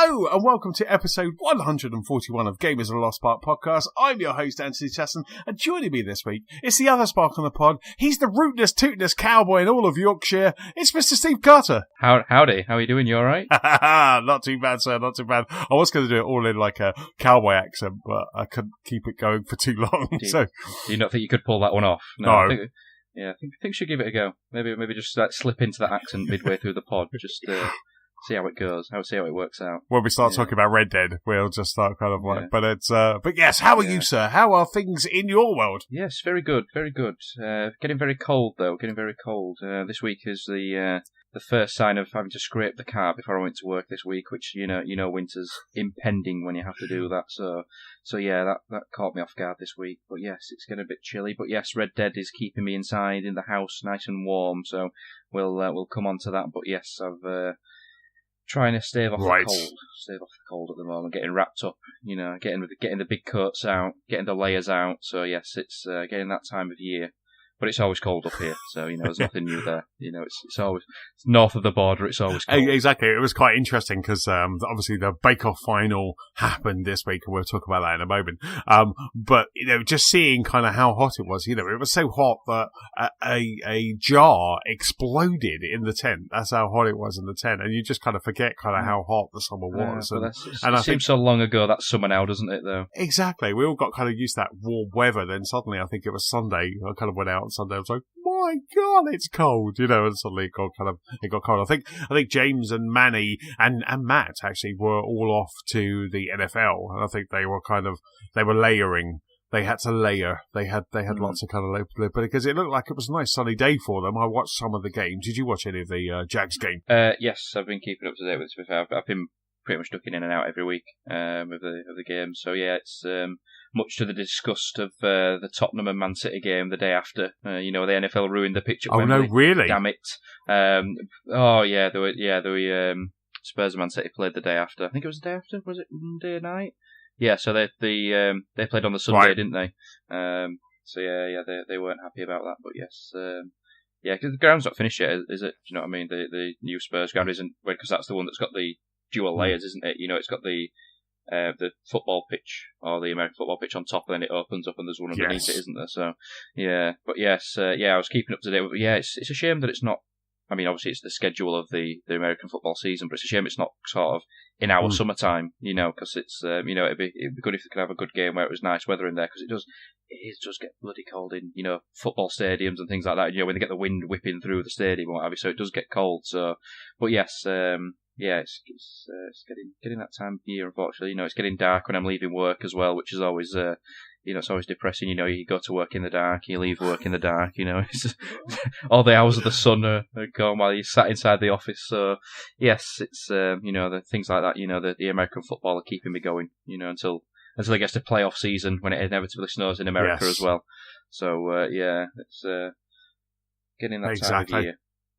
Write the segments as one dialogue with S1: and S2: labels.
S1: Hello and welcome to episode 141 of Gamers of the Lost Spark podcast. I'm your host, Antony Chesson, and joining me this week is the other spark on the pod. He's the rootless, tootless cowboy in all of Yorkshire. It's Mr. Steve Carter.
S2: Howdy, how are you doing? You alright?
S1: Not too bad, sir, not too bad. I was going to do it all in like a cowboy accent, but I couldn't keep it going for too long.
S2: Do you not think you could pull that one off?
S1: No.
S2: I think you should give it a go. Maybe just slip into that accent midway through the pod. Just see how it goes. See how it works out.
S1: When we start talking about Red Dead, we'll just start kind of like. Yeah. But yes, how are you, sir? How are things in your world?
S2: Yes, very good, very good. Getting very cold though. Getting very cold. This week is the first sign of having to scrape the car before I went to work this week, which you know winter's impending when you have to do that. So yeah, that caught me off guard this week. But yes, it's getting a bit chilly. But yes, Red Dead is keeping me inside in the house, nice and warm. So we'll come on to that. But yes, I've trying to stave off the cold at the moment, getting wrapped up, getting the big coats out, getting the layers out. So yes, it's getting that time of year. But it's always cold up here, so, there's nothing new there. It's always north of the border, it's always cold.
S1: Exactly. It was quite interesting because, obviously the Bake-Off final happened this week, and we'll talk about that in a moment. But, just seeing kind of how hot it was, it was so hot that a jar exploded in the tent. That's how hot it was in the tent. And you just kind of forget kind of how hot the summer was.
S2: It seems so long ago, that summer now, doesn't it, though?
S1: Exactly. We all got kind of used to that warm weather. Then suddenly, I think it was Sunday, I kind of went out on Sunday. I was like, my God, it's cold, and suddenly it got cold. I think James and Manny and Matt actually were all off to the NFL, and I think they were layering. They had to layer. They had lots of kind of but because it looked like it was a nice sunny day for them. I watched some of the games. Did you watch any of the Jags game?
S2: Yes, I've been keeping up to date with it. I've been pretty much ducking in and out every week of the games. So yeah, it's much to the disgust of the Tottenham and Man City game the day after. The NFL ruined the pitch at Wembley.
S1: Oh no, really?
S2: Damn it! The Spurs and Man City played the day after. I think it was the day after. Was it Monday night? Yeah. So they played on the Sunday, didn't they? They weren't happy about that. But yes. Because the ground's not finished yet, is it? Do you know what I mean? The new Spurs ground isn't, because that's the one that's got the dual layers, isn't it? It's got the football pitch, or the American football pitch on top, and then it opens up and there's one underneath it, isn't there? So, yeah. But yes, I was keeping up to date with it. Yeah, it's a shame that it's not, obviously it's the schedule of the American football season, but it's a shame it's not sort of in our summertime, because it's, it'd be good if they could have a good game where it was nice weather in there, because it does get bloody cold in, football stadiums and things like that, when they get the wind whipping through the stadium and what have you, so it does get cold, so, but yes, it's getting that time of year, unfortunately. It's getting dark when I'm leaving work as well, which is always, it's always depressing. You go to work in the dark, you leave work in the dark. It's all the hours of the sun are gone while you're sat inside the office. So yes, it's the things like that. The American football are keeping me going. Until it gets to playoff season when it inevitably snows in America as well. So it's getting that time of year.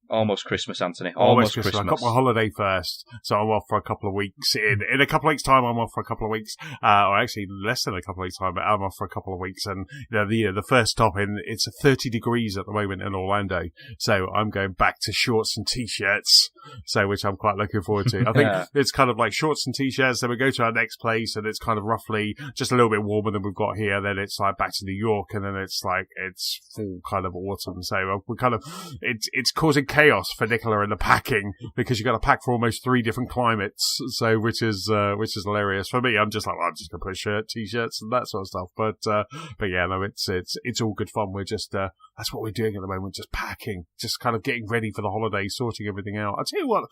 S2: Almost Christmas, Anthony. Almost Christmas.
S1: I got my holiday first, so I'm off for a couple of weeks. In a couple of weeks' time, I'm off for a couple of weeks. Or actually, less than a couple of weeks' time, but I'm off for a couple of weeks. And the first stop it's 30 degrees at the moment in Orlando, so I'm going back to shorts and t-shirts. So which I'm quite looking forward to. I think it's kind of like shorts and t-shirts. Then we go to our next place, and it's kind of roughly just a little bit warmer than we've got here. Then it's like back to New York, and then it's like it's full kind of autumn. So we kind of it's causing chaos for Nicola in the packing, because you've got to pack for almost 3 different climates, so which is hilarious. For me, I'm just like, well, I'm just gonna put t-shirts and that sort of stuff. But yeah, no, it's all good fun. We're just that's what we're doing at the moment, just packing, just kind of getting ready for the holidays, sorting everything out. I'll tell you what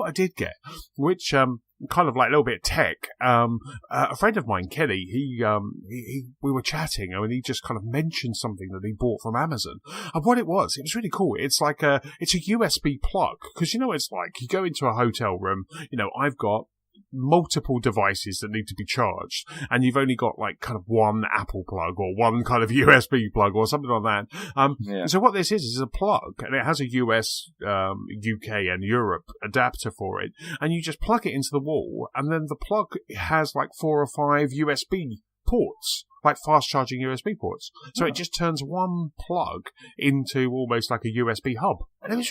S1: I did get, which kind of like a little bit of tech. A friend of mine, Kenny, we were chatting, and he just kind of mentioned something that he bought from Amazon. And what it was really cool. It's like it's a USB plug, because it's like you go into a hotel room. I've got multiple devices that need to be charged, and you've only got like kind of one Apple plug or one kind of USB plug or something like that. So what this is a plug, and it has a US, UK and Europe adapter for it, and you just plug it into the wall, and then the plug has like 4 or 5 USB ports, like fast charging USB ports. So it just turns one plug into almost like a USB hub. And it was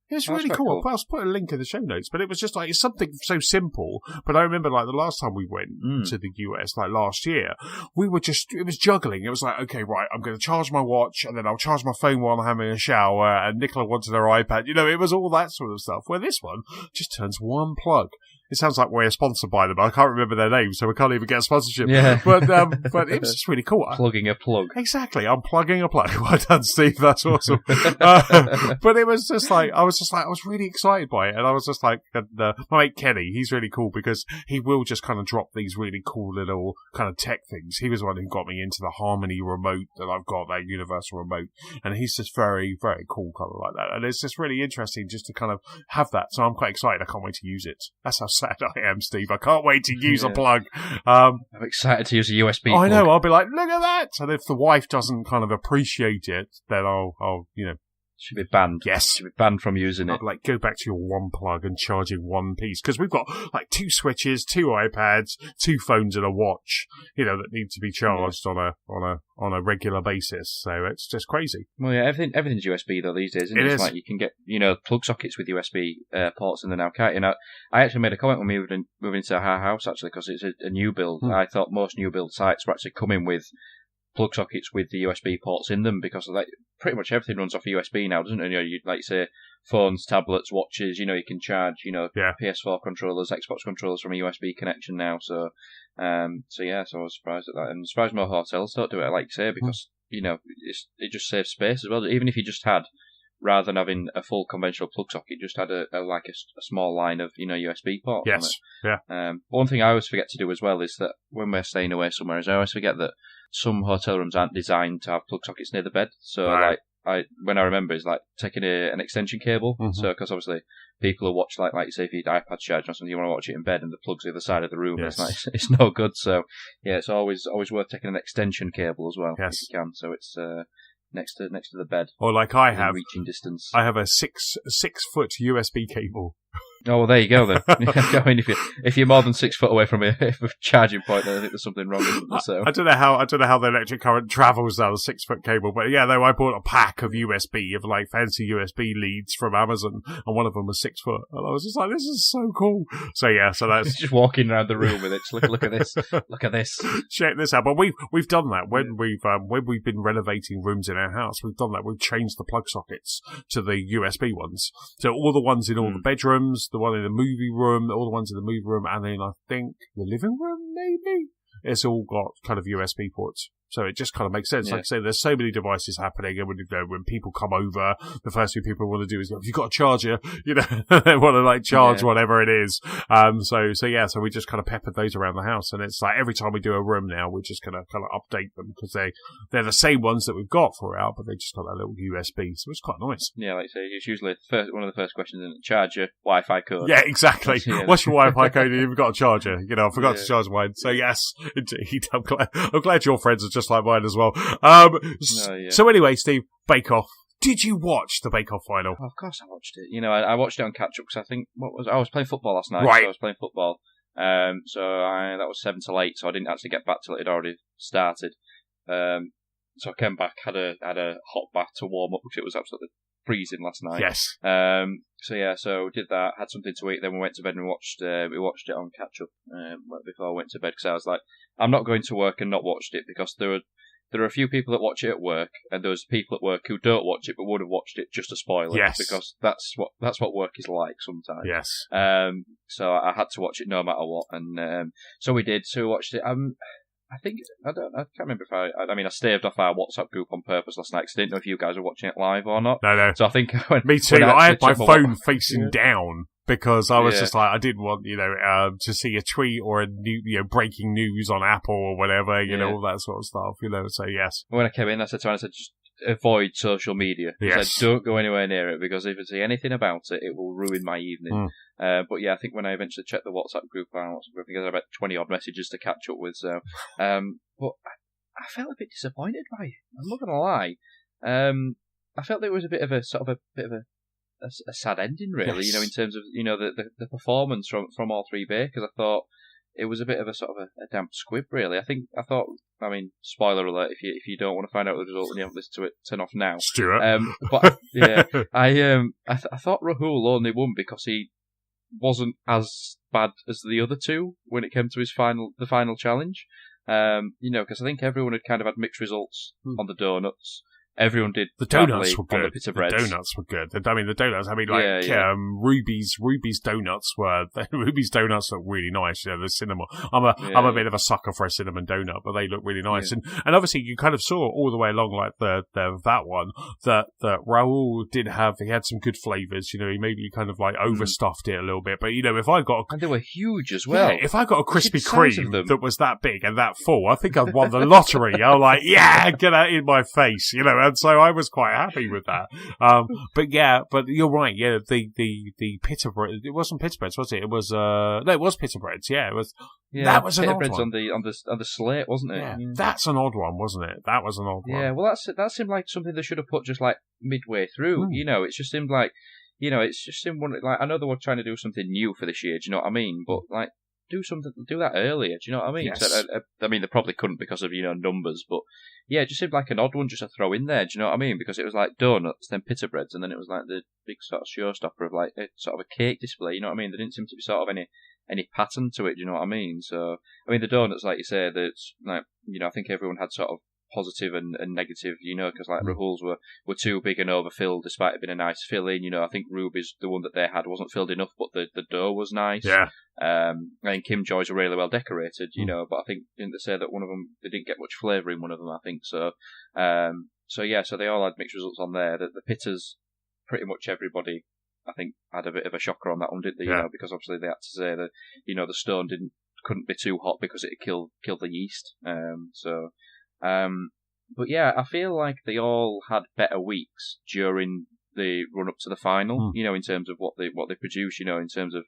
S1: It's
S2: That's
S1: really
S2: quite
S1: cool.
S2: cool.
S1: I'll put a link in the show notes, but it was just like, it's something so simple. But I remember like the last time we went to the US, like last year, it was juggling. It was like, okay, right, I'm going to charge my watch and then I'll charge my phone while I'm having a shower, and Nicola wanted her iPad. You know, it was all that sort of stuff. Where this one just turns one plug. It sounds like we're sponsored by them. I can't remember their name, so we can't even get a sponsorship.
S2: Yeah.
S1: But it was just really cool.
S2: Plugging a plug.
S1: Exactly. I'm plugging a plug. Well done, Steve. That's awesome. But it was just like, I was really excited by it. And I was just like, my mate Kenny, he's really cool because he will just kind of drop these really cool little kind of tech things. He was the one who got me into the Harmony remote that I've got, that universal remote. And he's just very, very cool kind of like that. And it's just really interesting just to kind of have that. So I'm quite excited. I can't wait to use it. That's how sad I am, Steve. I can't wait to use a plug.
S2: I'm excited to use a USB plug.
S1: I know. I'll be like, look at that. And if the wife doesn't kind of appreciate it, then I'll
S2: should be banned.
S1: Yes.
S2: Should be banned from using it.
S1: I'd like, go back to your one plug and charging one piece. Because we've got like 2 switches, 2 iPads, 2 phones and a watch, that need to be charged on a regular basis. So it's just crazy.
S2: Well, yeah, everything's USB though these days, isn't it? It's like you can get, plug sockets with USB ports in there now, can't you? I actually made a comment when we moving into our house, actually, because it's a new build. I thought most new build sites were actually coming with plug sockets with the USB ports in them, because like pretty much everything runs off USB now, doesn't it? You like say phones, tablets, watches. You can charge PS4 controllers, Xbox controllers from a USB connection now. So I was surprised at that, and I'm surprised more hotels don't do it, like you say, because it just saves space as well. Even if you just had, rather than having a full conventional plug socket, just had a small line of USB ports.
S1: Yes,
S2: on it. Yeah. One thing I always forget to do as well is that when we're staying away somewhere, I always forget that some hotel rooms aren't designed to have plug sockets near the bed. So when I remember is like taking an extension cable. So because obviously people will watch like you say, if your iPad's charging or something, you want to watch it in bed and the plug's the other side of the room. Yes. It's no good. So yeah, it's always worth taking an extension cable as well if you can. So it's next to the bed.
S1: Or like I have,
S2: reaching distance.
S1: I have a 6 foot USB cable.
S2: Oh, well, there you go then. I mean, if you're more than 6 foot away from a charging point, then I think there's something wrong. Isn't there? So
S1: I don't know how the electric current travels down a 6 foot cable, but yeah, though I bought a pack of USB of like fancy USB leads from Amazon, and one of them was 6 foot, and I was just like, this is so cool. So yeah, so that's
S2: just walking around the room with it. Just look at this, look at this.
S1: Check this out. But we've done that when we've been renovating rooms in our house. We've done that. We've changed the plug sockets to the USB ones. So all the ones in all the bedrooms, the one in the movie room, all the ones in the movie room, and then I think the living room, maybe, it's all got kind of USB ports. So it just kind of makes sense. Yeah. Like I say, there's so many devices happening, and when people come over, the first thing people want to do is, have you got a charger? They want to like charge whatever it is. So we just kind of peppered those around the house, and it's like every time we do a room now, we're just going to kind of update them because they're the same ones that we've got throughout, but they just got that little USB, so it's quite nice.
S2: Yeah, like I say, it's usually one of the first questions in charger, Wi-Fi code.
S1: Yeah, exactly. What's your Wi-Fi code? You've got a charger. I forgot to charge mine. So yes, indeed, I'm glad your friends are just like mine as well. So anyway, Steve, Bake Off. Did you watch the Bake Off final?
S2: Oh, of course I watched it. I watched it on catch up because I think I was playing football last night. Right. So I was playing football. That was 7 till 8, so I didn't actually get back till it had already started. So I came back, had a hot bath to warm up, which it was absolutely freezing last night.
S1: Yes.
S2: So did that, had something to eat, then we went to bed and we watched it on catch up before I went to bed, because I was like, I'm not going to work and not watched it, because there are a few people that watch it at work, and there's people at work who don't watch it but would have watched it just to spoil it.
S1: Yes.
S2: Because that's what work is like sometimes.
S1: Yes.
S2: So I had to watch it no matter what, and so we did. So we watched it. I can't remember if I staved off our WhatsApp group on purpose last night because I didn't know if you guys were watching it live or not.
S1: No.
S2: So I think
S1: me too. I had my phone facing down because I was just like, I didn't want, to see a tweet or a new, breaking news on Apple or whatever, all that sort of stuff, So yes.
S2: When I came in, I said just avoid social media.
S1: Yes.
S2: So don't go anywhere near it, because if I see anything about it, it will ruin my evening. But yeah, I think when I eventually checked the WhatsApp group, I think I had about 20 odd messages to catch up with. So, but I felt a bit disappointed by it. I'm not gonna lie. I felt there was a bit of a sad ending, really.
S1: Yes.
S2: In terms of the performance from all three bakers. I thought it was a bit of a sort of a damp squib, really. I thought, I mean, spoiler alert, if you don't want to find out the result when you haven't listened to it, turn off now.
S1: Stuart.
S2: But yeah, I thought Rahul only won because he wasn't as bad as the other two when it came to the final challenge. Because I think everyone had kind of had mixed results on the donuts. Everyone did.
S1: The donuts were good.
S2: The pita breads.
S1: The donuts were good. I mean, the donuts. I mean, Ruby's donuts were. Ruby's donuts look really nice. You know, the cinnamon. I'm a bit of a sucker for a cinnamon donut, but they look really nice. Yeah. And obviously, you kind of saw all the way along, like that one that Raul did have. He had some good flavors. You know, he maybe kind of like overstuffed it a little bit. But you know, if I got
S2: and they were huge as well.
S1: Yeah, if I got a Krispy Kreme that was that big and that full, I think I'd won the lottery. I'm like, yeah, get that in my face. You know. And so I was quite happy with that. But you're right. Yeah, the pita bread. It wasn't pita breads, was it? It was no, it was pita breads. Yeah, it was. Yeah, that was an odd
S2: breads
S1: one.
S2: on the slate, wasn't it?
S1: Yeah, that's an odd one, wasn't it? That was an odd one.
S2: Yeah, well, that seemed like something they should have put just like midway through. You know, it just seemed like, like I know they were trying to do something new for this year. Do you know what I mean? But like. Do that earlier. Do you know what I mean?
S1: Yes.
S2: So, I mean, they probably couldn't because of numbers, but yeah, it just seemed like an odd one just to throw in there. Do you know what I mean? Because it was like donuts, then pita breads, and then it was like the big sort of showstopper of like a sort of a cake display. You know what I mean? There didn't seem to be sort of any pattern to it. Do you know what I mean? So I mean, the donuts, like you say, that's like I think everyone had sort of positive and negative, because like Rahul's were too big and overfilled despite it being a nice filling. I think Ruby's, the one that they had, wasn't filled enough, but the dough was nice.
S1: Yeah.
S2: I think Kim Joy's were really well decorated, but I think, didn't they say that one of them, they didn't get much flavour in one of them, I think, so. So they all had mixed results on there. The pittas, pretty much everybody, I think, had a bit of a shocker on that one, didn't they?
S1: Yeah.
S2: Because obviously they had to say that, the stone couldn't be too hot because it killed the yeast. But yeah, I feel like they all had better weeks during the run up to the final. In terms of what they produce. In terms of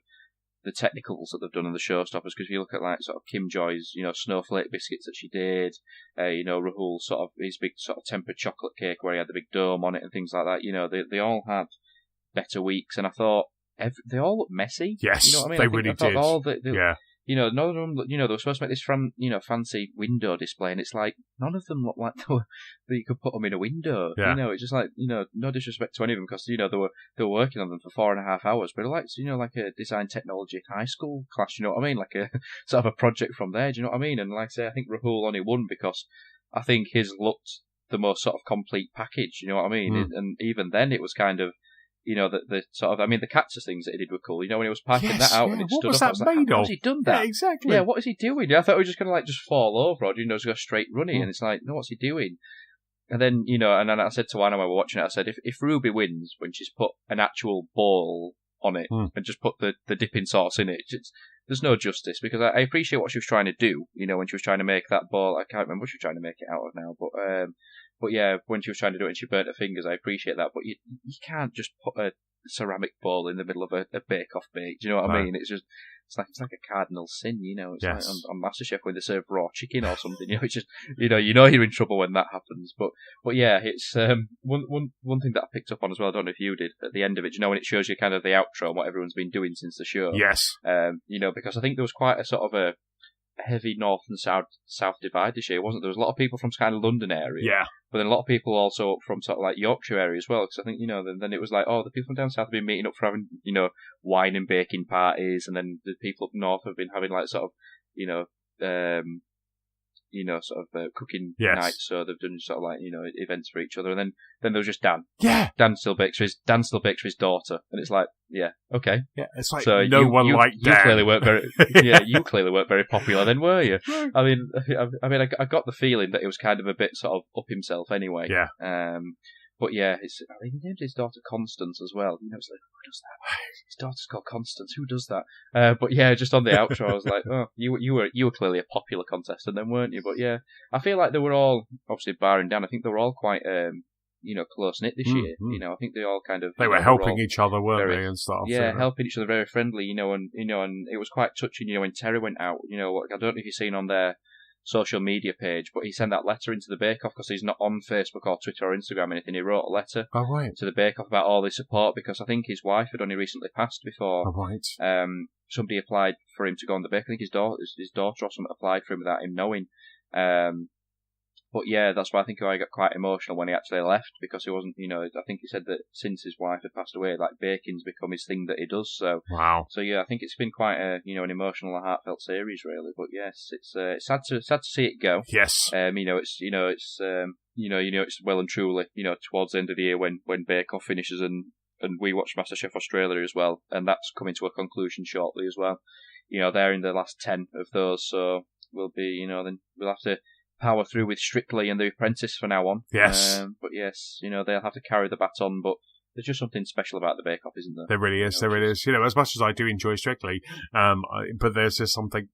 S2: the technicals that they've done in the showstoppers. Because if you look at like sort of Kim Joy's, snowflake biscuits that she did, Rahul sort of his big sort of tempered chocolate cake where he had the big dome on it and things like that. They all had better weeks, and I thought they all looked messy.
S1: Yes,
S2: you know what I mean?
S1: they really did.
S2: Yeah. None of them, they were supposed to make this fancy window display, and it's like, none of them looked like that you could put them in a window.
S1: Yeah.
S2: It's just like, no disrespect to any of them, because, they were working on them for 4.5 hours, but like, like a design technology high school class, you know what I mean? Like a sort of a project from there, do you know what I mean? And like I say, I think Rahul only won because I think his looked the most sort of complete package, you know what I mean? And even then it was kind of, the sort of, I mean, the cactus things that he did were cool. When he was packing that out and it stood up, I was like, how has he done that?
S1: Yeah, exactly.
S2: Yeah, what is he doing? I thought he was just going to like just fall over or, just go straight running. And it's like, no, what's he doing? And then, and then I said to Anna when we were watching it, I said, if Ruby wins when she's put an actual ball on it and just put the dipping sauce in it, there's no justice, because I appreciate what she was trying to do, when she was trying to make that ball. I can't remember what she was trying to make it out of now, but yeah, when she was trying to do it and she burnt her fingers, I appreciate that. But you can't just put a ceramic ball in the middle of a bake-off bake. Do you know what I mean? It's like a cardinal sin. It's like on MasterChef when they serve raw chicken or something. It's just you're in trouble when that happens. But yeah, it's one thing that I picked up on as well. I don't know if you did at the end of it. When it shows you kind of the outro and what everyone's been doing since the show.
S1: Yes.
S2: Because I think there was quite a sort of a heavy north and south divide this year, wasn't there? There was a lot of people from kind of London area, but then a lot of people also from sort of like Yorkshire area as well, because I think then it was like, oh, the people from down south have been meeting up for having wine and baking parties, and then the people up north have been having like sort of cooking nights, so they've done sort of like events for each other, and then there was just Dan.
S1: Yeah,
S2: Dan still bakes for his daughter, and it's like, yeah, okay,
S1: yeah, it's like
S2: so
S1: no one liked Dan.
S2: You clearly weren't very, you clearly weren't very popular then, were you? I mean, I got the feeling that it was kind of a bit sort of up himself anyway.
S1: Yeah.
S2: But yeah, he named his daughter Constance as well. It's like, who does that? His daughter's called Constance. Who does that? But yeah, just on the outro, I was like, oh, you were clearly a popular contestant then, weren't you? But yeah, I feel like they were all, obviously barring down, I think they were all quite, close knit this year. I think they all kind of
S1: they were helping each other, weren't they, and stuff.
S2: Yeah, helping each other, very friendly. And it was quite touching. When Terry went out, I don't know if you've seen on there. social media page, but he sent that letter into the Bake Off because he's not on Facebook or Twitter or Instagram or anything. He wrote a letter to the Bake Off about all the support because I think his wife had only recently passed before. Somebody applied for him to go on the Bake. I think his daughter or something applied for him without him knowing. But yeah, that's why I think I got quite emotional when he actually left because he wasn't, I think he said that since his wife had passed away, like baking's become his thing that he does. So, So yeah, I think it's been quite a, an emotional and heartfelt series really. But yes, it's sad to see it go.
S1: Yes.
S2: It's well and truly, towards the end of the year when Bake Off finishes and we watch MasterChef Australia as well, and that's coming to a conclusion shortly as well. They're in the last 10 of those, so we'll be, then we'll have to power through with Strictly and The Apprentice from now on.
S1: Yes.
S2: But yes, they'll have to carry the baton, but there's just something special about the Bake Off, isn't there?
S1: There really is. There really is. As much as I do enjoy Strictly, but there's something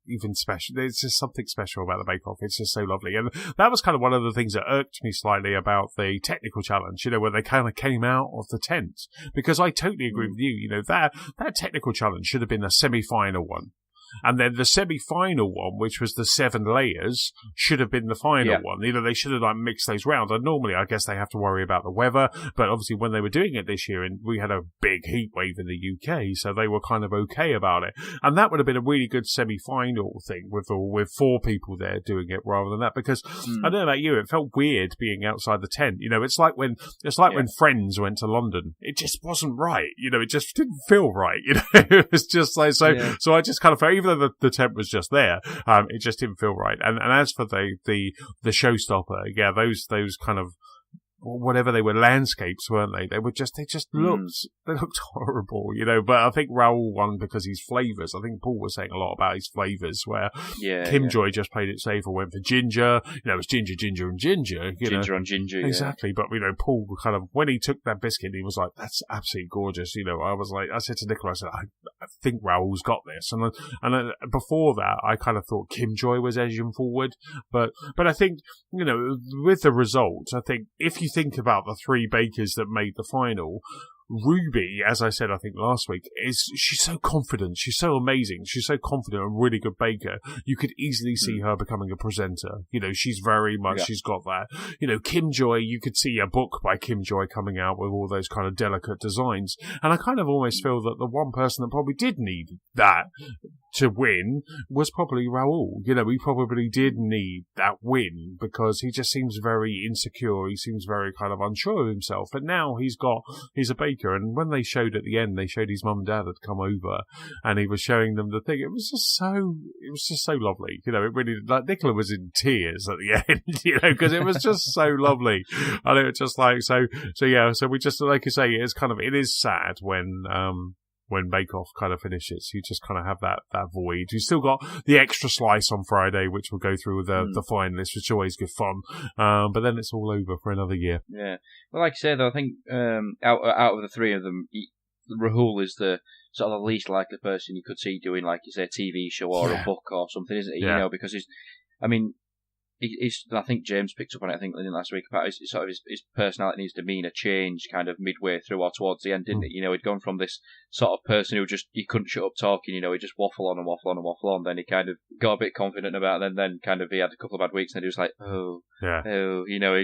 S1: even special. There's just something special about the Bake Off. It's just so lovely. And that was kind of one of the things that irked me slightly about the technical challenge, where they kind of came out of the tent. Because I totally agree with you, that technical challenge should have been a semi-final one. And then the semi-final one, which was the 7 layers, should have been the final one. They should have mixed those round. And normally, I guess they have to worry about the weather. But obviously, when they were doing it this year, and we had a big heat wave in the UK, so they were kind of okay about it. And that would have been a really good semi-final thing with 4 people there doing it rather than that. Because I don't know about you, it felt weird being outside the tent. It's like when Friends went to London. It just wasn't right. It just didn't feel right. It was just like so. Yeah. So I just kind of felt. Even though the tent was just there, it just didn't feel right. And as for the showstopper, those kind of whatever they were, landscapes, weren't they? They just looked horrible, But I think Raoul won because his flavours. I think Paul was saying a lot about his flavours, where Kim Joy just played it safe and went for ginger. It was ginger, and ginger.
S2: Ginger on ginger,
S1: exactly. But Paul kind of, when he took that biscuit, he was like, "That's absolutely gorgeous." I said to Nicola, I think Raoul's got this. And before that, I kind of thought Kim Joy was edging forward, but I think with the results, I think if you think about the 3 bakers that made the final, Ruby, as I said, I think last week, she's so confident. She's so amazing. She's so confident, a really good baker. You could easily see her becoming a presenter. She's very much, she's got that. Kim Joy, you could see a book by Kim Joy coming out with all those kind of delicate designs. And I kind of almost feel that the one person that probably did need that to win was probably Raoul. He probably did need that win because he just seems very insecure. He seems very kind of unsure of himself. But now he's a baker. And when they showed at the end, they showed his mum and dad had come over and he was showing them the thing. It was just so lovely. It really, like, Nicola was in tears at the end, because it was just so lovely. And it was just like, so we just, like you say, it is sad when Bake Off kind of finishes. You just kind of have that void. You still got the extra slice on Friday, which will go through the finalists, which is always good fun. But then it's all over for another year.
S2: Yeah. Well, like I said, though, I think out of the 3 of them, Rahul is the sort of the least likely person you could see doing, like you say, a TV show or a book or something, isn't he?
S1: Yeah.
S2: Because I think James picked up on it, I think, last week, about his personality and his demeanour changed kind of midway through or towards the end, didn't it? He'd gone from this sort of person who he couldn't shut up talking, he'd just waffle on and waffle on and waffle on, then he kind of got a bit confident about it, and then kind of he had a couple of bad weeks, and then he was like,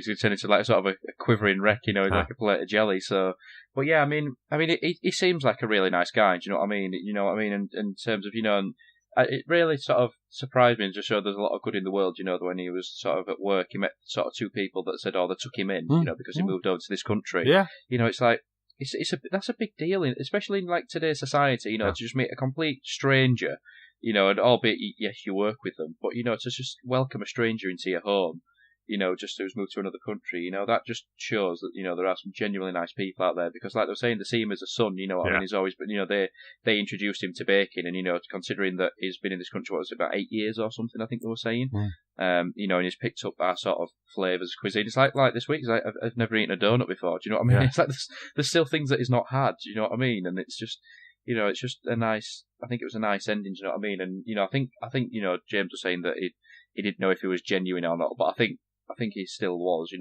S2: he turned into like sort of a quivering wreck, like a plate of jelly, so... But yeah, he seems like a really nice guy, do you know what I mean? And in terms of, and it really sort of surprised me and just showed there's a lot of good in the world, when he was sort of at work, he met sort of 2 people that said, they took him in, because he moved over to this country.
S1: Yeah.
S2: It's like, that's a big deal, especially in like today's society, to just meet a complete stranger, and albeit, yes, you work with them, but, to just welcome a stranger into your home, just who's moved to another country, that just shows that, there are some genuinely nice people out there, because like they were saying, they see him as a son, he's always, but, they introduced him to baking, and, considering that he's been in this country, about 8 years or something, I think they were saying, and he's picked up our sort of flavours cuisine. It's like this week, I've never eaten a donut before, do you know what I mean? Yeah. It's like, there's still things that he's not had, do you know what I mean? And it's just, it's just a nice, I think it was a nice ending, do you know what I mean? And, I think James was saying that he didn't know if he was genuine or not, but I think I think he still was,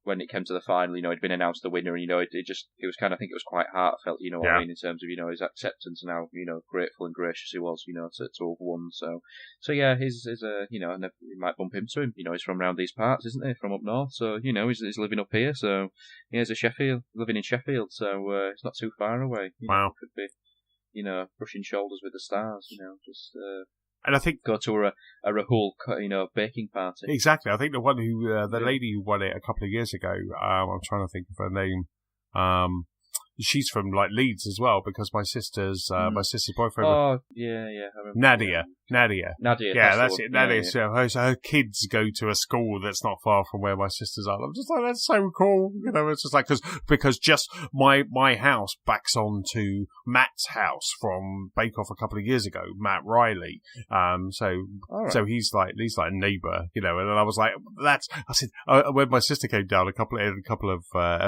S2: when it came to the final, he'd been announced the winner, and, it was kind of, I think it was quite heartfelt, what I mean, in terms of, his acceptance and how, grateful and gracious he was, to have won. So yeah, he's and you might bump into him, he's from around these parts, isn't he, from up north, so, he's living up here, so, he's living in Sheffield, so, it's not too far away.
S1: Wow.
S2: Could be, brushing shoulders with the stars, just,
S1: and I think
S2: go to a Rahul, baking party.
S1: Exactly. I think the one who, the lady who won it a couple of years ago, I'm trying to think of her name. She's from like Leeds as well, because my sister's boyfriend.
S2: Oh, yeah. I
S1: remember. Nadia. Yeah, that's it. Nadia.
S2: Yeah.
S1: So her kids go to a school that's not far from where my sisters are. I'm just like, that's so cool. It's just like, because just my house backs onto Matt's house from Bake Off a couple of years ago, Matt Riley. So he's like a neighbour, and then I was like, I said, when my sister came down a couple of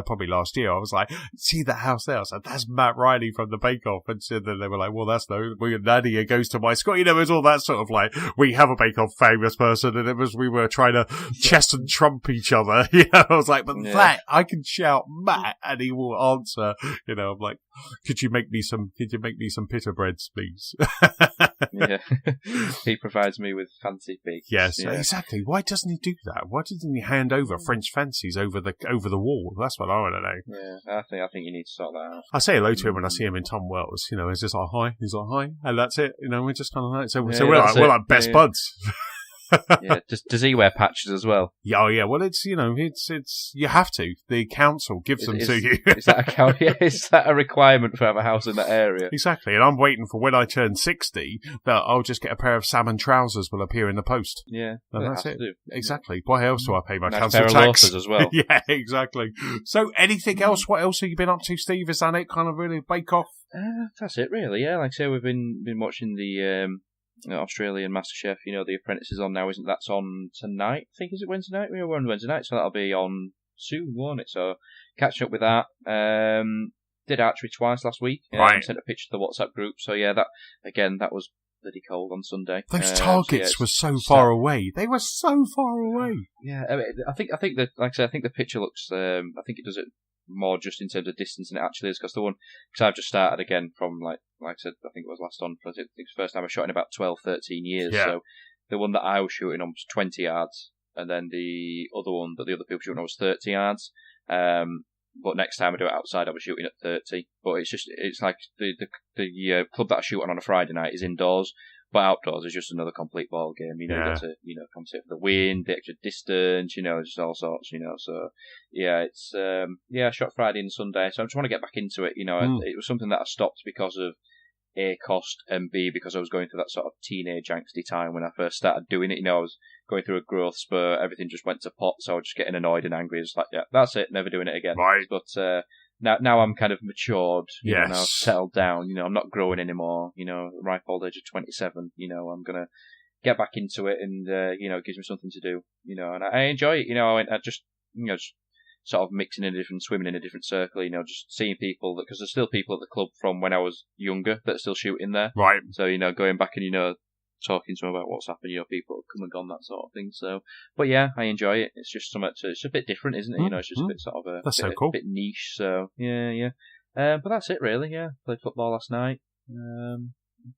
S1: probably last year, I was like, see that house there? I said, that's Matt Riley from the Bake Off. And so then they were like, well, that's Nadia goes to my school. It was all that sort of like, we have a Bake Off famous person, and we were trying to chest and trump each other. I was like, but that, I can shout Matt and he will answer. I'm like, could you make me some pita breads, please?
S2: Yeah. He provides me with fancy bakes.
S1: Yes, exactly. Why doesn't he do that? Why doesn't he hand over French fancies over the wall? That's what I want to know.
S2: Yeah, I think you need to sort that out.
S1: I say hello to him when I see him in Tom Wells. It's just like, hi. He's like, hi, and that's it. We're just kind of like, so we're like best buds.
S2: Yeah. Does he wear patches as well?
S1: Yeah, yeah. Well, it's you have to. The council gives them to you.
S2: Is that a requirement for having a house in that area?
S1: Exactly. And I'm waiting for when I turn 60 that I'll just get a pair of salmon trousers will appear in the post.
S2: Yeah,
S1: and that's it. Exactly. Why else do I pay my council
S2: pair
S1: tax?
S2: Of as well.
S1: Yeah, exactly. So, anything else? What else have you been up to, Steve? Is that it? Kind of really Bake Off?
S2: That's it, really. Yeah, like I say, we've been watching the Australian MasterChef. The Apprentice is on now, isn't it? That's on tonight. I think, is it Wednesday night? We're on Wednesday night, so that'll be on soon, won't it? So catching up with that. Did archery twice last week.
S1: Right.
S2: Sent a picture to the WhatsApp group. So yeah, that was bloody cold on Sunday.
S1: Those targets were so far away. They were so far away.
S2: Yeah, I think that, like I said, I think the picture looks. I think it does it more just in terms of distance than it actually is, because I've just started again from like I said, I think it was last on. I think it's the first time I shot in about 12, 13 years.
S1: Yeah.
S2: So the one that I was shooting on was 20 yards, and then the other one that the other people shooting on was 30 yards. But next time I do it outside, I'll be shooting at 30. But it's like the club that I shoot on a Friday night is indoors, but outdoors is just another complete ball game. You got to compensate for the wind, the extra distance, just all sorts. So yeah, it's I shot Friday and Sunday, so I just want to get back into it. It was something that I stopped because of A, cost, and B, because I was going through that sort of teenage angsty time when I first started doing it. I was going through a growth spur, everything just went to pot, so I was just getting annoyed and angry. It's like, yeah, that's it, never doing it again.
S1: Right.
S2: But now I'm kind of matured,
S1: yes.
S2: Now I've settled down, I'm not growing anymore, ripe old age of 27, I'm going to get back into it, and, it gives me something to do, and I enjoy it, I just sort of mixing in a different, swimming in a different circle, just seeing people, because there's still people at the club from when I was younger that are still shooting there.
S1: Right.
S2: So, going back and, talking to them about what's happened, people have come and gone, that sort of thing. So, but yeah, I enjoy it. It's just it's a bit different, isn't it? It's just a bit sort of
S1: that's so cool.
S2: A bit niche. So, yeah. But that's it, really. Yeah, played football last night.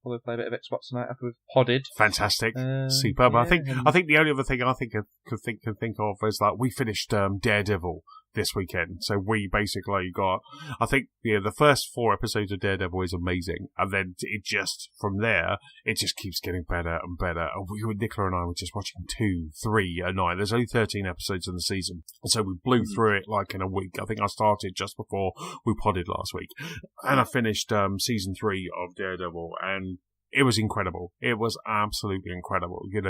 S2: Probably play a bit of Xbox tonight after we've podded.
S1: Fantastic, superb.
S2: Yeah,
S1: I think the only other thing I think could think of is like we finished Daredevil this weekend, so we basically got. I think the first 4 episodes of Daredevil is amazing, and then it just from there it just keeps getting better and better. And Nicola and I were just watching 2, 3 a night. There's only 13 episodes in the season, and so we blew through it like in a week. I think I started just before we podded last week, and I finished season 3 of Daredevil, and it was incredible. It was absolutely incredible. It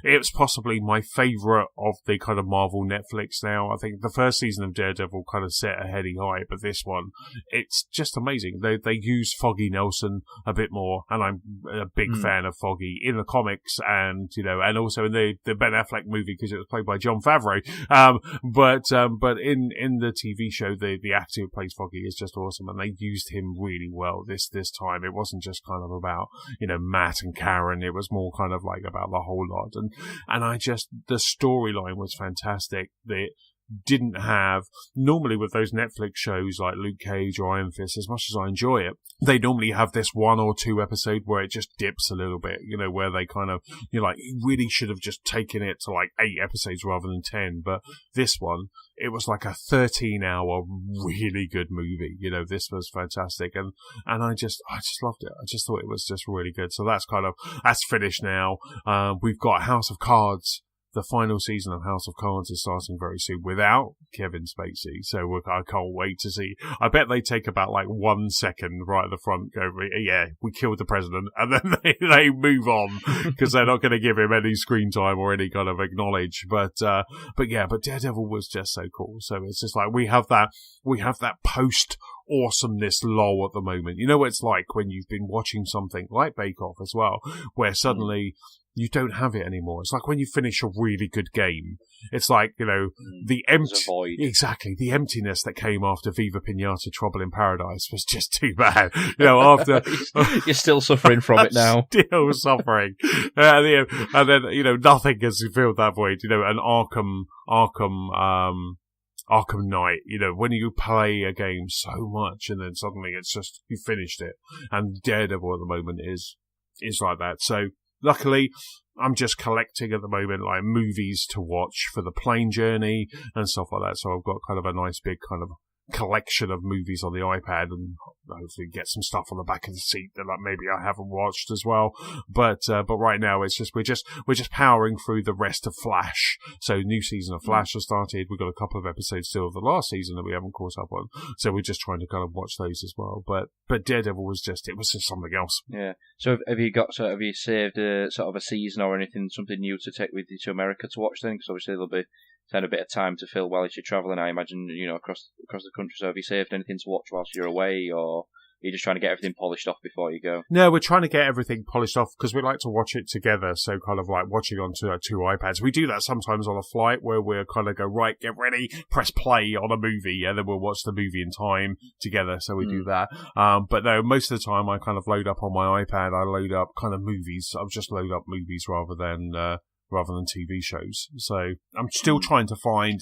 S1: was possibly my favourite of the kind of Marvel Netflix now. I think the first season of Daredevil kind of set a heady high, but this one, it's just amazing. They use Foggy Nelson a bit more, and I'm a big fan of Foggy in the comics, and and also in the Ben Affleck movie because it was played by Jon Favreau. But in the TV show, the actor who plays Foggy is just awesome, and they used him really well this time. It wasn't just kind of of about, Matt and Karen. It was more kind of like about the whole lot. And the storyline was fantastic. Didn't have, normally with those Netflix shows like Luke Cage or Iron Fist, as much as I enjoy it, they normally have this 1 or 2 episode where it just dips a little bit, where they kind of, you really should have just taken it to like 8 episodes rather than 10. But this one, it was like a 13-hour really good movie. This was fantastic. And I just loved it. I just thought it was just really good. So that's finished now. We've got House of Cards. The final season of House of Cards is starting very soon without Kevin Spacey, so I can't wait to see. I bet they take about like 1 second right at the front, go, yeah, we killed the president, and then they move on because they're not going to give him any screen time or any kind of acknowledge. But Daredevil was just so cool. So it's just like we have that post awesomeness lull at the moment. You know what it's like when you've been watching something like Bake Off as well, where suddenly you don't have it anymore. It's like when you finish a really good game. It's like, the the emptiness that came after Viva Pinata Trouble in Paradise was just too bad. After
S2: you're still suffering from it now.
S1: Still suffering. And then, nothing has filled that void. And Arkham Knight, when you play a game so much and then suddenly it's just, you finished it. And Daredevil at the moment is like that. So, luckily, I'm just collecting at the moment, like, movies to watch for the plane journey and stuff like that. So I've got kind of a nice big kind of collection of movies on the iPad, and hopefully get some stuff on the back of the seat that maybe I haven't watched as well. But right now it's just we're just powering through the rest of Flash. So new season of Flash has started. We've got a couple of episodes still of the last season that we haven't caught up on. So we're just trying to kind of watch those as well. But Daredevil was just something else.
S2: Yeah. So have you saved sort of a season or anything, something new to take with you to America to watch then? Because obviously there'll be a bit of time to fill while you're travelling, I imagine, across the country. So have you saved anything to watch whilst you're away, or are you just trying to get everything polished off before you go?
S1: No, we're trying to get everything polished off because we like to watch it together. So kind of like watching on two iPads. We do that sometimes on a flight where we'll kind of go, right, get ready, press play on a movie, and then we'll watch the movie in time together. So we do that. But no, most of the time I kind of load up on my iPad. I load up kind of movies. I'll just load up movies rather than TV shows. So I'm still trying to find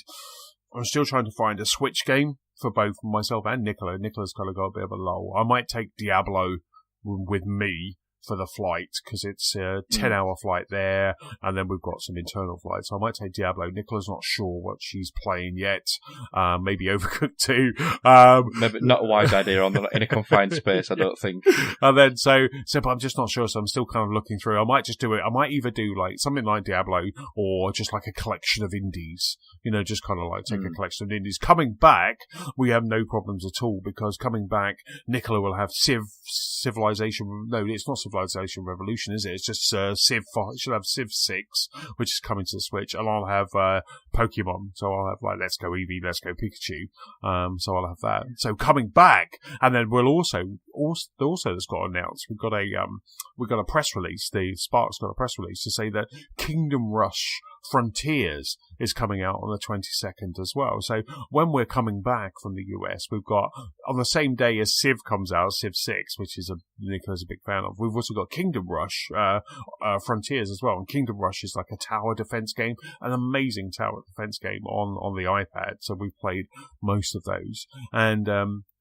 S1: a Switch game for both myself and Nicola. Nicola's kind of got a bit of a lull. I might take Diablo with me for the flight because it's a 10-hour flight there, and then we've got some internal flights. So I might take Diablo. Nicola's not sure what she's playing yet. Maybe Overcooked 2.
S2: Maybe not a wise idea in a confined space, I don't think.
S1: And then but I'm just not sure. So I'm still kind of looking through. I might just do it. I might either do like something like Diablo or just like a collection of indies. Just kind of like take a collection of indies. Coming back, we have no problems at all because coming back, Nicola will have Civilization. No, it's not Civilization Revolution, is it? It's just Civ 5. She'll have Civ 6, which is coming to the Switch, and I'll have Pokemon. So I'll have like Let's Go Eevee, Let's Go Pikachu. So I'll have that. So coming back, and then we'll also that's got announced. We've got a press release. The Spark's got a press release to say that Kingdom Rush Frontiers is coming out on the 22nd as well. So when we're coming back from the US, we've got, on the same day as Civ comes out, Civ 6, which is Nicola's a big fan of, we've also got Kingdom Rush Frontiers as well. And Kingdom Rush is like a tower defense game, an amazing tower defense game on the iPad. So we've played most of those.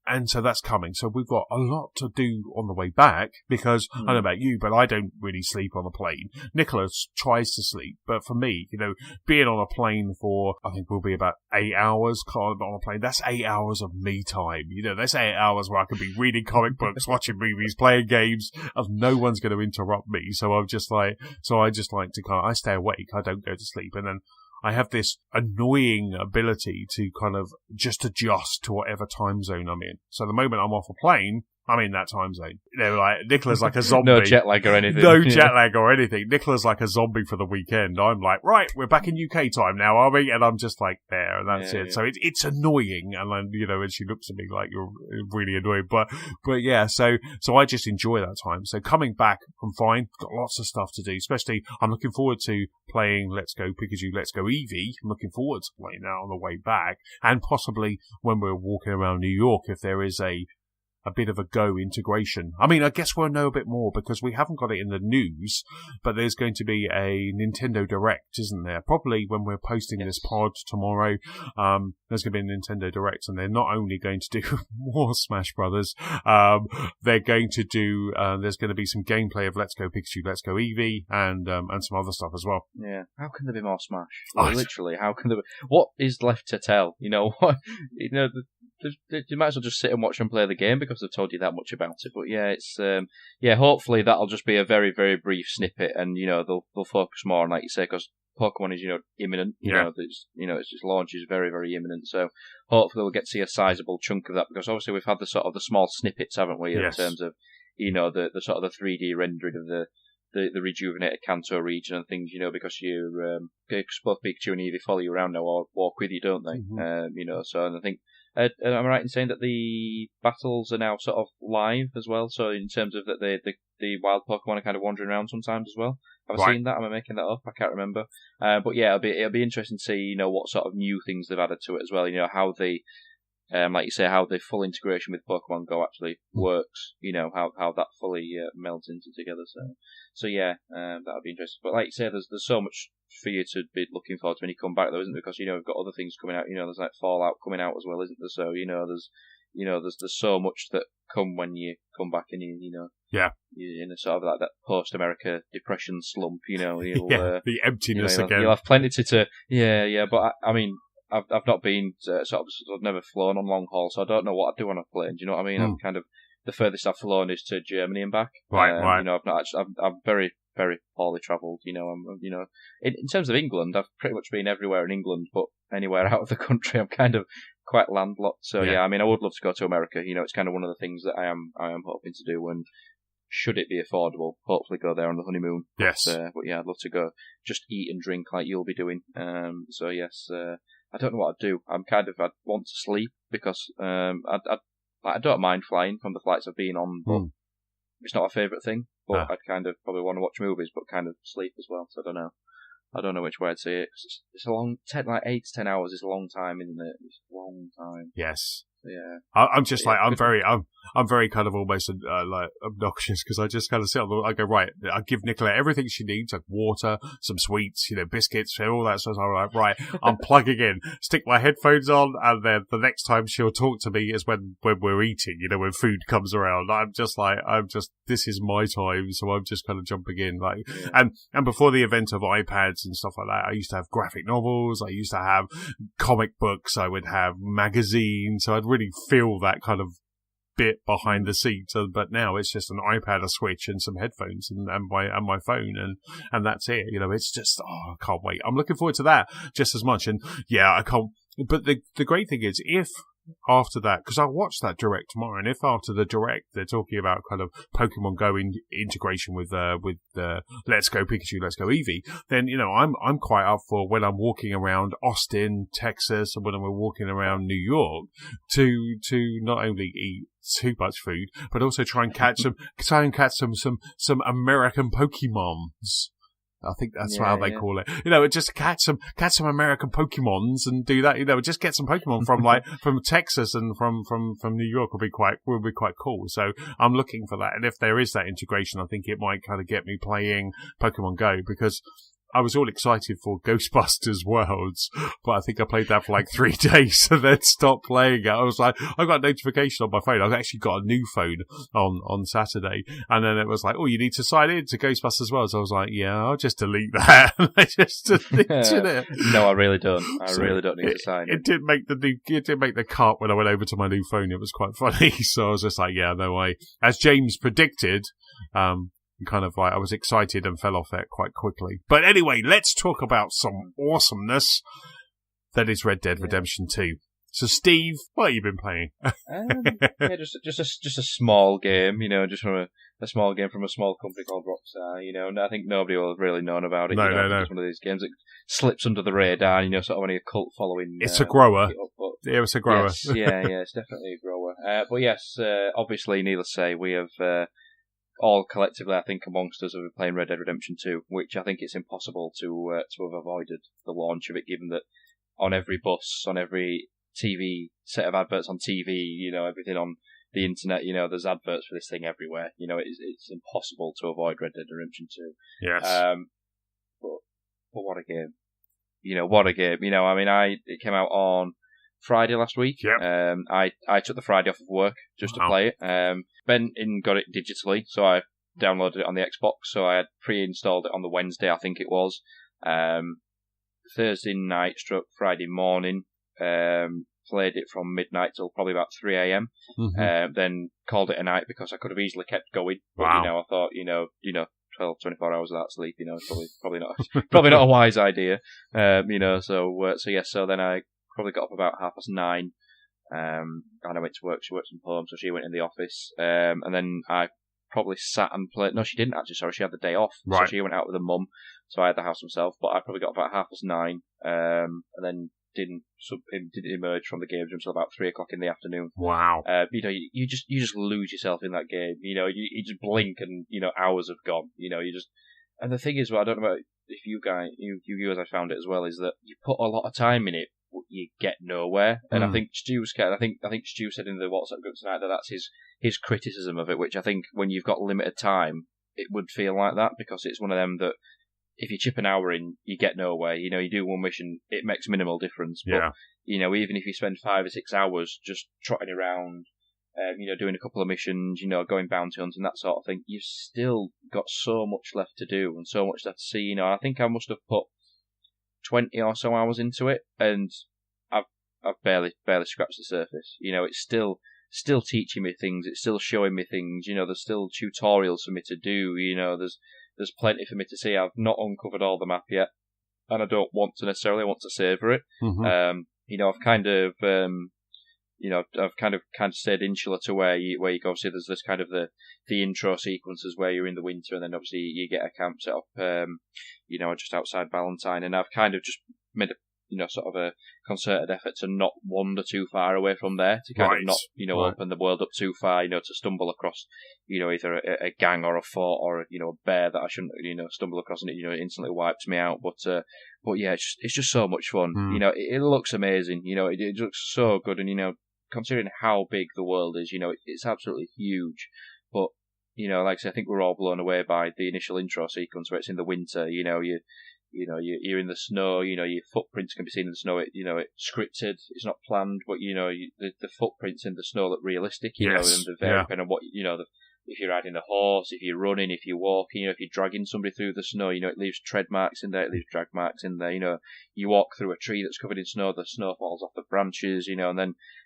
S1: And so that's coming. So we've got a lot to do on the way back because, I don't know about you, but I don't really sleep on a plane. Nicholas tries to sleep, but for me, being on a plane for, I think we'll be about 8 hours on a plane, that's 8 hours of me time. That's 8 hours where I could be reading comic books, watching movies, playing games, and no one's going to interrupt me. So I just like to I stay awake. I don't go to sleep. And then I have this annoying ability to kind of just adjust to whatever time zone I'm in. So the moment I'm off a plane, I'm in that time zone. Like Nicola's like a zombie.
S2: No jet lag or anything.
S1: No jet lag or anything. Nicola's like a zombie for the weekend. I'm like, right, we're back in UK time now, are we? And I'm just like there, and that's it. Yeah. So it's annoying, and then and she looks at me like you're really annoying. But yeah, so I just enjoy that time. So coming back, I'm fine. Got lots of stuff to do. Especially, I'm looking forward to playing Let's Go Pikachu, Let's Go Eevee. I'm looking forward to playing that on the way back, and possibly when we're walking around New York, if there is a a bit of a Go integration. I mean, I guess we'll know a bit more because we haven't got it in the news, but there's going to be a Nintendo Direct, isn't there? Probably when we're posting this pod tomorrow, there's going to be a Nintendo Direct, and they're not only going to do more Smash Brothers, they're going to do, there's going to be some gameplay of Let's Go Pikachu, Let's Go Eevee, and some other stuff as well.
S2: Yeah. How can there be more Smash? Literally, how can there be? What is left to tell? You know, what? You know, you might as well just sit and watch them play the game because they've told you that much about it. But yeah, it's hopefully that'll just be a very, very brief snippet, and you know they'll focus more on, like you say, because Pokemon is imminent. You know, its launch is very, very imminent. So hopefully we'll get to see a sizable chunk of that, because obviously we've had the sort of the small snippets, haven't we, in terms of the sort of the 3D rendering of the rejuvenated Kanto region and things, because both Pikachu and Eevee follow you around now or walk with you, don't they? Mm-hmm. So and I think, am I right in saying that the battles are now sort of live as well? So in terms of that the wild Pokemon are kind of wandering around sometimes as well? Have I seen that? Am I making that up? I can't remember. But yeah, it'll be interesting to see, what sort of new things they've added to it as well. How they, like you say, how the full integration with Pokemon Go actually works. How that fully melds into together. So yeah, that'll be interesting. But like you say, there's so much for you to be looking forward to when you come back, though, isn't there? Because we've got other things coming out. There's like Fallout coming out as well, isn't there? So there's so much that come when you come back, and you're in a sort of like that post-America depression slump.
S1: The emptiness again.
S2: You'll have plenty to but I mean, I've not been I've never flown on long haul, so I don't know what I do on a plane. Do you know what I mean? I'm kind of, the furthest I've flown is to Germany and back.
S1: Right.
S2: I've not actually. I'm very, very poorly travelled. In terms of England, I've pretty much been everywhere in England, but anywhere out of the country, I'm kind of quite landlocked. So I mean, I would love to go to America. It's kind of one of the things that I am hoping to do, and should it be affordable, hopefully go there on the honeymoon.
S1: Yes.
S2: But yeah, I'd love to go just eat and drink like you'll be doing. So yes, I don't know what I'd do. I'd want to sleep because I don't mind flying from the flights I've been on, but it's not my favourite thing. But I'd kind of probably want to watch movies, but kind of sleep as well. So I don't know. I don't know which way I'd say it. It's a long, 8 to 10 hours is a long time, isn't it? It's a long time.
S1: Yes.
S2: Yeah.
S1: I'm just like, I'm very kind of almost like obnoxious, because I just kind of sit on I go, right, I give Nicola everything she needs, like water, some sweets, biscuits, all that sort of stuff. I'm like, right, I'm plugging in, stick my headphones on, and then the next time she'll talk to me is when we're eating, when food comes around. This is my time, so I'm just kind of jumping in, like, and before the event of iPads and stuff like that, I used to have graphic novels, I used to have comic books, I would have magazines, so I'd really feel that kind of bit behind the scenes. But now it's just an iPad, a Switch, and some headphones, and my phone, and that's it. It's just, I can't wait. I'm looking forward to that just as much. And yeah, I can't. But the great thing is, if after that, because I'll watch that Direct tomorrow, and if after the Direct they're talking about kind of Pokemon Go integration with Let's Go Pikachu, Let's Go Eevee, then I'm quite up for, when I'm walking around Austin, Texas, and when we're walking around New York, to not only eat too much food, but also try and catch some American Pokemons. I think that's how they call it. Just catch some American Pokemons and do that. Just get some Pokemon from Texas and from New York will be quite cool. So I'm looking for that. And if there is that integration, I think it might kind of get me playing Pokemon Go, because I was all excited for Ghostbusters Worlds, but I think I played that for like 3 days and then stopped playing it. I was like, I got a notification on my phone. I've actually got a new phone on Saturday. And then it was like, oh, you need to sign in to Ghostbusters Worlds. I was like, yeah, I'll just delete that. I just deleted it.
S2: No, I really don't. I really don't need to sign in.
S1: It didn't make the cut when I went over to my new phone. It was quite funny. So I was just like, yeah, no way. As James predicted, kind of like, I was excited and fell off it quite quickly. But anyway, let's talk about some awesomeness that is Red Dead Redemption 2. So, Steve, what have you been playing?
S2: Just a small game, just from a small game from a small company called Rockstar, and I think nobody will have really known about it.
S1: No.
S2: It's one of these games that slips under the radar, sort of only a cult following.
S1: It's a grower. It's a grower.
S2: Yes, it's definitely a grower. But yes, obviously, needless to say, we have all collectively, I think, amongst us, have been playing Red Dead Redemption 2, which I think it's impossible to have avoided the launch of it, given that on every bus, on every TV, set of adverts on TV, everything on the internet, there's adverts for this thing everywhere. It's impossible to avoid Red Dead Redemption 2.
S1: Yes.
S2: But what a game. What a game. It came out on Friday last week.
S1: Yep.
S2: I took the Friday off of work just to play it. Ben got it digitally, so I downloaded it on the Xbox. So I had pre-installed it on the Wednesday, I think it was. Thursday night struck Friday morning. Played it from midnight till probably about 3 a.m. Then called it a night because I could have easily kept going. But,
S1: wow.
S2: I thought, 12, 24 hours without sleep, probably not a wise idea. So then I probably got up about 9:30. And I went to work. She works from home, so she went in the office. And then I probably sat and played. No, she didn't actually. Sorry, she had the day off. Right. So she went out with her mum. So I had the house myself. But I probably got up about 9:30. And then didn't emerge from the games until about 3 o'clock in the afternoon.
S1: Wow.
S2: You just lose yourself in that game. You just blink and hours have gone. And the thing is, I don't know about if you guys, you viewers, I found it as well, is that you put a lot of time in it, but you get nowhere. And I think Stu's I think Stu said in the WhatsApp group tonight that that's his criticism of it, which I think when you've got limited time, it would feel like that, because it's one of them that if you chip an hour in, you get nowhere. You do one mission, it makes minimal difference. But, even if you spend 5 or 6 hours just trotting around, doing a couple of missions, going bounty hunting, that sort of thing, you've still got so much left to do and so much left to see. I think I must have put 20 or so hours into it, and I've barely scratched the surface. It's still teaching me things. It's still showing me things. There's still tutorials for me to do. There's plenty for me to see. I've not uncovered all the map yet, and I don't want to necessarily. I want to savour it. I've kind of, I've kind of stayed insular to where you go. See, there's this kind of the intro sequences where you're in the winter, and then obviously you get a camp set up, just outside Valentine, and I've kind of just made a sort of a concerted effort to not wander too far away from there, to kind of not, open the world up too far, to stumble across, either a gang or a fort or, a bear that I shouldn't, stumble across and it, instantly wipes me out. But yeah, it's just so much fun. It looks amazing. It looks so good. And, considering how big the world is, it's absolutely huge. But, like I say, I think we're all blown away by the initial intro sequence where it's in the winter, you're in the snow, your footprints can be seen in the snow. It's scripted, it's not planned, but the footprints in the snow look realistic, and the very depending on what if you're riding a horse, if you're running, if you're walking, if you're dragging somebody through the snow, it leaves tread marks in there, it leaves drag marks in there. You walk through a tree that's covered in snow, the snow falls off the branches, and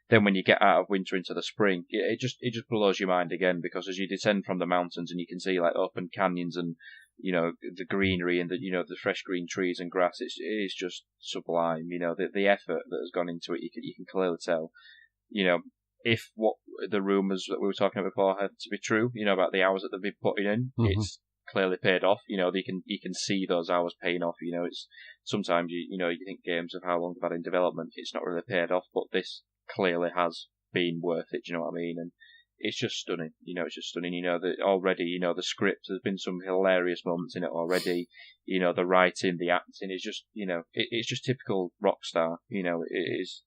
S2: then when you get out of winter into the spring, it just blows your mind again, because as you descend from the mountains and you can see like open canyons and the greenery and the fresh green trees and grass, it is just sublime. The effort that has gone into it, you can clearly tell. If what the rumours that we were talking about before had to be true, about the hours that they've been putting in, it's clearly paid off. You can see those hours paying off. It's sometimes you think games of how long they've had in development, it's not really paid off, but this clearly has been worth it. Do you know what I mean? And it's just stunning. It's just stunning. Already, the script, there's been some hilarious moments in it already. The writing, the acting is just, it's just typical Rockstar. It's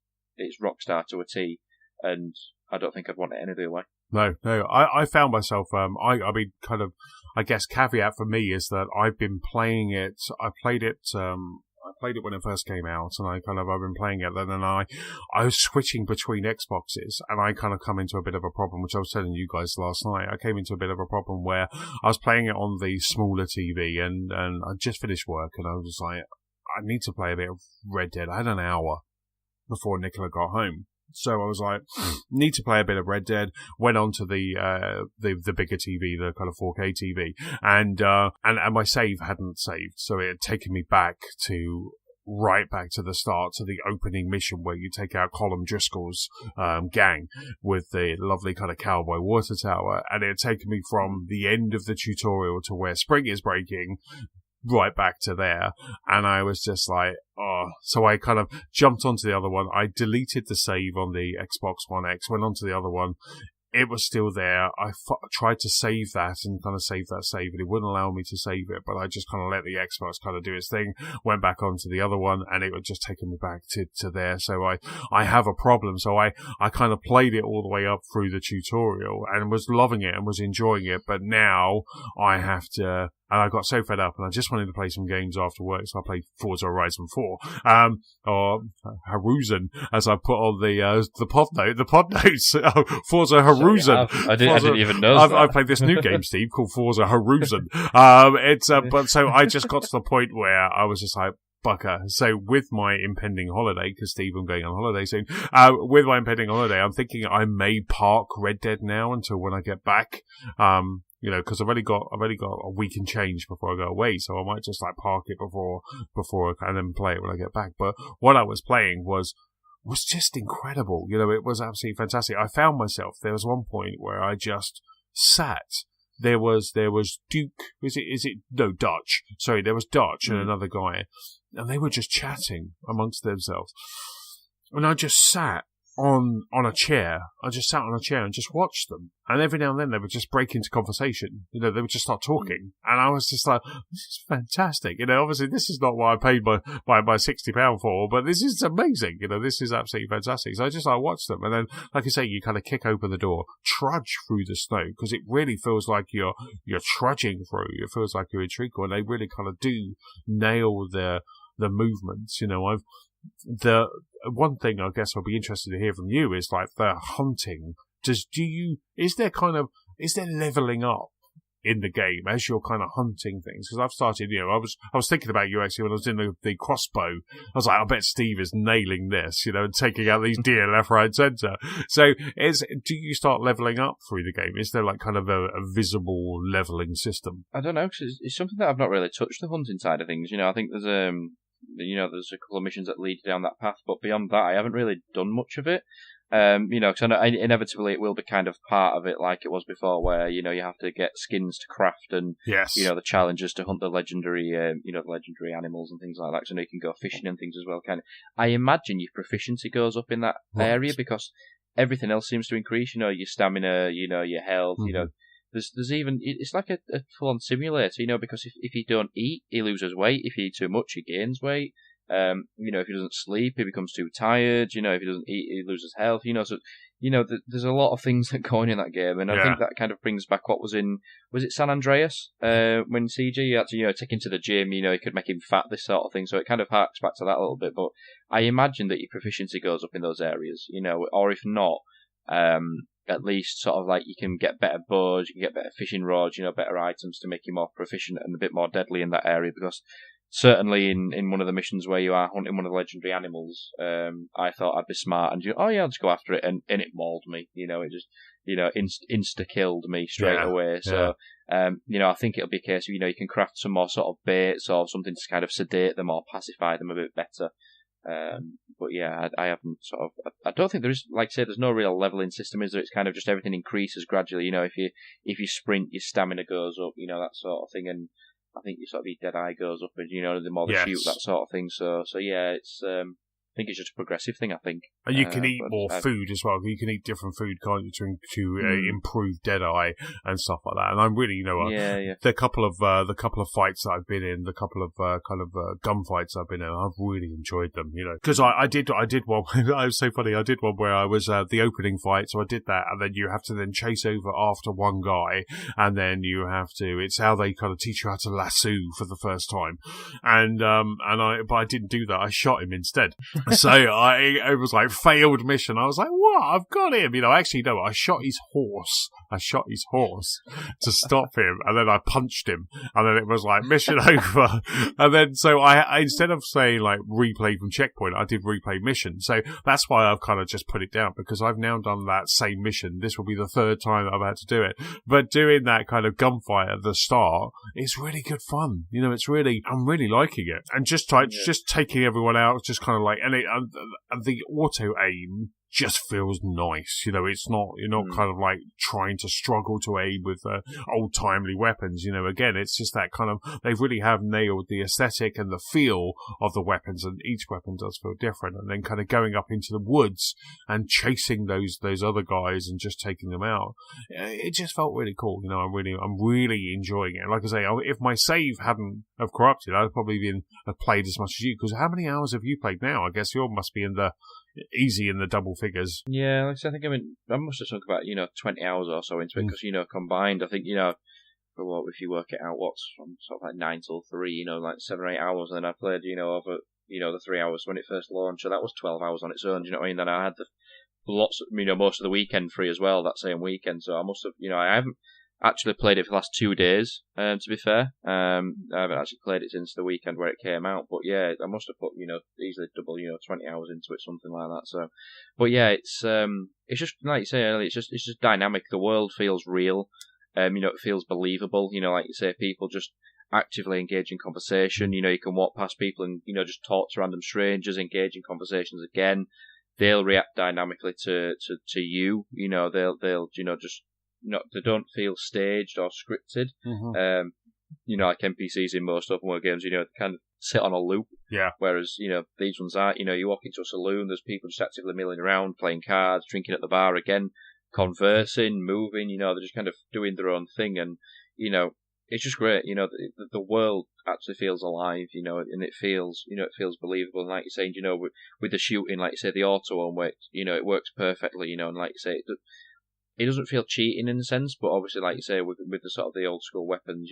S2: Rockstar to a T, and I don't think I'd want it any other way.
S1: No. I found myself, I guess caveat for me is that I've been playing it. I played it when it first came out, and I've been playing it, and then I was switching between Xboxes, and I kind of come into a bit of a problem, which I was telling you guys last night. I came into a bit of a problem where I was playing it on the smaller TV, and I just finished work, and I was like, I need to play a bit of Red Dead. I had an hour before Nicola got home. So I was like, need to play a bit of Red Dead. Went on to the bigger TV, the kind of 4K TV, and my save hadn't saved, so it had taken me right back to the start, to the opening mission where you take out Colin Driscoll's gang with the lovely kind of cowboy water tower, and it had taken me from the end of the tutorial to where spring is breaking, right back to there, and I was just like, oh. So I kind of jumped onto the other one. I deleted the save on the Xbox One X, went onto the other one, it was still there. I tried to save that and kind of save that save, and it wouldn't allow me to save it, but I just kind of let the Xbox kind of do its thing, went back onto the other one, and it would just taken me back to there. So I have a problem. So I kind of played it all the way up through the tutorial and was loving it and was enjoying it, but now I have to... And I got so fed up, and I just wanted to play some games after work, so I played Forza Horizon 4, or Horizon, as I put on the pod notes. Forza Horizon.
S2: I didn't even know.
S1: I played this new game, Steve, called Forza Horizon. But so I just got to the point where I was just like, Bucker. So with my impending holiday, because Steve, I'm going on holiday soon. With my impending holiday, I'm thinking I may park Red Dead now until when I get back. Because I've only got a week and change before I go away, so I might just like park it before and then play it when I get back. But what I was playing was just incredible. It was absolutely fantastic. I found myself, there was one point where I just sat. There was Duke, Dutch. Sorry, there was Dutch and another guy, and they were just chatting amongst themselves. And I just sat on a chair. I just sat on a chair and just watched them. And every now and then they would just break into conversation. They would just start talking. And I was just like, this is fantastic. Obviously this is not what I paid my £60 for, but this is amazing. This is absolutely fantastic. So I just watched them. And then, like I say, you kind of kick open the door, trudge through the snow, because it really feels like you're trudging through. It feels like you're in treacle. And they really kind of do nail the movements. The one thing I guess I'll be interested to hear from you is like the hunting. Is there leveling up in the game as you're kind of hunting things? Because I've started, I was thinking about you actually when I was in the crossbow. I was like, I bet Steve is nailing this, and taking out these deer left, right, centre. So do you start leveling up through the game? Is there like kind of a visible leveling system?
S2: I don't know, because it's something that I've not really touched, the hunting side of things. I think there's there's a couple of missions that lead down that path, but beyond that, I haven't really done much of it. Because I know inevitably it will be kind of part of it, like it was before, where you have to get skins to craft, and
S1: yes,
S2: the challenges to hunt the legendary, the legendary animals and things like that. So you can go fishing and things as well. Kind of, I imagine your proficiency goes up in that area because everything else seems to increase. Your stamina, your health, There's even, it's like a full-on simulator, because if you don't eat, he loses weight. If you eat too much, he gains weight. If he doesn't sleep, he becomes too tired. If he doesn't eat, he loses health. So, there's a lot of things that go on in that game, and I think that kind of brings back what was it San Andreas? When CG, you had to, take him to the gym, he could make him fat, this sort of thing. So it kind of harks back to that a little bit, but I imagine that your proficiency goes up in those areas, or if not, at least sort of like you can get better bows, you can get better fishing rods, better items to make you more proficient and a bit more deadly in that area. Because certainly in one of the missions where you are hunting one of the legendary animals, I thought I'd be smart and I'll just go after it, and it mauled me. It just insta killed me straight away. So I think it'll be a case of you can craft some more sort of baits or something to kind of sedate them or pacify them a bit better. But yeah, I haven't sort of. I don't think there is, like I say, there's no real leveling system, is there? It's kind of just everything increases gradually. If you sprint, your stamina goes up, that sort of thing, and I think your sort of your dead eye goes up, and the more they shoot, that sort of thing. So yeah, it's. I think it's just a progressive thing, I think.
S1: And you can eat more food as well. You can eat different food, can't you, to improve Deadeye and stuff like that. And I'm really, the couple of fights that I've been in, the couple of gunfights I've been in, I've really enjoyed them. Because I did one. It was so funny. I did one where I was the opening fight, so I did that, and then you have to then chase over after one guy, and then you have to. It's how they kind of teach you how to lasso for the first time, but I didn't do that. I shot him instead. So it was like failed mission. I was like, what? I've got him. Actually, no, I shot his horse to stop him, and then I punched him, and then it was like mission over. And then so I instead of saying like replay from checkpoint, I did replay mission. So that's why I've kind of just put it down, because I've now done that same mission. This will be the third time that I've had to do it. But doing that kind of gunfight at the start is really good fun. I'm really liking it, and just taking everyone out, just kind of like, and the auto aim just feels nice. It's not, you're not kind of like trying to struggle to aim with old timely weapons. Again, it's just that kind of, they really have nailed the aesthetic and the feel of the weapons, and each weapon does feel different. And then kind of going up into the woods and chasing those other guys and just taking them out, it just felt really cool. I'm really enjoying it. Like I say, if my save hadn't have corrupted, I'd probably have played as much as you. Because how many hours have you played now? I guess you must be in the double figures.
S2: Yeah, like I think I must have sunk about 20 hours or so into it, because combined, I think if you work it out, what's from sort of like 9 till 3, like 7 or 8 hours, and then I played over the 3 hours when it first launched, so that was 12 hours on its own. Do you know what I mean? Then I had most of the weekend free as well that same weekend, so I must have I haven't actually played it for the last 2 days, to be fair. I haven't actually played it since the weekend where it came out, but yeah, I must have put, easily double, 20 hours into it, something like that. So, but yeah, it's just, like you say earlier, it's just dynamic. The world feels real. It feels believable. Like you say, people just actively engage in conversation. You can walk past people and, just talk to random strangers, engage in conversations again. They'll react dynamically to you. They'll just, they don't feel staged or scripted. Like NPCs in most open world games, they kind of sit on a loop.
S1: Yeah.
S2: Whereas, these ones aren't. You walk into a saloon, there's people just actively milling around, playing cards, drinking at the bar again, conversing, moving, they're just kind of doing their own thing. And, it's just great. The world actually feels alive, and it feels believable. And like you're saying, with the shooting, like you say, the auto on which, it works perfectly, and like you say, it doesn't feel cheating in a sense, but obviously, like you say, with the sort of the old school weapons,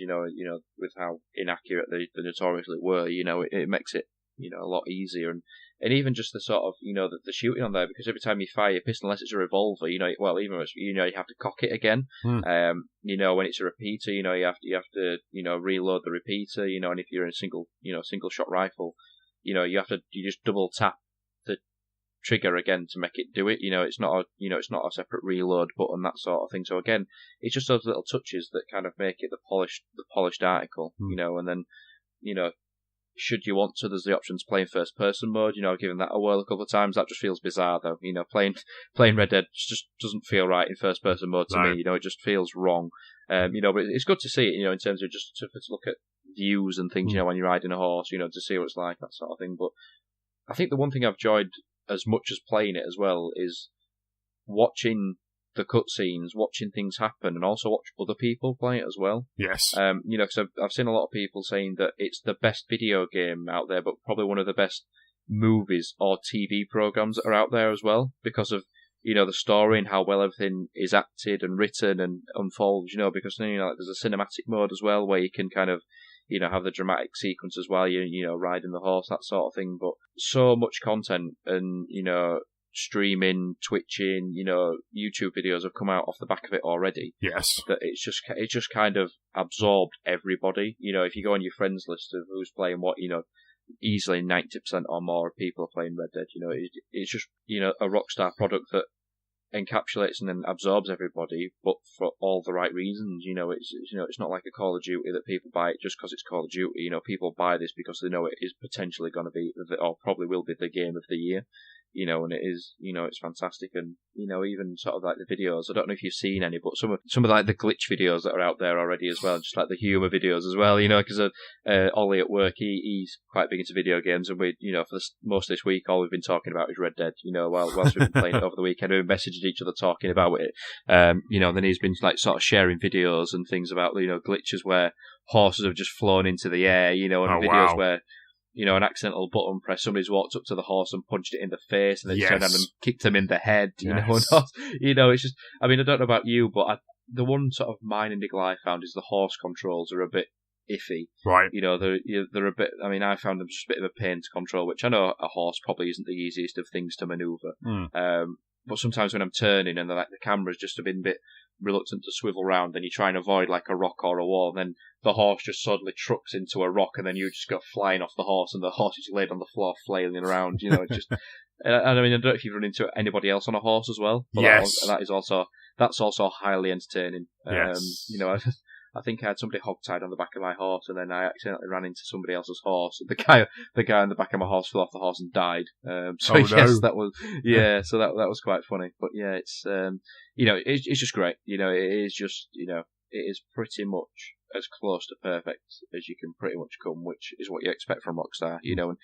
S2: with how inaccurate they notoriously were, it makes it, a lot easier. And even just the sort of, the shooting on there, because every time you fire your pistol, unless it's a revolver, even if it's, you have to cock it again. When it's a repeater, you have to, reload the repeater, and if you're in a single shot rifle, you just double tap the trigger again to make it do it. It's not a separate reload button, that sort of thing. So again, it's just those little touches that kind of make it the polished article. And then should you want to, there's the option to play in first person mode. Giving that a whirl a couple of times, that just feels bizarre though. Playing Red Dead just doesn't feel right in first person mode to me. It just feels wrong. But it's good to see it. In terms of just to look at views and things. When you're riding a horse, to see what it's like, that sort of thing. But I think the one thing I've enjoyed as much as playing it as well is watching the cutscenes, watching things happen, and also watch other people play it as well.
S1: Yes.
S2: Because I've seen a lot of people saying that it's the best video game out there, but probably one of the best movies or TV programs that are out there as well, because of the story and how well everything is acted and written and unfolds. Because there's a cinematic mode as well where you can kind of have the dramatic sequences while you're riding the horse, that sort of thing. But so much content and streaming, twitching, YouTube videos have come out off the back of it already.
S1: Yes.
S2: That it's just kind of absorbed everybody. If you go on your friends list of who's playing what, easily 90% or more of people are playing Red Dead. It's just a Rockstar product that encapsulates and then absorbs everybody, but for all the right reasons. It's not like a Call of Duty that people buy it just because it's Call of Duty. People buy this because they know it is potentially going to be, or probably will be, the game of the year. And it is, it's fantastic. And, even sort of like the videos, I don't know if you've seen any, but some of like the glitch videos that are out there already as well, just like the humour videos as well, because Ollie at work, he's quite big into video games, and we, for most of this week, all we've been talking about is Red Dead, whilst we've been playing it over the weekend, we messaged each other talking about it, then he's been like sort of sharing videos and things about, glitches where horses have just flown into the air, and videos where, an accidental button press, somebody's walked up to the horse and punched it in the face, and then turned around and kicked him in the head, it's just, I don't know about you, but the one sort of minor niggle I found is the horse controls are a bit iffy.
S1: Right.
S2: They're a bit, I found them just a bit of a pain to control, which I know a horse probably isn't the easiest of things to manoeuvre. But sometimes when I'm turning and the camera's just a bit reluctant to swivel round, and you try and avoid like a rock or a wall, then the horse just suddenly trucks into a rock, and then you just go flying off the horse, and the horse is laid on the floor flailing around. It's just, I don't know if you've run into anybody else on a horse as well. But
S1: yes,
S2: that's also highly entertaining.
S1: Yes.
S2: I think I had somebody hogtied on the back of my horse, and then I accidentally ran into somebody else's horse. The guy on the back of my horse fell off the horse and died. So
S1: Oh, no.
S2: that was So that was quite funny. But yeah, it's it's just great. It is just it is pretty much as close to perfect as you can pretty much come, which is what you expect from Rockstar. And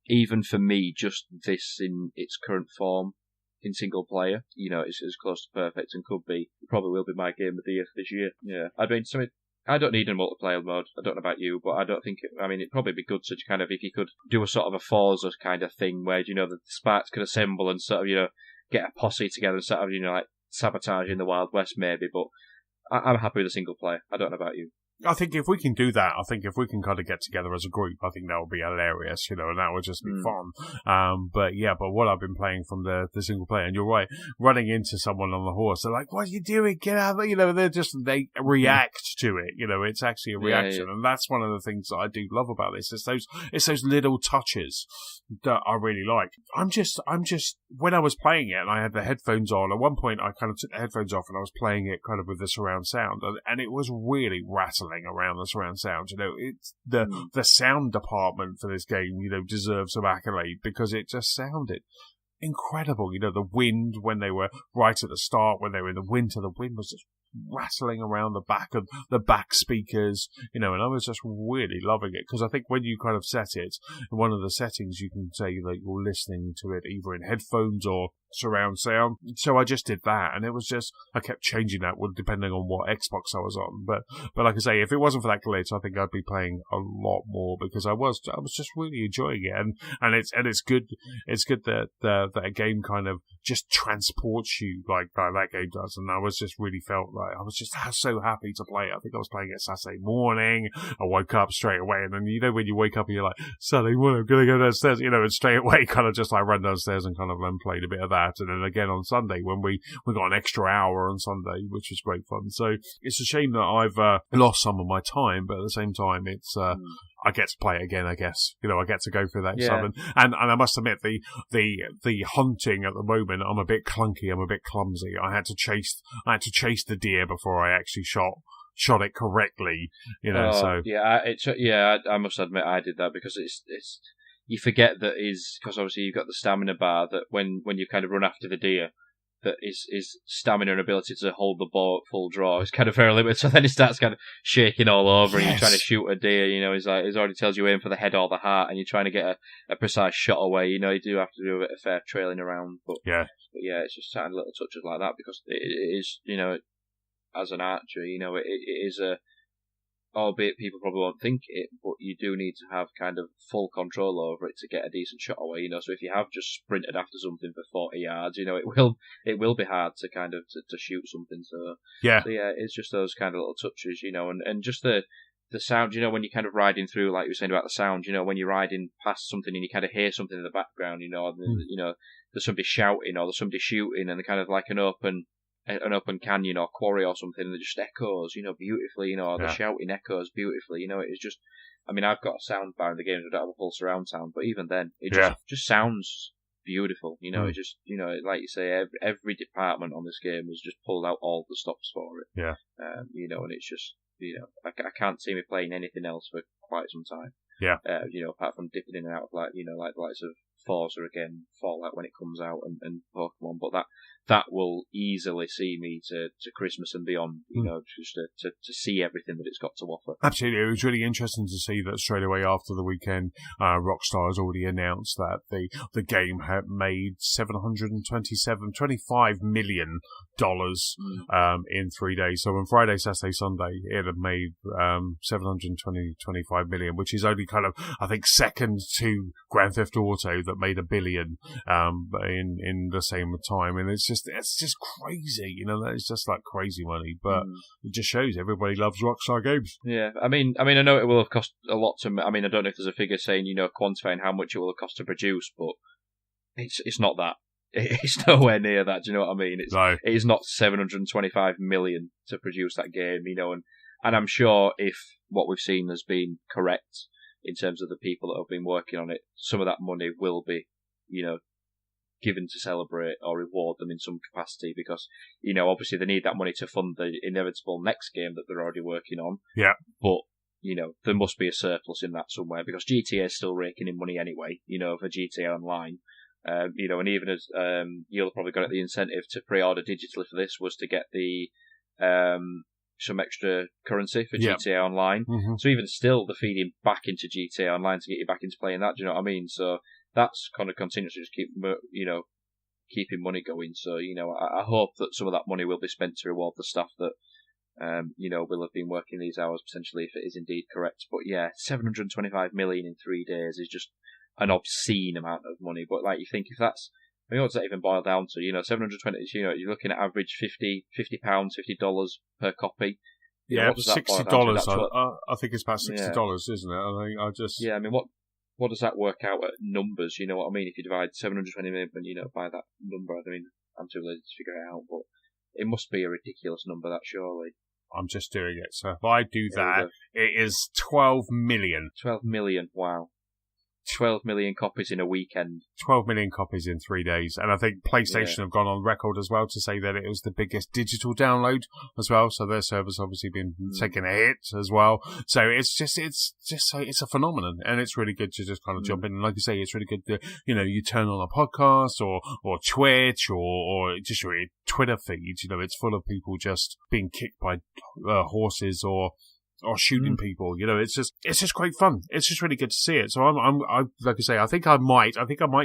S2: even for me, just this in its current form in single player, it's as close to perfect and probably will be my game of the year for this year. Yeah, I don't need a multiplayer mode. I don't know about you, but I don't think it'd probably be good to kind of, if you could do a sort of a Forza kind of thing where, the Sparks could assemble and sort of, get a posse together and sort of, like sabotaging the Wild West maybe, but I'm happy with a single player. I don't know about you.
S1: I think if we can do that, I think if we can kind of get together as a group, I think that would be hilarious, and that would just be fun. But what I've been playing from the single player, and you're right, running into someone on the horse, they're like, "What are you doing? Get out!" They react to it. It's actually a reaction, and that's one of the things that I do love about this. It's those little touches that I really like. I'm just when I was playing it, and I had the headphones on. At one point, I kind of took the headphones off, and I was playing it kind of with the surround sound, and it was really rattling around the surround sound. It's the sound department for this game, deserves some accolade because it just sounded incredible. The wind when they were right at the start, when they were in the winter, the wind was just rattling around the back of the back speakers, and I was just really loving it because I think when you kind of set it, in one of the settings you can say that you're listening to it either in headphones or surround sound. So I just did that, and it was just, I kept changing that depending on what Xbox I was on. But like I say, if it wasn't for that glitch, I think I'd be playing a lot more because I was just really enjoying it, and it's good. It's good that a game kind of just transports you like that game does, and I was just really felt like I was just so happy to play it. I think I was playing it Saturday morning. I woke up straight away, and then when you wake up and you're like, Saturday morning, I'm gonna go downstairs, and straight away kind of just like run downstairs and kind of played a bit of that. And then again on Sunday when we got an extra hour on Sunday, which was great fun. So it's a shame that I've lost some of my time, but at the same time, it's I get to play it again, I guess. I get to go through that stuff. And I must admit, the hunting at the moment, I'm a bit clunky, I'm a bit clumsy. I had to chase the deer before I actually shot it correctly.
S2: I must admit I did that because it's you forget that because obviously you've got the stamina bar that when you kind of run after the deer, that his stamina and ability to hold the bow at full draw is kind of very limited. So then he starts kind of shaking all over, and you're trying to shoot a deer. He's already tells you aim for the head or the heart, and you're trying to get a precise shot away. You do have to do a bit of fair trailing around, but it's just certain little touches like that because it is, as an archer, it is a. Albeit people probably won't think it, but you do need to have kind of full control over it to get a decent shot away. So if you have just sprinted after something for 40 yards, it will be hard to kind of to shoot something. So it's just those kind of little touches, and just the sound, when you're kind of riding through, like you were saying about the sound, when you're riding past something and you kind of hear something in the background, there's somebody shouting or there's somebody shooting, and they're kind of like an open canyon or quarry or something, and it just echoes, beautifully, or the shouting echoes beautifully, it's just, I've got a sound bar in the game, so I don't have a full surround sound, but even then, it just sounds beautiful, it just, like you say, every department on this game has just pulled out all the stops for it, and it's just, I can't see me playing anything else for quite some time, apart from dipping in and out of like the likes of Forza again, Fallout when it comes out, and Pokemon, but that will easily see me to Christmas and beyond, just to see everything that it's got to offer.
S1: Absolutely. It was really interesting to see that straight away after the weekend, Rockstar has already announced that the game had made $25 million in 3 days. So on Friday, Saturday, Sunday, it had made $725 million, which is only kind of, I think, second to Grand Theft Auto that made $1 billion in the same time. And it's just crazy, it's just like crazy money, but it just shows everybody loves Rockstar games.
S2: Yeah, I know it will have cost a lot to. I don't know if there's a figure saying quantifying how much it will have cost to produce, but it's not that. It's nowhere near that. Do you know what I mean? It is not $725 million to produce that game, and I'm sure if what we've seen has been correct in terms of the people that have been working on it, some of that money will be, given to celebrate or reward them in some capacity because, obviously they need that money to fund the inevitable next game that they're already working on.
S1: Yeah.
S2: But, there must be a surplus in that somewhere because GTA is still raking in money anyway, for GTA Online. And even as you'll probably got it, the incentive to pre-order digitally for this was to get the some extra currency for GTA Online.
S1: Mm-hmm.
S2: So even still, they're feeding back into GTA Online to get you back into playing that. Do you know what I mean? So that's kind of continuously just keeping money going. So I hope that some of that money will be spent to reward the staff that will have been working these hours potentially if it is indeed correct. But yeah, 725 million in 3 days is just an obscene amount of money. But like you think if that's, what does that even boil down to? 720. You're looking at average £50 $50 per copy.
S1: Yeah, $60. I think it's about $60, isn't it?
S2: Yeah, I mean, what does that work out at numbers? You know what I mean? If you divide 720 million, by that number, I mean, I'm too lazy to figure it out, but it must be a ridiculous number, that surely.
S1: I'm just doing it. So if I do that, it is 12 million.
S2: 12 million, wow. 12 million copies in a weekend.
S1: 12 million copies in 3 days. And I think PlayStation have gone on record as well to say that it was the biggest digital download as well. So their server's obviously been taking a hit as well. So it's a phenomenon. And it's really good to just kind of jump in. And like you say, it's really good to, you turn on a podcast or Twitch or just your Twitter feed. It's full of people just being kicked by horses or shooting people, it's just great fun. It's just really good to see it. So I'm like I say, I think I might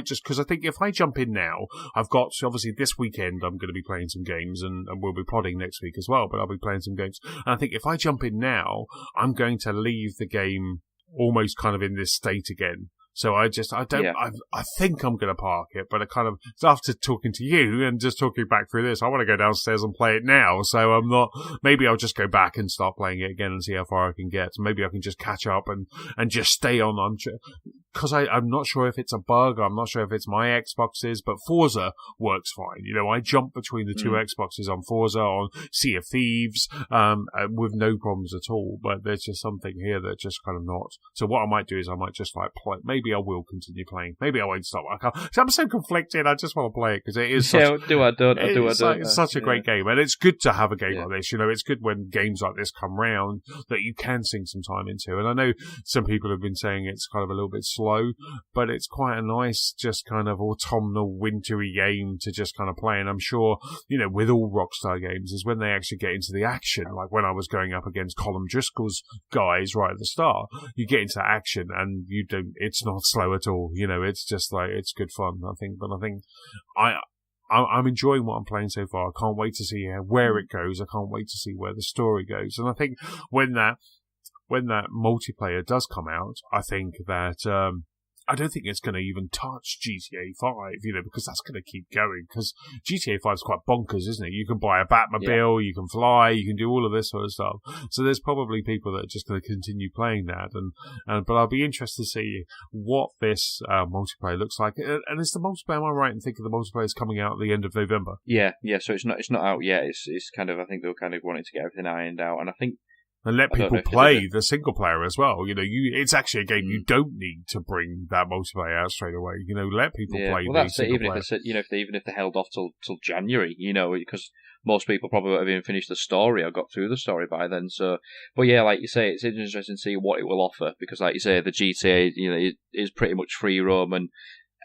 S1: just, because I think if I jump in now, I've got, obviously this weekend I'm going to be playing some games and we'll be podding next week as well, but I'll be playing some games. And I think if I jump in now, I'm going to leave the game almost kind of in this state again. So I think I'm going to park it, but after talking to you and just talking back through this, I want to go downstairs and play it now. So maybe I'll just go back and start playing it again and see how far I can get. Maybe I can just catch up and just stay on. Because I'm not sure if it's a bug, I'm not sure if it's my Xboxes, but Forza works fine. I jump between the two Xboxes on Forza, on Sea of Thieves, with no problems at all. But there's just something here that just kind of not. So what I might do is I might just play. Maybe I will continue playing. Maybe I won't stop. I'm so conflicted. I just want to play it because it is. It's such a great game, and it's good to have a game like this. It's good when games like this come round that you can sink some time into. And I know some people have been saying it's kind of a little bit slow, but it's quite a nice, just kind of autumnal, wintry game to just kind of play. And I'm sure, with all Rockstar games, is when they actually get into the action. Like when I was going up against Colin Driscoll's guys right at the start, you get into action and it's not slow at all. It's just it's good fun, I think. But I think I'm enjoying what I'm playing so far. I can't wait to see where it goes. I can't wait to see where the story goes. And I think when that multiplayer does come out, I think that I don't think it's going to even touch GTA 5, because that's going to keep going. Because GTA 5 is quite bonkers, isn't it? You can buy a Batmobile, you can fly, you can do all of this sort of stuff. So there's probably people that are just going to continue playing that. But I'll be interested to see what this multiplayer looks like. And is the multiplayer, am I right in thinking the multiplayer is coming out at the end of November?
S2: Yeah. So it's not out yet. It's kind of, I think they were kind of wanting to get everything ironed out, and I think.
S1: And let people play the single player as well. It's actually a game you don't need to bring that multiplayer out straight away. Let people play. Well, that's it. Even
S2: if they held off till January, because most people probably would have even finished the story or got through the story by then. So, but yeah, like you say, it's interesting to see what it will offer because, like you say, the GTA, is pretty much free roam and.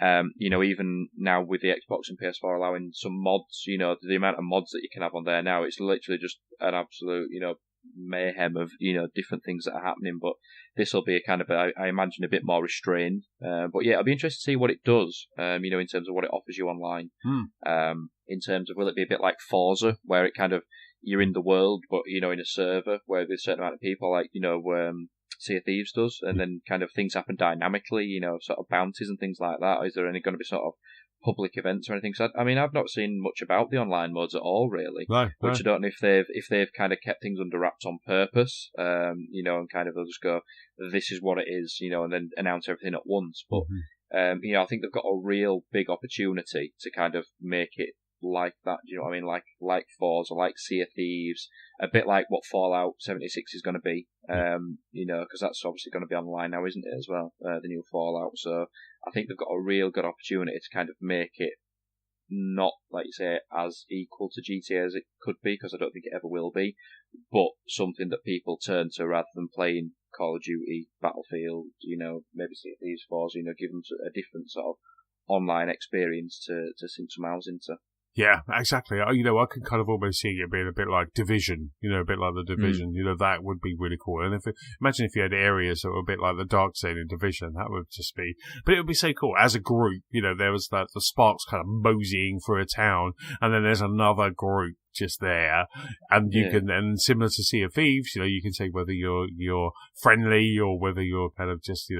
S2: Even now with the Xbox and PS4 allowing some mods, the amount of mods that you can have on there now, it's literally just an absolute, mayhem of, different things that are happening. But this will be a kind of, I imagine, a bit more restrained. But yeah, it'll be interesting to see what it does, in terms of what it offers you online. In terms of, will it be a bit like Forza, where it kind of, you're in the world, but, in a server where there's a certain amount of people, like, Sea of Thieves does, and then kind of things happen dynamically, sort of bounties and things like that. Is there any going to be sort of public events or anything? So, I mean, I've not seen much about the online modes at all, really. Which I don't know if they've kind of kept things under wraps on purpose, and kind of they'll just go, this is what it is, and then announce everything at once. But I think they've got a real big opportunity to kind of make it like that, you know what I mean? Like Forza, like Sea of Thieves, a bit like what Fallout 76 is going to be, because that's obviously going to be online now, isn't it, as well, the new Fallout. So I think they've got a real good opportunity to kind of make it not, like you say, as equal to GTA as it could be, because I don't think it ever will be, but something that people turn to rather than playing Call of Duty, Battlefield, maybe Sea of Thieves, Forza, give them a different sort of online experience to sink some hours into.
S1: Yeah, exactly. I can kind of almost see it being a bit like Division, a bit like the Division. That would be really cool. And imagine if you had areas that were a bit like the Dark Zone in Division, that would just be, but it would be so cool. As a group, there was the sparks kind of moseying through a town, and then there's another group just there, and you can, and similar to Sea of Thieves, you can say whether you're friendly or whether you're kind of just,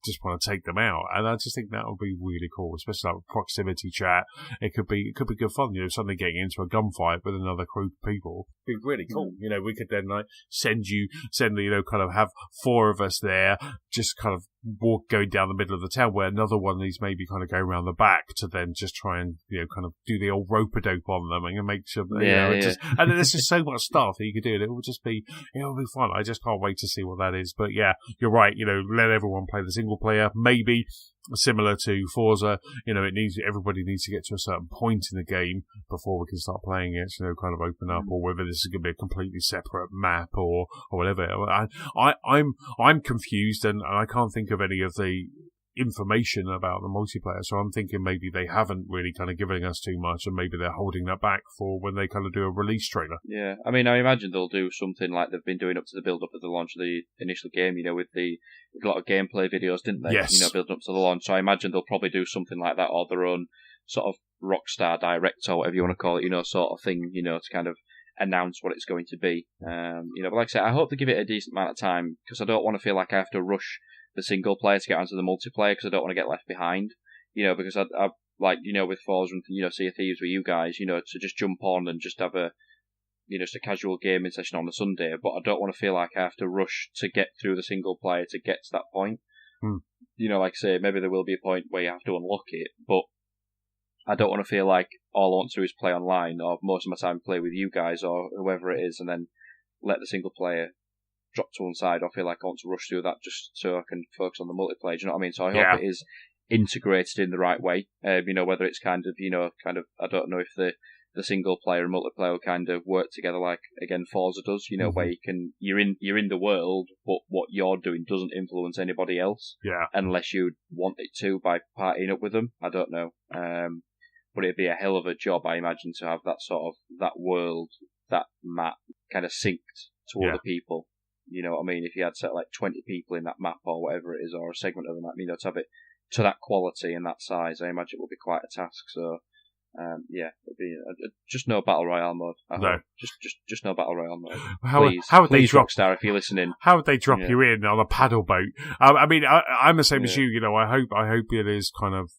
S1: just want to take them out. And I just think that would be really cool, especially like proximity chat. It could be good fun, suddenly getting into a gunfight with another group of people. It'd be really cool. We could then send kind of have 4 of us there, just kind of going down the middle of the town, where another one of these maybe kind of go around the back to then just try and kind of do the old rope-a-dope on them and make sure and then there's just so much stuff that you could do, and it will be fun. I just can't wait to see what that is. But yeah, you're right. Let everyone play the single player. Maybe similar to Forza, everybody needs to get to a certain point in the game before we can start playing it. Kind of open up, or whether this is going to be a completely separate map or whatever. I'm confused, and I can't think of any of the information about the multiplayer, so I'm thinking maybe they haven't really kind of given us too much, and maybe they're holding that back for when they kind of do a release trailer.
S2: Yeah, I mean, I imagine they'll do something like they've been doing up to the build-up of the launch of the initial game, with a lot of gameplay videos, didn't they?
S1: Yes.
S2: Building up to the launch, so I imagine they'll probably do something like that, or their own sort of Rockstar Direct, or whatever you want to call it, sort of thing, to kind of announce what it's going to be. But like I said, I hope they give it a decent amount of time, because I don't want to feel like I have to rush the single player to get onto the multiplayer, because I don't want to get left behind. Because I like, with Forza and, Sea of Thieves with you guys, to just jump on and just have a, just a casual gaming session on a Sunday, but I don't want to feel like I have to rush to get through the single player to get to that point. Like I say, maybe there will be a point where you have to unlock it, but I don't want to feel like all I want to do is play online, or most of my time play with you guys or whoever it is, and then let the single player drop to one side, or feel like I want to rush through that just so I can focus on the multiplayer. Do you know what I mean? So I hope it is integrated in the right way. Whether it's kind of, I don't know if the single player and multiplayer will kind of work together like, again, Forza does, where you're in the world, but what you're doing doesn't influence anybody else.
S1: Yeah.
S2: Unless you want it to by partying up with them. I don't know. But it'd be a hell of a job, I imagine, to have that sort of, that world, that map kind of synced to other people. You know what I mean? If you had like 20 people in that map or whatever it is, or a segment of the map, to have it to that quality and that size, I imagine it would be quite a task. So, it'd be just no battle royale mode. Just no battle royale mode. How would please, Rockstar, if you're listening,
S1: how would they drop you in on a paddle boat? I mean, I'm the same as you. I hope it is kind of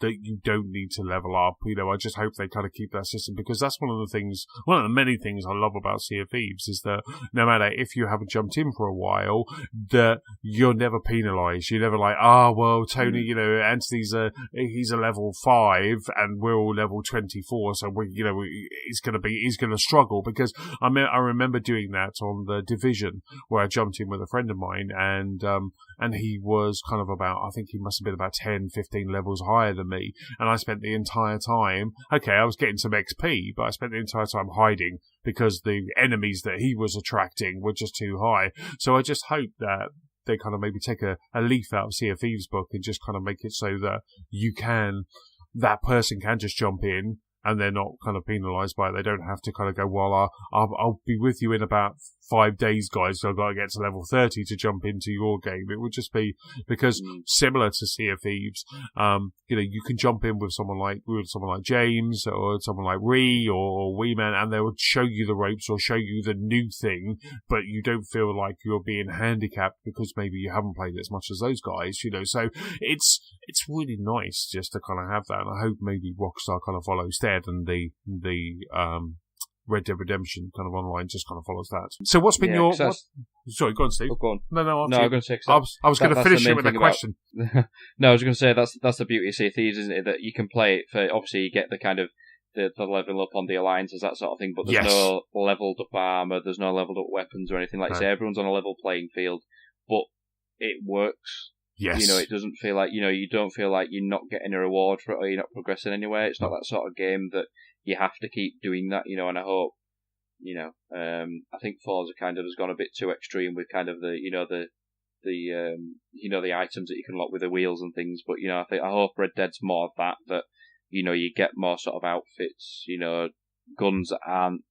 S1: that you don't need to level up. I just hope they kind of keep that system, because that's one of the many things I love about Sea of Thieves is that no matter if you haven't jumped in for a while, that you're never penalised. You're never like, well, Tony, Anthony's he's a level 5 and we're all level 24, so he's gonna struggle, because I remember doing that on the Division, where I jumped in with a friend of mine, and he was kind of I think he must have been about 10, 15 levels higher than me, and I spent the entire time, I was getting some XP, but I spent the entire time hiding because the enemies that he was attracting were just too high. So I just hope that they kind of maybe take a leaf out of Sea of Thieves' book and just kind of make it so that that person can just jump in and they're not kind of penalised by it. They don't have to kind of go, well, I'll be with you in about 5 days, guys, so I've got to get to level 30 to jump into your game. It would just be, because similar to Sea of Thieves, you can jump in with someone like James, or someone like Ree, or Wee Man, and they would show you the ropes or show you the new thing, but you don't feel like you're being handicapped because maybe you haven't played as much as those guys, so it's really nice just to kind of have that, and I hope maybe Rockstar kind of follows stead, and the Red Dead Redemption kind of online just kind of follows that. So what's been sorry, go on, Steve.
S2: Oh, go on.
S1: No,
S2: I was going to say,
S1: I was going to finish it with a question.
S2: No, I was going to say that's the beauty of Sea of Thieves, isn't it? That you can play it for, obviously you get the kind of the level up on the alliances, that sort of thing, but there's no leveled up armor, there's no leveled up weapons or anything, like you say, everyone's on a level playing field, but it works
S1: Yes.
S2: It doesn't feel like, you don't feel like you're not getting a reward for it or you're not progressing anywhere. It's not that sort of game that you have to keep doing that, and I hope, I think Forza kind of has gone a bit too extreme with kind of the items that you can lock with the wheels and things. But, I hope Red Dead's more of that, you get more sort of outfits, guns that aren't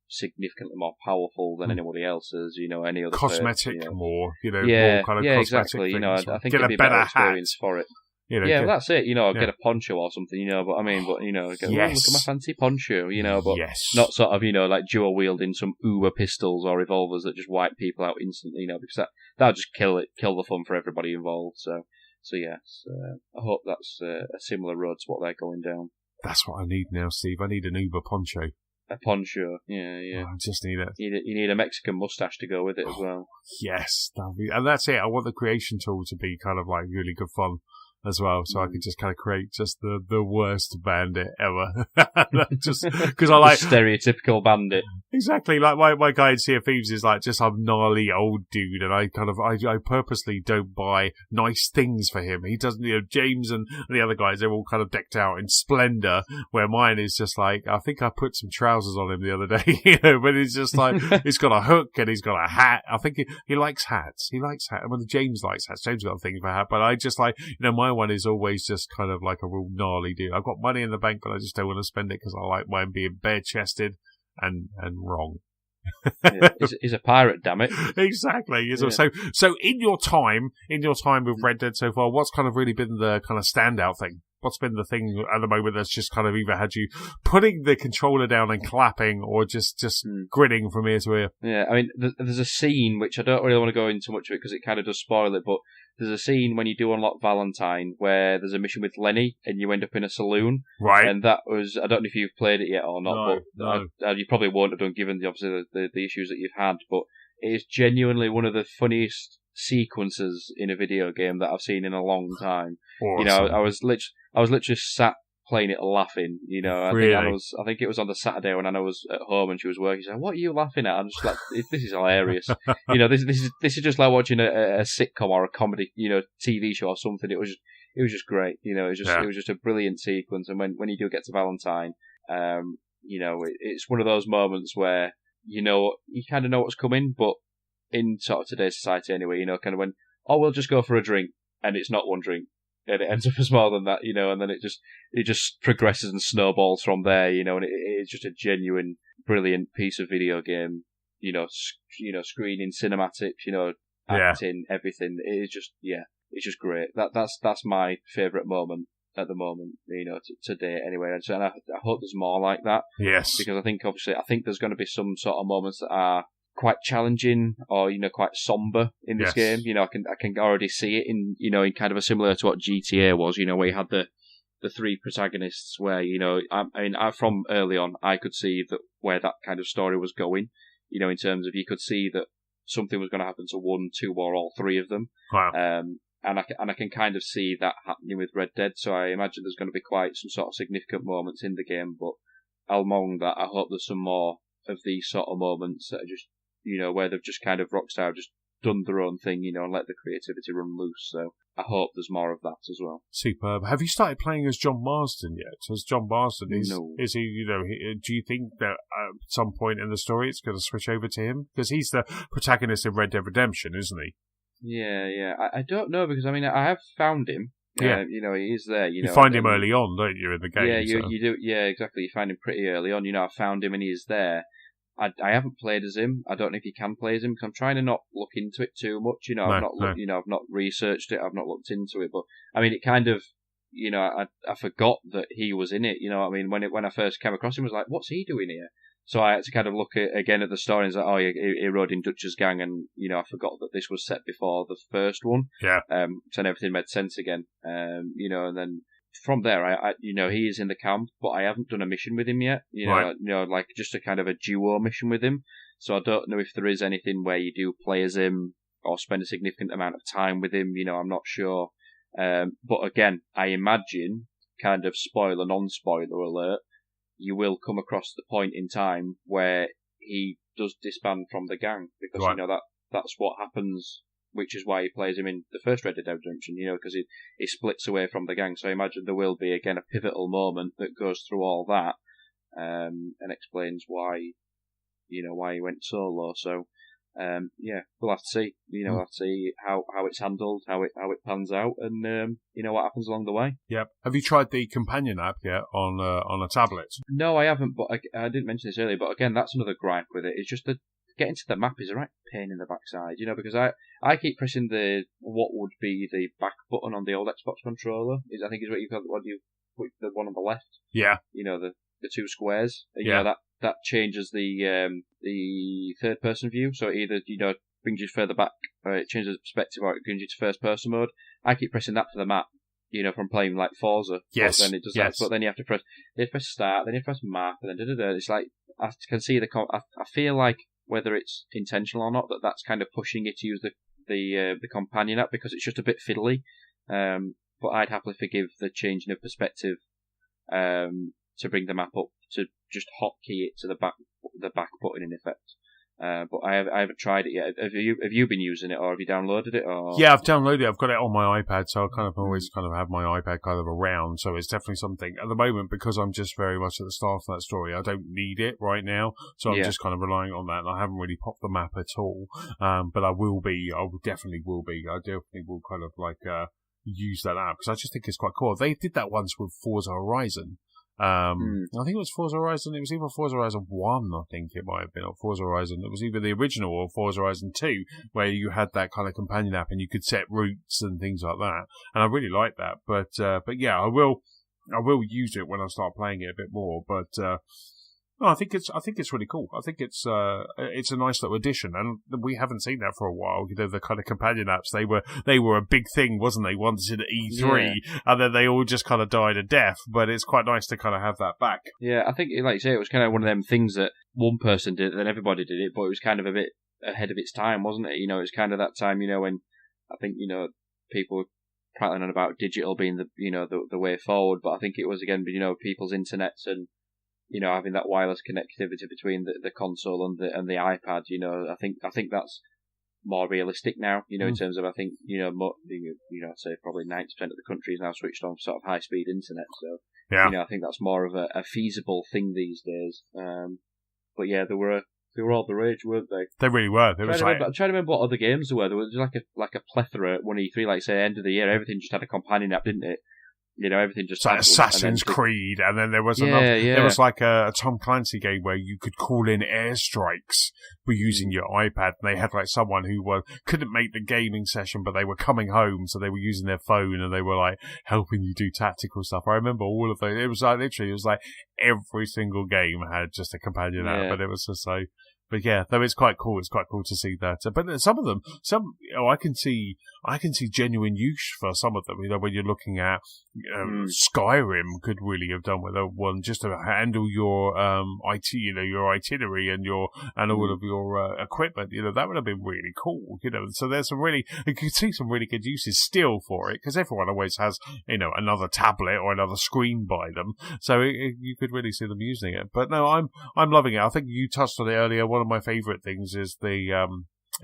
S2: significantly more powerful than anybody else's, any other
S1: cosmetic
S2: perks,
S1: more, more kind of cosmetic
S2: exactly.
S1: things.
S2: I think
S1: get
S2: it'd
S1: a
S2: be a
S1: better
S2: better experience for it. Well, that's it. Get a poncho or something. But I mean, get, look at my fancy poncho. But not sort of like dual wielding some uber pistols or revolvers that just wipe people out instantly. Because that'll just kill the fun for everybody involved. So yes, I hope that's a similar road to what they're going down.
S1: That's what I need now, Steve. I need an uber poncho.
S2: A poncho, yeah.
S1: Oh, I just need it.
S2: You need a Mexican mustache to go with it as well.
S1: Yes, and that's it. I want the creation tool to be kind of like really good fun as well, so I could just kind of create just the worst bandit ever. Just because I like
S2: stereotypical bandit.
S1: Exactly, like my guy in Sea of Thieves is like just some gnarly old dude, and I purposely don't buy nice things for him. He doesn't, James and the other guys, they're all kind of decked out in splendor, where mine is just like, I think I put some trousers on him the other day, but it's just like, he's got a hook and he's got a hat. I think he likes hats. He likes hats. Well, James likes hats. James got a thing for a hat, but I just like, my one is always just kind of like a real gnarly dude. I've got money in the bank, but I just don't want to spend it because I like mine being bare-chested and wrong.
S2: He's a pirate, damn it.
S1: Exactly. Yeah. So in your time with Red Dead so far, what's kind of really been the kind of standout thing? What's been the thing at the moment that's just kind of either had you putting the controller down and clapping, or just grinning from ear to ear?
S2: Yeah, I mean, there's a scene which I don't really want to go into much of it because it kind of does spoil it, but there's a scene when you do unlock Valentine where there's a mission with Lenny and you end up in a saloon.
S1: Right.
S2: And that was, I don't know if you've played it yet or not,
S1: no.
S2: You probably won't have done given obviously the issues that you've had, but it is genuinely one of the funniest sequences in a video game that I've seen in a long time.
S1: Awesome.
S2: I was literally sat playing it laughing.
S1: Really?
S2: I think it was on the Saturday when Anna was at home and she was working. She said, "What are you laughing at?" I'm just like, "This is hilarious." This is just like watching a sitcom or a comedy, TV show or something. It was just great. It was just a brilliant sequence. And when you do get to Valentine, it's one of those moments where you kind of know what's coming, but in sort of today's society anyway, kind of when, we'll just go for a drink, and it's not one drink, and it ends up as more than that, and then it just progresses and snowballs from there, and it's just a genuine, brilliant piece of video game, screening, cinematics, acting, everything. It's just great. That's my favourite moment at the moment, today anyway. And I hope there's more like that.
S1: Yes.
S2: Because I think there's going to be some sort of moments that are quite challenging or quite somber in this game. I can already see it in in kind of a similar to what GTA was. Where you had the three protagonists. Where from early on I could see that where that kind of story was going. In terms of you could see that something was going to happen to one, two, or all three of them.
S1: Wow.
S2: And I can kind of see that happening with Red Dead. So I imagine there's going to be quite some sort of significant moments in the game. But along that, I hope there's some more of these sort of moments that are just where they've just kind of Rockstar just done their own thing, and let the creativity run loose. So I hope there's more of that as well.
S1: Superb. Have you started playing as John Marston yet? As John Marston,
S2: No.
S1: Is he, do you think that at some point in the story it's going to switch over to him? Because he's the protagonist of Red Dead Redemption, isn't he?
S2: Yeah. I don't know, because I have found him.
S1: Yeah.
S2: He is there.
S1: You find him early on, don't you, in the game?
S2: Yeah, you do. Yeah, exactly. You find him pretty early on. I found him and he is there. I haven't played as him. I don't know if you can play as him because I'm trying to not look into it too much. I've not researched it. I've not looked into it. But I mean, it kind of, I forgot that he was in it. When I first came across him, I was like, what's he doing here? So I had to kind of look again at the story and say, oh, he rode in Dutch's gang, and I forgot that this was set before the first one.
S1: Yeah.
S2: So everything made sense again. And then. From there, I he is in the camp, but I haven't done a mission with him yet.
S1: Right.
S2: Like just a kind of a duo mission with him. So I don't know if there is anything where you do play as him or spend a significant amount of time with him. I'm not sure. But again, I imagine, kind of spoiler, non-spoiler alert, you will come across the point in time where he does disband from the gang because
S1: right.
S2: that's what happens which is why he plays him in the first Red Dead Redemption, because he splits away from the gang. So I imagine there will be, again, a pivotal moment that goes through all that and explains why he went solo. So, we'll have to see. We'll have to see how it's handled, how it pans out, and what happens along the way.
S1: Yep. Have you tried the companion app yet on a tablet?
S2: No, I haven't. But I didn't mention this earlier. But again, that's another gripe with it. It's just that getting to the map is a right pain in the backside. Because I keep pressing what would be the back button on the old Xbox controller. I think is what you call the one on the left.
S1: Yeah.
S2: The two squares.
S1: Yeah.
S2: That changes the third person view. So it either brings you further back, or it changes the perspective, or it brings you to first person mode. I keep pressing that for the map. From playing like Forza.
S1: Yes.
S2: But then it does that. But then you have to press start, then you press map, and then It's like I can see I feel like whether it's intentional or not, that's kind of pushing it to use the companion app because it's just a bit fiddly. But I'd happily forgive the changing of perspective to bring the map up to just hotkey it to the back button in effect. But I haven't tried it yet. Have you been using it, or have you downloaded it? Or
S1: yeah, I've downloaded it. I've got it on my iPad, so I kind of always kind of have my iPad kind of around. So it's definitely something at the moment because I'm just very much at the start of that story. I don't need it right now, so I'm just kind of relying on that. And I haven't really popped the map at all, but I will be. I definitely will be. I definitely will kind of use that app because I just think it's quite cool. They did that once with Forza Horizon. I think it was Forza Horizon. It was either Forza Horizon 1, I think it might have been, or Forza Horizon. It was either the original or Forza Horizon 2, where you had that kind of companion app and you could set routes and things like that. And I really like that. But yeah, I will use it when I start playing it a bit more. But no, I think it's really cool. I think it's a nice little addition, and we haven't seen that for a while. The kind of companion apps they were a big thing, wasn't they? Once in E3, and then they all just kind of died a death. But it's quite nice to kind of have that back.
S2: Yeah, I think, like you say, it was kind of one of them things that one person did, then everybody did it, but it was kind of a bit ahead of its time, wasn't it? It was kind of that time, when I think people were prattling on about digital being the way forward, but I think it was again, people's internets and having that wireless connectivity between the console and the iPad, I think that's more realistic now, in terms of, I think, I'd say probably 90% of the country is now switched on sort of high speed internet. So, I think that's more of a feasible thing these days. But yeah, they were all the rage, weren't they?
S1: They really were. I'm
S2: trying to remember what other games there were. There was like a plethora at one E3, like say end of the year. Everything just had a companion app, didn't it? Everything just
S1: like Assassin's Creed, and then there was another. Yeah. There was like a Tom Clancy game where you could call in airstrikes by using your iPad, and they had like someone who couldn't make the gaming session, but they were coming home, so they were using their phone and they were like helping you do tactical stuff. I remember all of those. It was like every single game had just a companion app, but it was just so. But yeah, though it's quite cool. It's quite cool to see that. But some of them, I can see genuine use for some of them. When you're looking at Skyrim, could really have done with one just to handle your your itinerary and all of your equipment. That would have been really cool. So there's you could see some really good uses still for it because everyone always has another tablet or another screen by them. So you could really see them using it. But no, I'm loving it. I think you touched on it earlier. One of my favourite things is the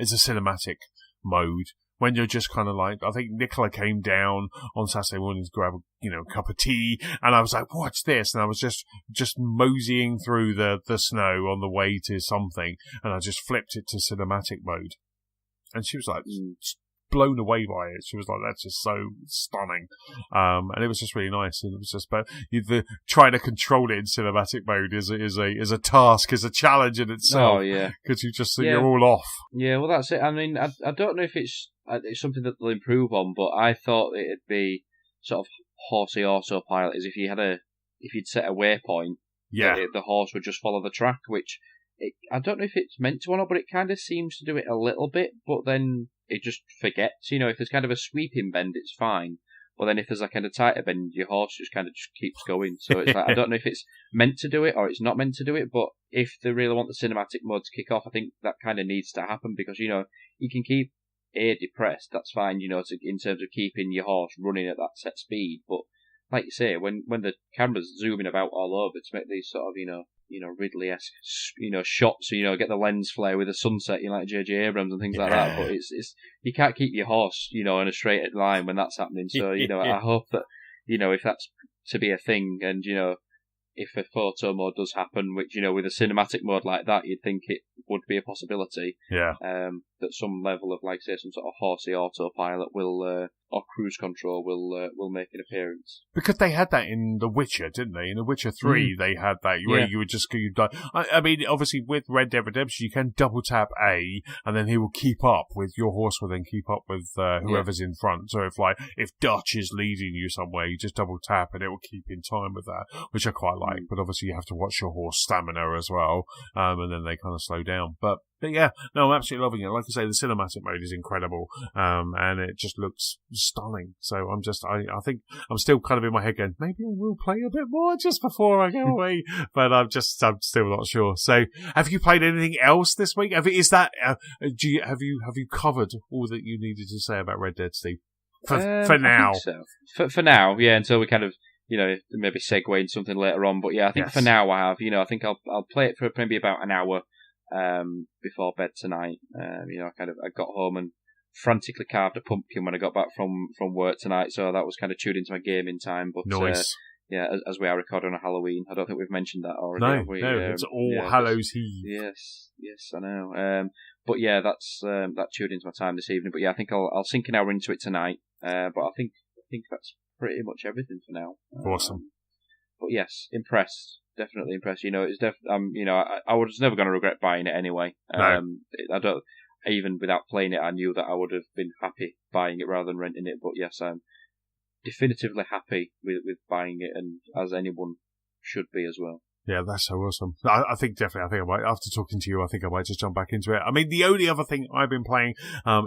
S1: cinematic mode when you're just kind of like, I think Nicola came down on Saturday morning to grab a cup of tea, and I was like, what's this? And I was just moseying through the snow on the way to something, and I just flipped it to cinematic mode, and she was like blown away by it. She was like, that's just so stunning. And it was just really nice. And it was just, but trying to control it in cinematic mode is a task, is a challenge in itself. Oh, yeah. Because you're all off.
S2: Yeah, well, that's it. I mean, I don't know if it's something that they'll improve on, but I thought it'd be sort of horsey autopilot, is if you'd set a waypoint, the horse would just follow the track, which I don't know if it's meant to or not, but it kind of seems to do it a little bit, but then it just forgets. If there's kind of a sweeping bend, it's fine. But then if there's a kind of tighter bend, your horse just kind of just keeps going. So it's like, I don't know if it's meant to do it or it's not meant to do it, but if they really want the cinematic mode to kick off, I think that kind of needs to happen because, you can keep A depressed, that's fine, in terms of keeping your horse running at that set speed. But like you say, when the camera's zooming about all over to make these sort of, Ridley-esque, shots, get the lens flare with the sunset, like J.J. Abrams and things like that. But it's you can't keep your horse, in a straight line when that's happening. So, I hope that, if that's to be a thing, and, if a photo mode does happen, which, with a cinematic mode like that, you'd think it would be a possibility.
S1: Yeah.
S2: That some level of, like, say, some sort of horsey autopilot will, or cruise control will make an appearance.
S1: Because they had that in The Witcher, didn't they? In The Witcher 3, they had that where you would just die. I mean, obviously with Red Dead Redemption, you can double tap A, and then he will keep up with your horse will then keep up with whoever's in front. So if Dutch is leading you somewhere, you just double tap and it will keep in time with that, which I quite like. But obviously you have to watch your horse stamina as well, and then they kind of slow down. But yeah, no, I'm absolutely loving it. Like I say, the cinematic mode is incredible, and it just looks stunning. So I think I'm still kind of in my head going, maybe I will play a bit more just before I go away, but I'm still not sure. So, have you played anything else this week? Have you covered all that you needed to say about Red Dead, Steve? For now,
S2: I think so. For now, yeah. Until we kind of maybe segue into something later on. But yeah, I think for now I have. I think I'll play it for maybe about an hour. Before bed tonight, I got home and frantically carved a pumpkin when I got back from work tonight, so that was kind of tuned into my gaming time. But
S1: nice.
S2: As we are recording on Halloween, I don't think we've mentioned that already.
S1: No, it's All Hallows Eve.
S2: Yes, I know. But yeah, that's that tuned into my time this evening. But yeah, I think I'll sink an hour into it tonight. But I think that's pretty much everything for now.
S1: Awesome.
S2: But yes, impressed. Definitely impressed. It's I was never going to regret buying it anyway.
S1: No.
S2: I don't. Even without playing it, I knew that I would have been happy buying it rather than renting it. But yes, I'm definitively happy with buying it, and as anyone should be as well.
S1: Yeah, that's so awesome. I think I might, after talking to you, I think I might just jump back into it. I mean, the only other thing I've been playing,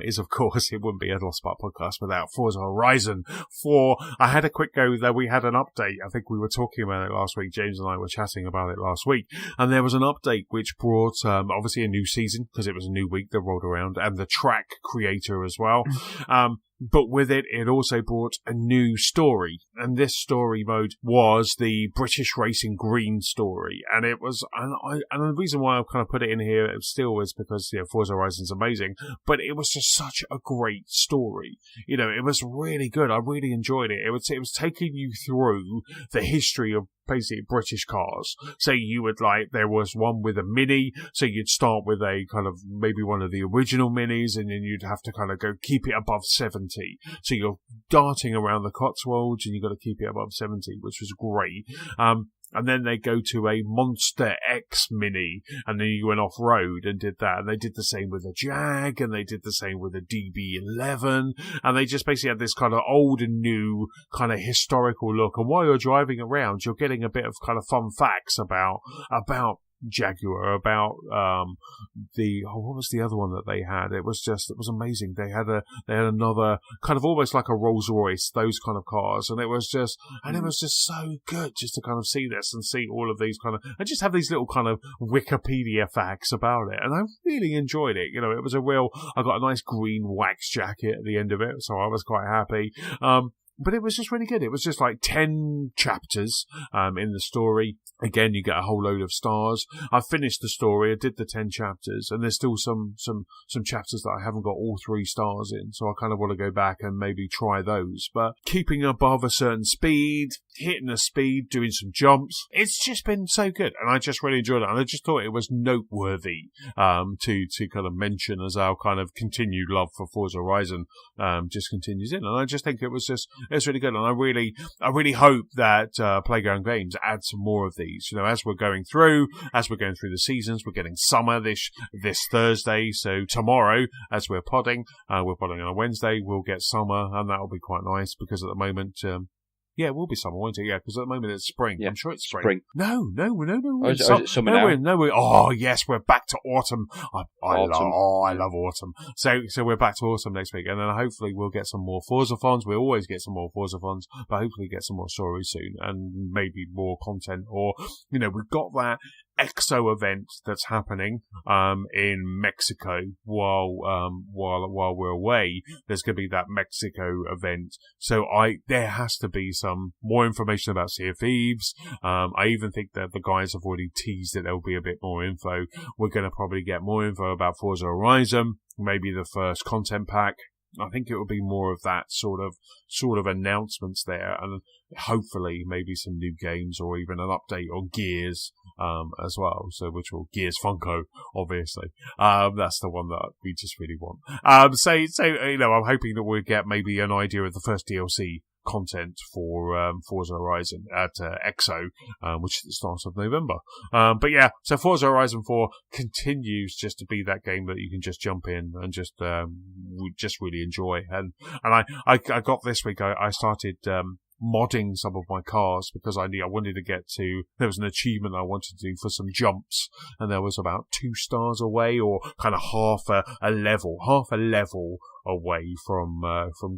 S1: is of course, it wouldn't be a Lost Spark podcast without Forza Horizon 4. I had a quick go there. We had an update. I think we were talking about it last week. James and I were chatting about it last week. And there was an update which brought, obviously a new season because it was a new week that rolled around, and the track creator as well. But with it, it also brought a new story. And this story mode was the British Racing Green story. And it was, and the reason why I've kind of put it in here still is because, Forza Horizon's amazing. But it was just such a great story. It was really good. I really enjoyed it. It was taking you through the history of basically British cars. So you would there was one with a Mini, so you'd start with a kind of maybe one of the original Minis, and then you'd have to kind of go keep it above 70. So you're darting around the Cotswolds, and you've got to keep it above 70, which was great. And then they go to a Monster X Mini, and then you went off-road and did that. And they did the same with a Jag, and they did the same with a DB11. And they just basically had this kind of old and new kind of historical look. And while you're driving around, you're getting a bit of kind of fun facts about Jaguar, about what was the other one that they had? It was amazing. They had another kind of almost like a Rolls Royce, those kind of cars, and it was just so good just to kind of see this and see all of these kind of, and just have these little kind of Wikipedia facts about it. And I really enjoyed it. It was I got a nice green wax jacket at the end of it, so I was quite happy. But it was just really good. It was just 10 chapters in the story. Again, you get a whole load of stars. I finished the story. I did the 10 chapters, and there's still some chapters that I haven't got all 3 stars in. So I kind of want to go back and maybe try those. But keeping above a certain speed, hitting a speed, doing some jumps, it's just been so good. And I just really enjoyed it. And I just thought it was noteworthy to kind of mention as our kind of continued love for Forza Horizon just continues in. And I just think it's really good. And I really hope that Playground Games add some more of these. As we're going through the seasons, we're getting summer this Thursday. So tomorrow, as we're podding on a Wednesday, we'll get summer, and that'll be quite nice because at the moment, yeah, it will be summer, won't it? Yeah, because at the moment it's spring. Yeah. I'm sure it's spring. No.
S2: Oh, is it summer now?
S1: Oh, yes, we're back to autumn. I love autumn. So we're back to autumn next week, and then hopefully we'll get some more Forza Fons. We always get some more Forza Fons, but hopefully get some more stories soon, and maybe more content. Or, we've got that EXO event that's happening in Mexico while we're away. There's going to be that Mexico event, so there has to be some more information about Sea of Thieves. I even think that the guys have already teased that there'll be a bit more info. We're going to probably get more info about Forza Horizon, maybe the first content pack. I think it will be more of that sort of announcements there, and hopefully maybe some new games or even an update on Gears as well. So Gears Funko, obviously. That's the one that we just really want. So I'm hoping that we'll get maybe an idea of the first DLC content for Forza Horizon at EXO, which is the start of November. But yeah, so Forza Horizon 4 continues just to be that game that you can just jump in and just really enjoy. And I got this week, I started modding some of my cars because I wanted to get to, there was an achievement I wanted to do for some jumps, and there was about 2 stars away, or kind of half a level away from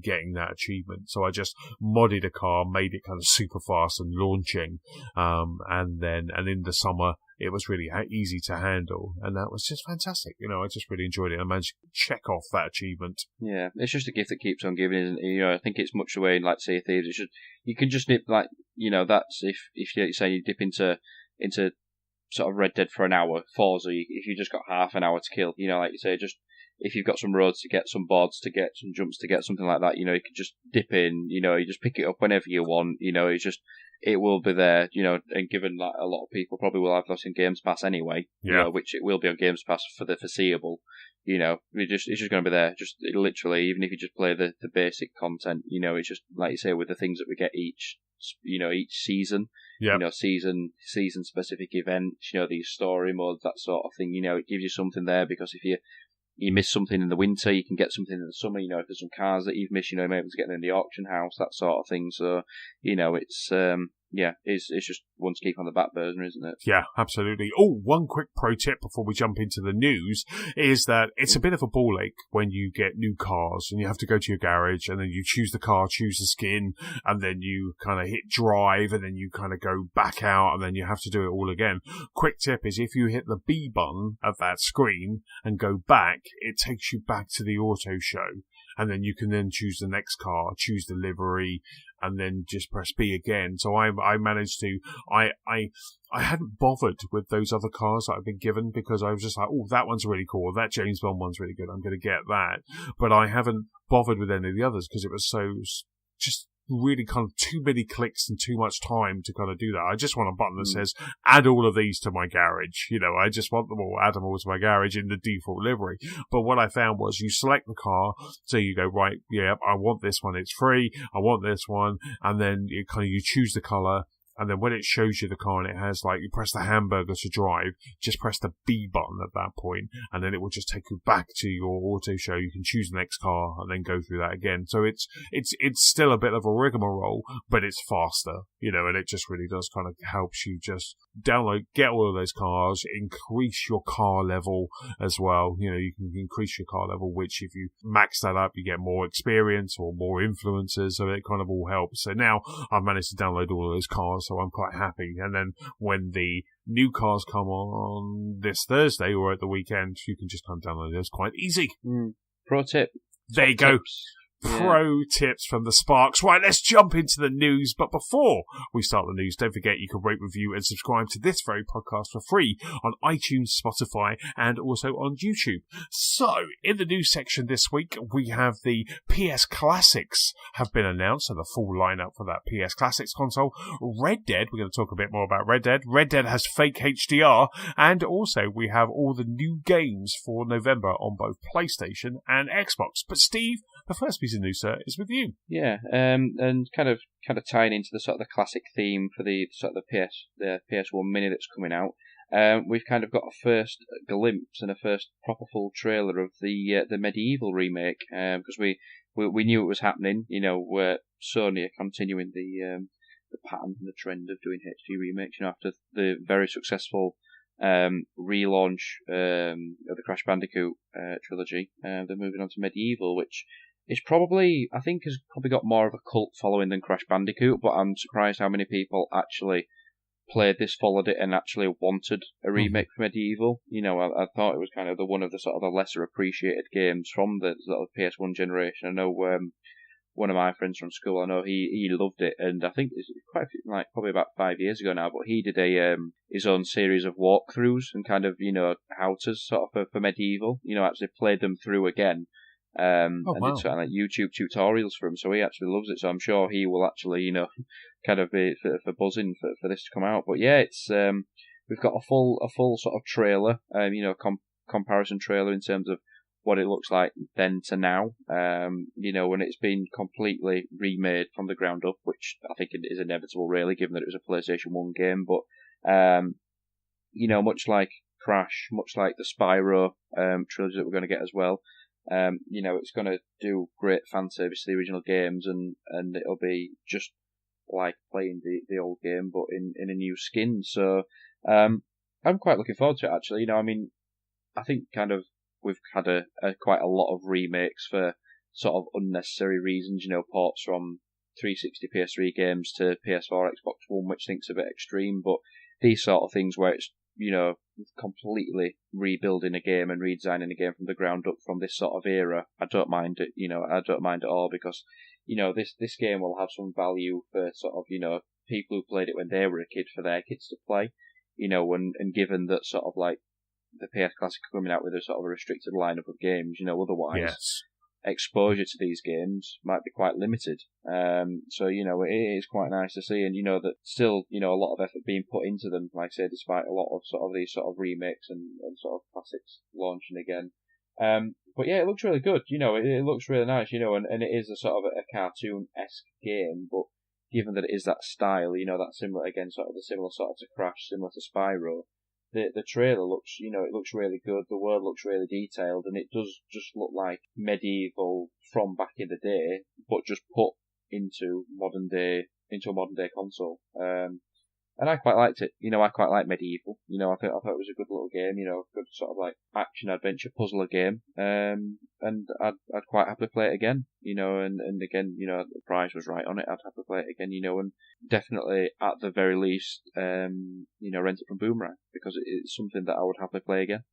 S1: getting that achievement. So I just modded a car, made it kind of super fast and launching, and in the summer it was really easy to handle, and that was just fantastic. I just really enjoyed it. I managed to check off that achievement.
S2: Yeah, it's just a gift that keeps on giving, isn't it? I think it's much the way in, like, Sea of Thieves. You can just dip, like, that's if you say you dip into sort of Red Dead for an hour. Forza, if you just got half an hour to kill, like you say, just if you've got some roads to get, some boards to get, some jumps to get, something like that, you can just dip in, you just pick it up whenever you want, it will be there, and given that a lot of people probably will have this in Games Pass anyway, which it will be on Games Pass for the foreseeable, it's just going to be there, just literally, even if you just play the basic content, it's just, like you say, with the things that we get each season, season specific events, these story modes, that sort of thing, it gives you something there, because if you miss something in the winter, you can get something in the summer. If there's some cars that you've missed, you may be able to get them in the auction house, that sort of thing. So, it's just one to keep on the back burner, isn't it?
S1: Yeah, absolutely. Oh, one quick pro tip before we jump into the news is that it's a bit of a ball ache when you get new cars and you have to go to your garage and then you choose the car, choose the skin, and then you kind of hit drive and then you kind of go back out and then you have to do it all again. Quick tip is if you hit the B button of that screen and go back, it takes you back to the auto show. And then you can then choose the next car, choose the livery, and then just press B again. So I managed to, I hadn't bothered with those other cars that I've been given because I was just like, oh, that one's really cool. That James Bond one's really good. I'm going to get that. But I haven't bothered with any of the others because it was so just really kind of too many clicks and too much time to kind of do that. I just want a button that says add all of these to my garage. I just want them all, add them all to my garage in the default livery. But what I found was you select the car, so you go, right, yeah, I want this one, it's free, I want this one, and then you choose the colour. And then when it shows you the car and it has you press the hamburger to drive, just press the B button at that point, and then it will just take you back to your auto show. You can choose the next car and then go through that again. So it's still a bit of a rigmarole, but it's faster, and it just really does kind of helps you just download, get all of those cars, increase your car level as well. You can increase your car level, which if you max that up, you get more experience or more influencers, so it kind of all helps. So now I've managed to download all of those cars, so I'm quite happy. And then when the new cars come on this Thursday or at the weekend, you can just kind of download those quite easy.
S2: Pro tip.
S1: There you go. Pro tips from the Sparks. Right, let's jump into the news. But before we start the news, don't forget you can rate, review, and subscribe to this very podcast for free on iTunes, Spotify, and also on YouTube. So, in the news section this week, we have the PS Classics have been announced, so the full lineup for that PS Classics console. Red Dead, we're going to talk a bit more about Red Dead. Red Dead has fake HDR, and also we have all the new games for November on both PlayStation and Xbox. But Steve, the first piece of news, sir, is with you.
S2: Yeah, and kind of tying into the sort of the classic theme for the sort of the PS1 Mini that's coming out. We've kind of got a first glimpse and a first proper full trailer of the MediEvil remake, because we knew it was happening. Where Sony are continuing the pattern and the trend of doing HD remakes. After the very successful relaunch of the Crash Bandicoot trilogy, they're moving on to MediEvil, which is probably, I think, has probably got more of a cult following than Crash Bandicoot, but I'm surprised how many people actually played this, followed it, and actually wanted a remake for MediEvil. I thought it was kind of one of the sort of the lesser appreciated games from the sort of PS1 generation. I know one of my friends from school, I know he loved it, and I think it's quite like probably about 5 years ago now. But he did his own series of walkthroughs and kind of how to sort of for MediEvil. Actually played them through again. And did sort of like YouTube tutorials for him, so he actually loves it. So I'm sure he will actually, kind of be for buzzing for this to come out. But yeah, it's we've got a full sort of trailer, comparison trailer in terms of what it looks like then to now. When it's been completely remade from the ground up, which I think is inevitable, really, given that it was a PlayStation 1 game. But much like Crash, much like the Spyro trilogy that we're going to get as well. It's going to do great fan service to the original games, and it'll be just like playing the old game, but in a new skin. So, I'm quite looking forward to it, actually. I think kind of we've had quite a lot of remakes for sort of unnecessary reasons, ports from 360 PS3 games to PS4, Xbox One, which I think's a bit extreme, but these sort of things where it's, completely rebuilding a game and redesigning a game from the ground up from this sort of era, I don't mind it, I don't mind at all, because, this game will have some value for sort of, people who played it when they were a kid, for their kids to play, and given that sort of like the PS Classic coming out with a sort of a restricted lineup of games, otherwise exposure to these games might be quite limited. So it is quite nice to see, and that still a lot of effort being put into them. Like I say, despite a lot of sort of these sort of remakes and sort of classics launching again. But yeah, it looks really good. It looks really nice. And it is a sort of a cartoon-esque game, but given that it is that style, that similar again, sort of the similar sort of to Crash, similar to Spyro. The trailer looks, it looks really good. The world looks really detailed, and it does just look like MediEvil from back in the day, but just put into a modern day console. And I quite liked it. I quite like MediEvil. I thought it was a good little game. Good sort of like action adventure puzzler game. And I'd quite happily play it again. And again, the price was right on it. I'd happily play it again. And definitely at the very least, rent it from Boomerang, because it's something that I would happily play again.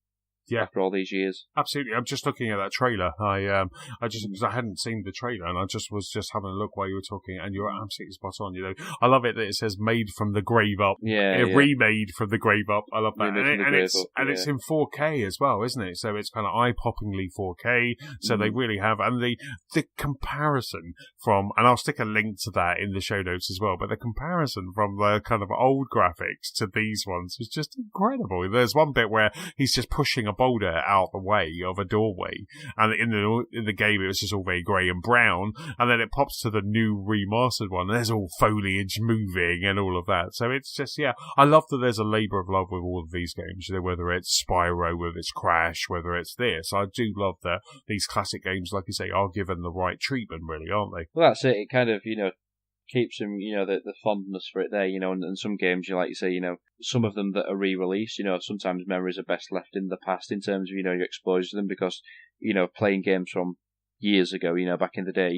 S2: Yeah. After all these years.
S1: Absolutely. I'm just looking at that trailer. I because I hadn't seen the trailer, and I was having a look while you were talking, and you're absolutely spot on. I love it that it says "made from the grave up." Remade from the grave up. I love that, and it's in 4K as well, isn't it? So it's kind of eye-poppingly 4K. So they really have, and the comparison from, and I'll stick a link to that in the show notes as well. But the comparison from the kind of old graphics to these ones is just incredible. There's one bit where he's just pushing a boulder out the way of a doorway, and in the game it was just all very grey and brown, and then it pops to the new remastered one and there's all foliage moving and all of that. So it's just, I love that there's a labour of love with all of these games, whether it's Spyro, whether it's Crash, whether it's this. I do love that these classic games, like you say, are given the right treatment, really, aren't they?
S2: Well, that's it. It kind of keeps them, the fondness for it there, and some games, like you say, some of them that are re-released, sometimes memories are best left in the past in terms of, your exposure to them, because, playing games from years ago, back in the day,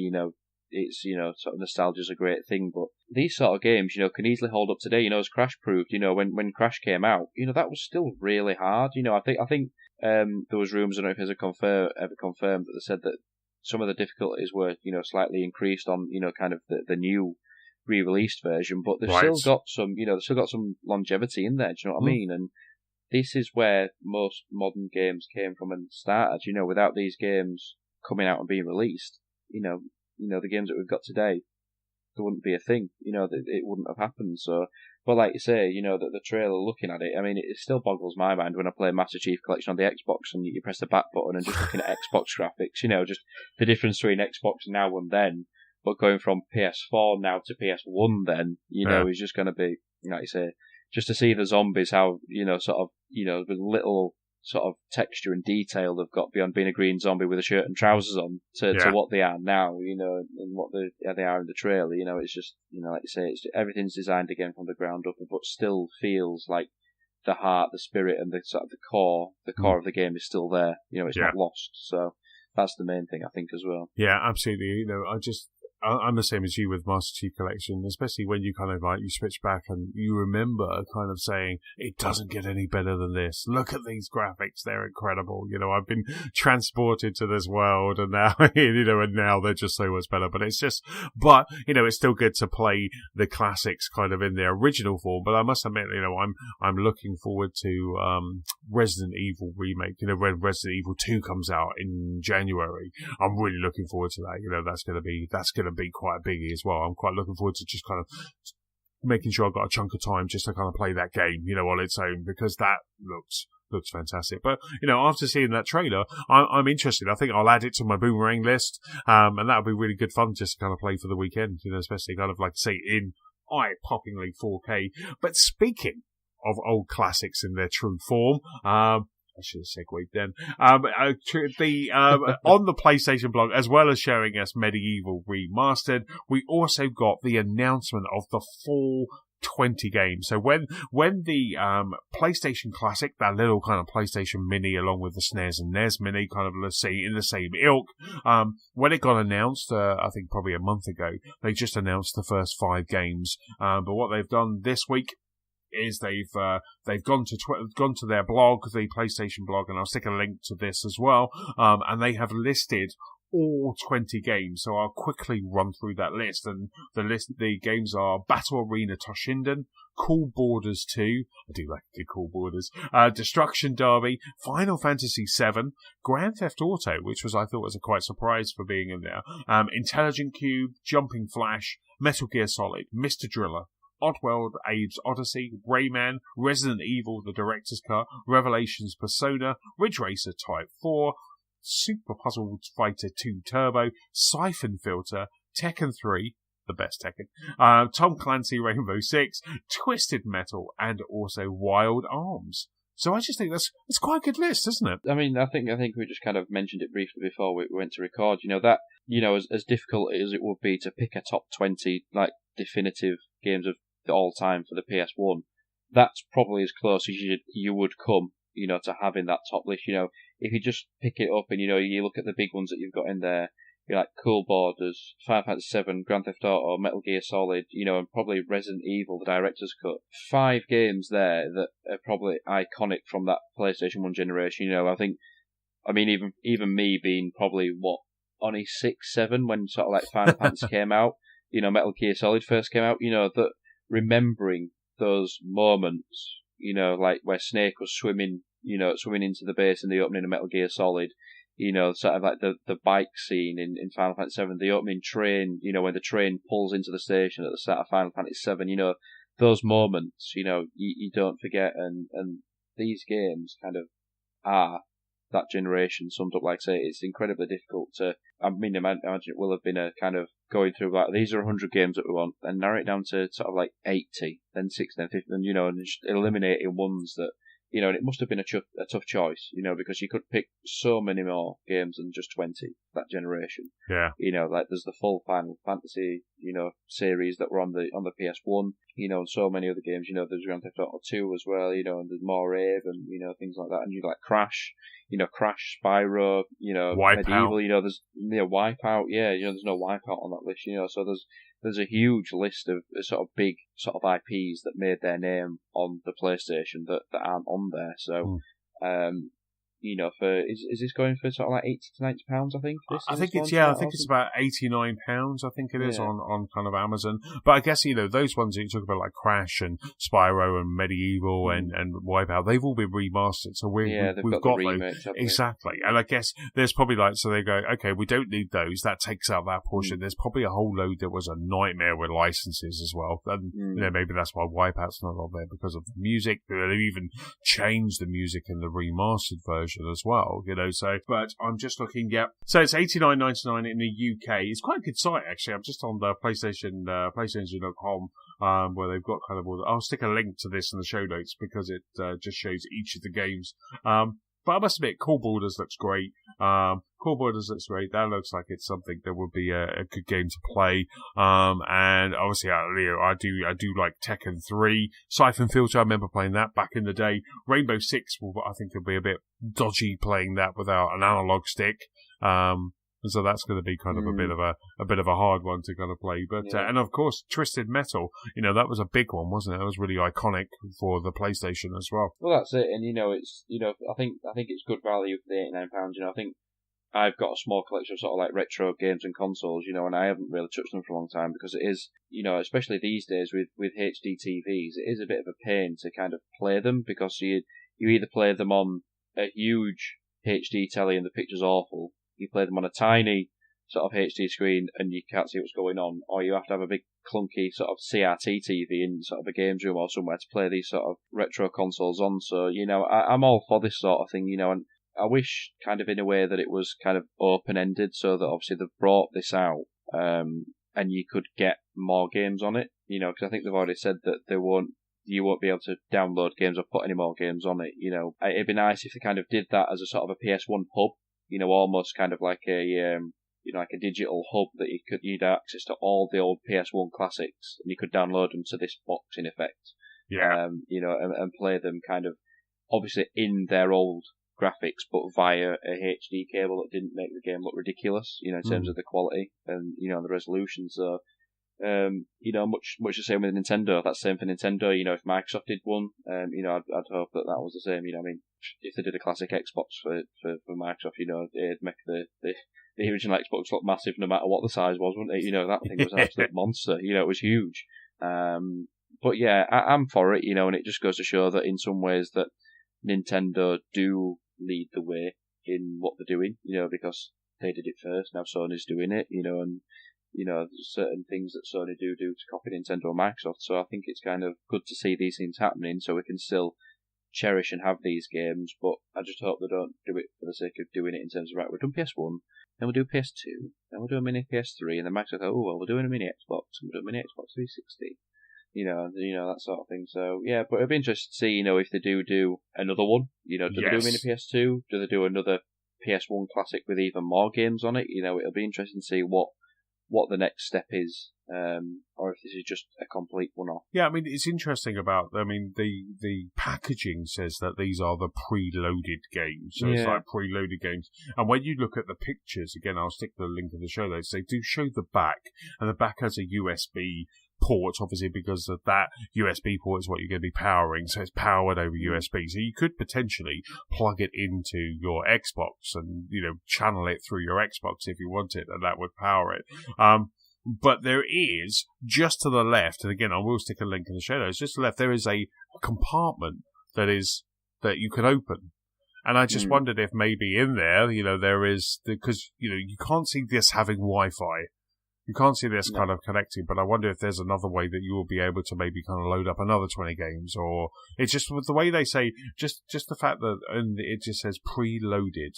S2: it's, sort of nostalgia's a great thing, but these sort of games, can easily hold up today, as Crash proved, when Crash came out, that was still really hard, I think there was rumours, I don't know if it was ever confirmed, that they said that some of the difficulties were, slightly increased on, kind of the new re-released version, but they've still got some longevity in there. Do you know what I mean? And this is where most modern games came from and started. Without these games coming out and being released, the games that we've got today, there wouldn't be a thing. It wouldn't have happened. So, but like you say, that the trailer, looking at it, I mean, it still boggles my mind when I play Master Chief Collection on the Xbox and you press the back button and just looking at Xbox graphics. Just the difference between Xbox now and then. But going from PS4 now to PS1 then, is just going to be, like you say, just to see the zombies, how, sort of, with little sort of texture and detail they've got beyond being a green zombie with a shirt and trousers on to what they are now, and what they are in the trailer, it's just, like you say, everything's designed again from the ground up, but still feels like the heart, the spirit, and the sort of the core of the game is still there. It's not lost. So that's the main thing, I think, as well.
S1: Yeah, absolutely. I'm the same as you with Master Chief Collection, especially when you kind of like, you switch back and you remember kind of saying, it doesn't get any better than this. Look at these graphics. They're incredible. I've been transported to this world and now, and now they're just so much better. But it's still good to play the classics kind of in their original form. But I must admit, I'm looking forward to, Resident Evil remake. When Resident Evil 2 comes out in January, I'm really looking forward to that. That's going to be quite a biggie as well. I'm quite looking forward to just kind of making sure I've got a chunk of time just to kind of play that game, on its own, because that looks fantastic. But, after seeing that trailer, I'm interested. I think I'll add it to my Boomerang list, and that'll be really good fun just to kind of play for the weekend, especially kind of like, say, in eye-poppingly 4K. But speaking of old classics in their true form, I should have segued then. On the PlayStation blog, as well as showing us MediEvil Remastered, we also got the announcement of the full 20 games. So when the PlayStation Classic, that little kind of PlayStation Mini, along with the SNES and NES Mini, kind of, let's say, in the same ilk, when it got announced, I think probably a month ago, they just announced the first 5 games. But what they've done this week is they've gone to their blog, the PlayStation blog, and I'll stick a link to this as well. And they have listed all 20 games. So I'll quickly run through that list. And the games are Battle Arena Toshinden, Cool Borders 2. I do like the Cool Borders. Destruction Derby, Final Fantasy 7, Grand Theft Auto, which I thought was a quite surprise for being in there. Intelligent Cube, Jumping Flash, Metal Gear Solid, Mr. Driller, Oddworld, Abe's Odyssey, Rayman, Resident Evil, The Director's Cut, Revelations Persona, Ridge Racer Type 4, Super Puzzle Fighter 2 Turbo, Siphon Filter, Tekken 3, the best Tekken, Tom Clancy Rainbow Six, Twisted Metal, and also Wild Arms. So I just think that's quite a good list, isn't it?
S2: I mean, I think we just kind of mentioned it briefly before we went to record. That as difficult as it would be to pick a top 20 like definitive games of all time for the PS1, that's probably as close as you would come, to having that top list. If you just pick it up and you look at the big ones that you've got in there, you're like Cool Borders, Final Fantasy 7, Grand Theft Auto, Metal Gear Solid, and probably Resident Evil, the Director's Cut. 5 games there that are probably iconic from that PlayStation 1 generation. Even me being probably only 6, 7 when sort of like Final Fantasy came out, Metal Gear Solid first came out, that remembering those moments, like where Snake was swimming into the base in the opening of Metal Gear Solid, sort of like the bike scene in Final Fantasy 7, the opening train, when the train pulls into the station at the start of Final Fantasy 7, those moments, you don't forget, and these games kind of are that generation summed up. Like I say, it's incredibly difficult to, imagine it will have been a kind of going through like, these are 100 games that we want, and narrow it down to sort of like 80, then 60, then 50, and just eliminating ones that, and it must have been a tough choice, because you could pick so many more games than just 20 that generation.
S1: Yeah.
S2: Like there's the full Final Fantasy, series that were on the PS1, and so many other games, there's Grand Theft Auto 2 as well, and there's more Ave and, things like that, and you like Crash, Crash, Spyro,
S1: Wipeout.
S2: MediEvil, there's, Wipeout, there's no Wipeout on that list, so there's a huge list of sort of big sort of IPs that made their name on the PlayStation that aren't on there. So, is this going for sort of like £80 to £90? I think.
S1: I think it's about £89. I think it is on kind of Amazon. But I guess those ones that you talk about like Crash and Spyro and MediEvil and Wipeout, they've all been remastered. So we've got those exactly. And I guess there's probably so they go, okay, we don't need those. That takes out that portion. There's probably a whole load that was a nightmare with licenses as well. And maybe that's why Wipeout's not on there, because of the music. They've even changed the music in the remastered version as well, so, but I'm just looking, so it's $89.99 in the UK. It's quite a good site, actually. I'm just on the PlayStation.com, where they've got kind of all I'll stick a link to this in the show notes, because it just shows each of the games. But I must admit, Cool Borders looks great. That looks like it's something that would be a good game to play. And obviously, I do like Tekken 3. Siphon Filter, I remember playing that back in the day. Rainbow Six, I think it'll be a bit dodgy playing that without an analog stick. And so that's going to be kind of a bit of a hard one to kind of play. But and of course, Twisted Metal, that was a big one, wasn't it? It was really iconic for the PlayStation as well.
S2: Well, that's it, and it's I think it's good value for the £89. I think I've got a small collection of sort of like retro games and consoles, and I haven't really touched them for a long time because it is, especially these days with HD TVs, it is a bit of a pain to kind of play them because you either play them on a huge HD telly and the picture's awful, you play them on a tiny sort of HD screen and you can't see what's going on, or you have to have a big clunky sort of CRT TV in sort of a games room or somewhere to play these sort of retro consoles on. So, I'm all for this sort of thing, and I wish kind of in a way that it was kind of open-ended so that obviously they've brought this out and you could get more games on it, because I think they've already said that you won't be able to download games or put any more games on it, It'd be nice if they kind of did that as a sort of a PS1 hub, almost kind of like a like a digital hub that you'd access to all the old PS1 classics and you could download them to this box in effect.
S1: Yeah.
S2: And play them kind of obviously in their old graphics but via a HD cable that didn't make the game look ridiculous, in terms of the quality and, the resolution. So, much the same with Nintendo. That's the same for Nintendo. If Microsoft did one, I'd hope that was the same. If they did a classic Xbox for Microsoft, it'd make the original Xbox look massive no matter what the size was, wouldn't it? That thing was an absolute monster. It was huge. But yeah, I'm for it. And it just goes to show that in some ways that Nintendo do lead the way in what they're doing. Because they did it first. Now Sony's doing it. And there's certain things that Sony do to copy Nintendo and Microsoft. So I think it's kind of good to see these things happening so we can still cherish and have these games, but I just hope they don't do it for the sake of doing it in terms of, right, we've done PS1, then we'll do PS2, then we'll do a mini PS3, and then Microsoft go, oh, well, we're doing a mini Xbox, and we'll do a mini Xbox 360, that sort of thing. So, yeah, but it'd be interesting to see, if they do another one, do they do a mini PS2, do they do another PS1 classic with even more games on it, it'll be interesting to see what the next step is, or if this is just a complete one-off.
S1: Yeah, I mean, it's interesting the packaging says that these are the preloaded games, so it's like preloaded games. And when you look at the pictures, again, I'll stick the link in the show notes, they do show the back, and the back has a USB port, obviously, because of that USB port is what you're going to be powering, so it's powered over USB. So you could potentially plug it into your Xbox and, channel it through your Xbox if you want it, and that would power it. But there is, just to the left, and again, I will stick a link in the show notes, just to the left, there is a compartment that you can open. And I just wondered if maybe in there, there is, because, you can't see this having Wi-Fi. You can't see this kind of connecting, but I wonder if there's another way that you will be able to maybe kind of load up another 20 games, or it's just with the way they say, just the fact that it just says preloaded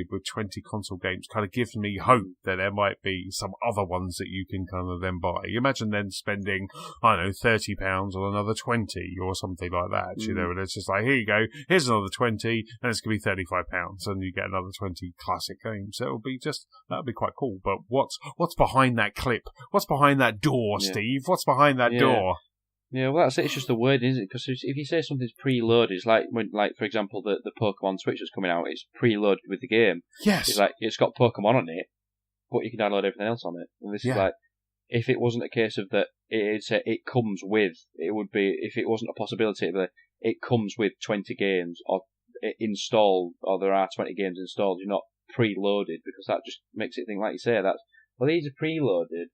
S1: with 20 console games kind of gives me hope that there might be some other ones that you can kind of then buy. You imagine then spending, I don't know, £30 on another 20 or something like that, and it's just like, here you go, here's another 20, and it's going to be £35, and you get another 20 classic games. So it'll be that'll be quite cool. But what's behind that clip? What's behind that door, Steve? What's behind that door?
S2: Yeah, well, that's it. It's just the word, isn't it? Because if you say something's preloaded, it's like for example, the Pokemon Switch that's coming out, it's preloaded with the game.
S1: Yes.
S2: It's like, it's got Pokemon on it, but you can download everything else on it. And this is like, if it wasn't a case of that, it comes with, it would be, if it wasn't a possibility that it comes with 20 games or installed, or there are 20 games installed, you're not preloaded, because that just makes it think, like you say, that's, well, these are preloaded,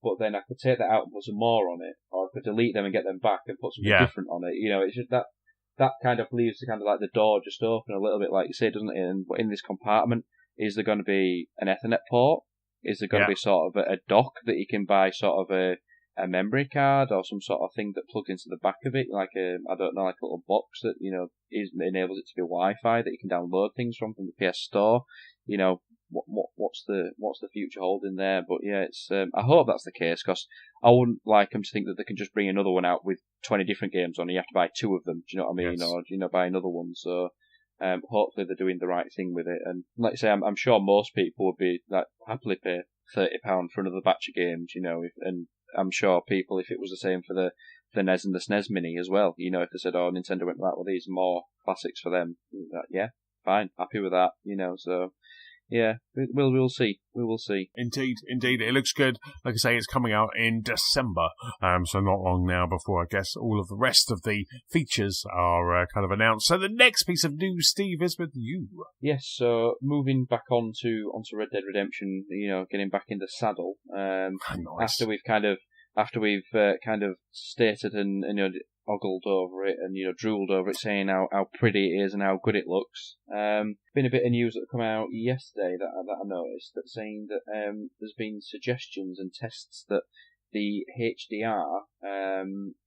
S2: but then I could take that out and put some more on it, or I could delete them and get them back and put something different on it. It's just that kind of leaves the kind of like the door just open a little bit, like you say, doesn't it? And but in this compartment, is there going to be an Ethernet port? Is there going to be sort of a dock that you can buy, sort of a memory card or some sort of thing that plugs into the back of it, like a little box that enables it to be Wi-Fi that you can download things from the PS Store. What's the future holding there? But yeah, it's I hope that's the case, because I wouldn't like them to think that they can just bring another one out with 20 different games on. You have to buy 2 of them. Do you know what I mean? Yes. Or buy another one. So hopefully they're doing the right thing with it. And like I say, I'm sure most people would be like happily pay £30 for another batch of games. And I'm sure people, if it was the same for the NES and the SNES Mini as well, if they said, oh, Nintendo went, right, well, these are more classics for them, yeah, fine, happy with that, so yeah, we'll see. We will see.
S1: Indeed. It looks good. Like I say, it's coming out in December, so not long now before I guess all of the rest of the features are kind of announced. So the next piece of news, Steve, is with you.
S2: Yes, so moving back onto Red Dead Redemption, getting back in the saddle.
S1: Nice.
S2: After we've kind of stated and ogled over it and drooled over it, saying how pretty it is and how good it looks. Been a bit of news that come out yesterday that I noticed that saying that there's been suggestions and tests that the HDR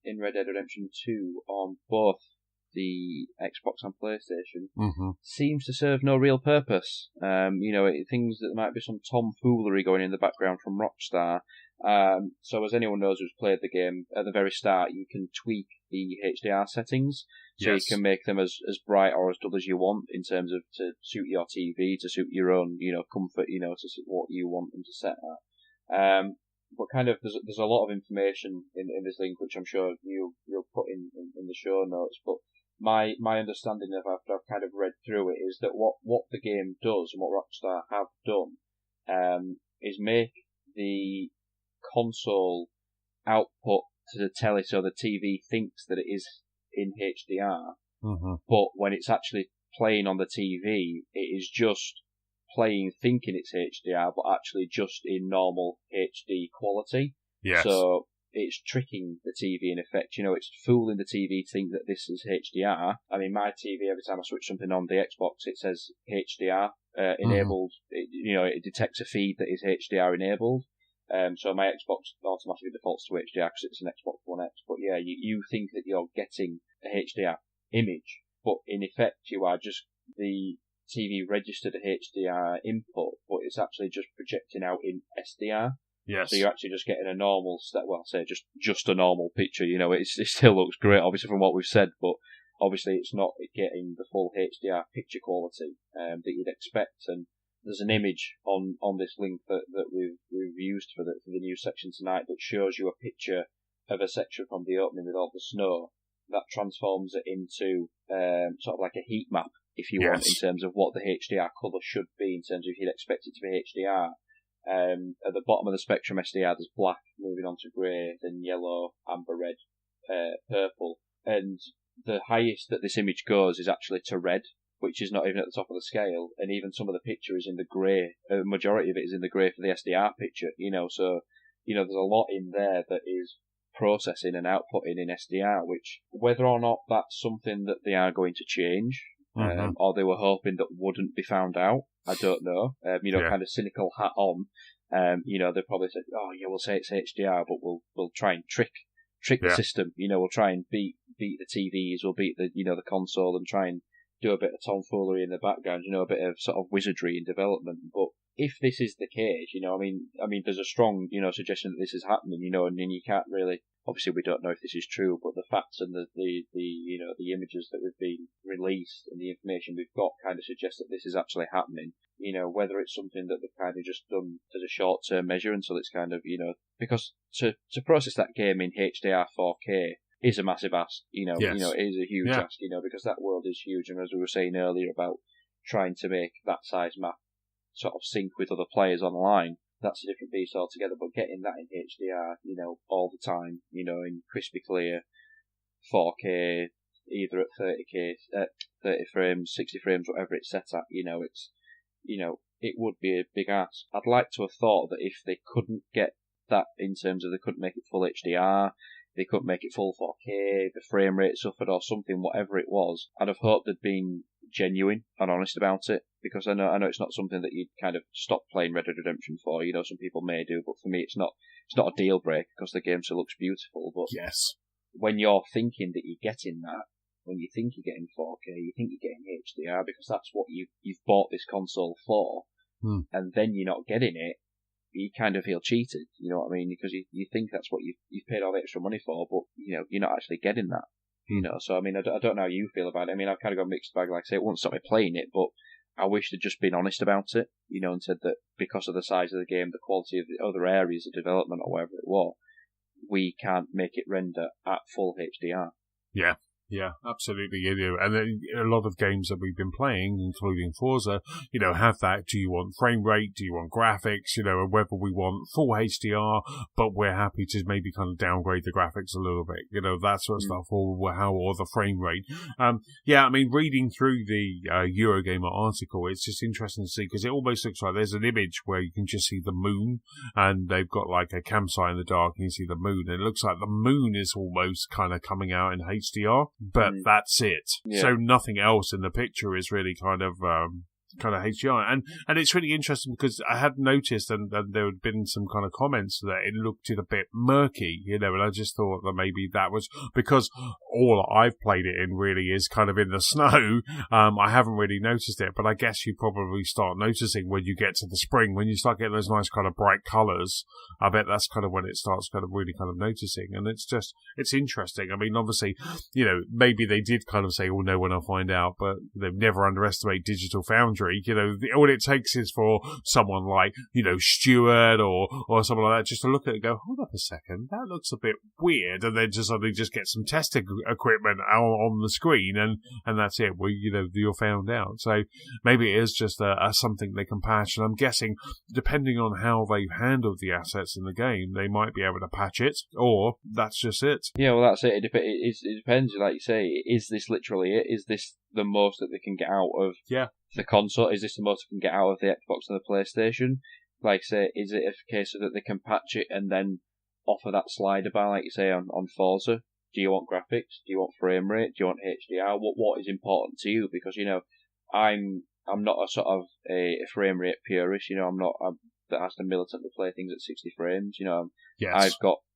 S2: in Red Dead Redemption 2 on both the Xbox and PlayStation seems to serve no real purpose. Things that might be some tomfoolery going in the background from Rockstar. So as anyone knows who's played the game, at the very start you can tweak the HDR settings, so you can make them as bright or as dull as you want in terms of to suit your TV, to suit your own comfort, to suit what you want them to set at. But kind of there's a lot of information in this link which I'm sure you'll put in the show notes. But my understanding of after I've kind of read through it is that what the game does and what Rockstar have done is make the console output to the telly so the TV thinks that it is in HDR, but when it's actually playing on the TV, it is just playing thinking it's HDR, but actually just in normal HD quality.
S1: Yes.
S2: So it's tricking the TV in effect. It's fooling the TV to think that this is HDR. I mean, my TV, every time I switch something on the Xbox, it says HDR enabled. It detects a feed that is HDR enabled. So my Xbox automatically defaults to HDR because it's an Xbox One X. But yeah, you think that you're getting a HDR image, but in effect you are just the TV registered a HDR input, but it's actually just projecting out in SDR.
S1: Yes.
S2: So you're actually just getting a normal just a normal picture. It still looks great, obviously from what we've said, but obviously it's not getting the full HDR picture quality that you'd expect. And there's an image on this link that we've used for the news section tonight that shows you a picture of a section from the opening with all the snow that transforms it into sort of like a heat map, if you want, in terms of what the HDR colour should be, in terms of if you'd expect it to be HDR. At the bottom of the spectrum SDR, there's black, moving on to grey, then yellow, amber, red, purple, and the highest that this image goes is actually to red, which is not even at the top of the scale, and even some of the picture is in the grey. Majority of it is in the grey for the SDR picture, so there's a lot in there that is processing and outputting in SDR, which whether or not that's something that they are going to change, or they were hoping that wouldn't be found out, I don't know. Kind of cynical hat on. They probably said, "Oh yeah, we'll say it's HDR, but we'll try and trick the system. We'll try and beat the TVs, we'll beat the the console, and try and do a bit of tomfoolery in the background, a bit of sort of wizardry in development." But if this is the case, I mean, there's a strong, suggestion that this is happening, and you can't really, obviously we don't know if this is true, but the facts and the images that have been released and the information we've got kind of suggest that this is actually happening. Whether it's something that they've kind of just done as a short-term measure until it's kind of, because to process that game in HDR 4K is a massive ask, it is a huge ask, because that world is huge, and as we were saying earlier about trying to make that size map sort of sync with other players online, that's a different beast altogether. But getting that in HDR, all the time, in crispy clear 4K, either at 30k, 30 frames, 60 frames, whatever it's set at, it would be a big ask. I'd like to have thought that if they couldn't get that in terms of they couldn't make it full HDR, they couldn't make it full 4K, the frame rate suffered or something, whatever it was, I'd have hoped they'd been genuine and honest about it, because I know it's not something that you'd kind of stop playing Red Dead Redemption for. Some people may do, but for me it's not a deal breaker because the game still looks beautiful. But when you're thinking that you're getting that, when you think you're getting 4K, you think you're getting HDR because that's what you've bought this console for, and then you're not getting it, you kind of feel cheated, you know what I mean? Because you think that's what you've paid all the extra money for, but you're not actually getting that. So I mean, I don't know how you feel about it. I mean, I've kind of got a mixed bag. Like I say, it won't stop me playing it, but I wish they'd just been honest about it, and said that because of the size of the game, the quality of the other areas of development or whatever it was, we can't make it render at full HDR.
S1: Yeah. Yeah, absolutely. And a lot of games that we've been playing, including Forza, have that. Do you want frame rate? Do you want graphics? And whether we want full HDR, but we're happy to maybe kind of downgrade the graphics a little bit, that sort of stuff, or the frame rate. Reading through the Eurogamer article, it's just interesting to see, because it almost looks like there's an image where you can just see the moon, and they've got like a campsite in the dark, and you see the moon, and it looks like the moon is almost kind of coming out in HDR. But that's it. Yeah. So nothing else in the picture is really kind of HDR. And it's really interesting, because I had noticed, and there had been some kind of comments that it looked a bit murky, and I just thought that maybe that was because all I've played it in really is kind of in the snow. I haven't really noticed it, but I guess you probably start noticing when you get to the spring, when you start getting those nice kind of bright colours. I bet that's kind of when it starts kind of really kind of noticing. And it's interesting. I mean, obviously, maybe they did kind of say, oh no, when I find out, but they've never underestimate Digital Foundry. All it takes is for someone like, Stuart or someone like that just to look at it and go, hold up a second, that looks a bit weird, and then just suddenly just get some testing equipment on the screen, and that's it. Well, you're found out. So maybe it is just a something they can patch, and I'm guessing, depending on how they've handled the assets in the game, they might be able to patch it, or that's just it.
S2: Yeah, well, that's it. It depends, like you say. Is this literally it? Is this the most that they can get out of the console? Is this the most they can get out of the Xbox and the PlayStation? Like, say, is it a case of that they can patch it and then offer that slider bar, like you say, on Forza? Do you want graphics? Do you want frame rate? Do you want HDR? What is important to you? Because, I'm not a sort of a frame rate purist. I'm not that has to militantly play things at 60 frames.
S1: Yes.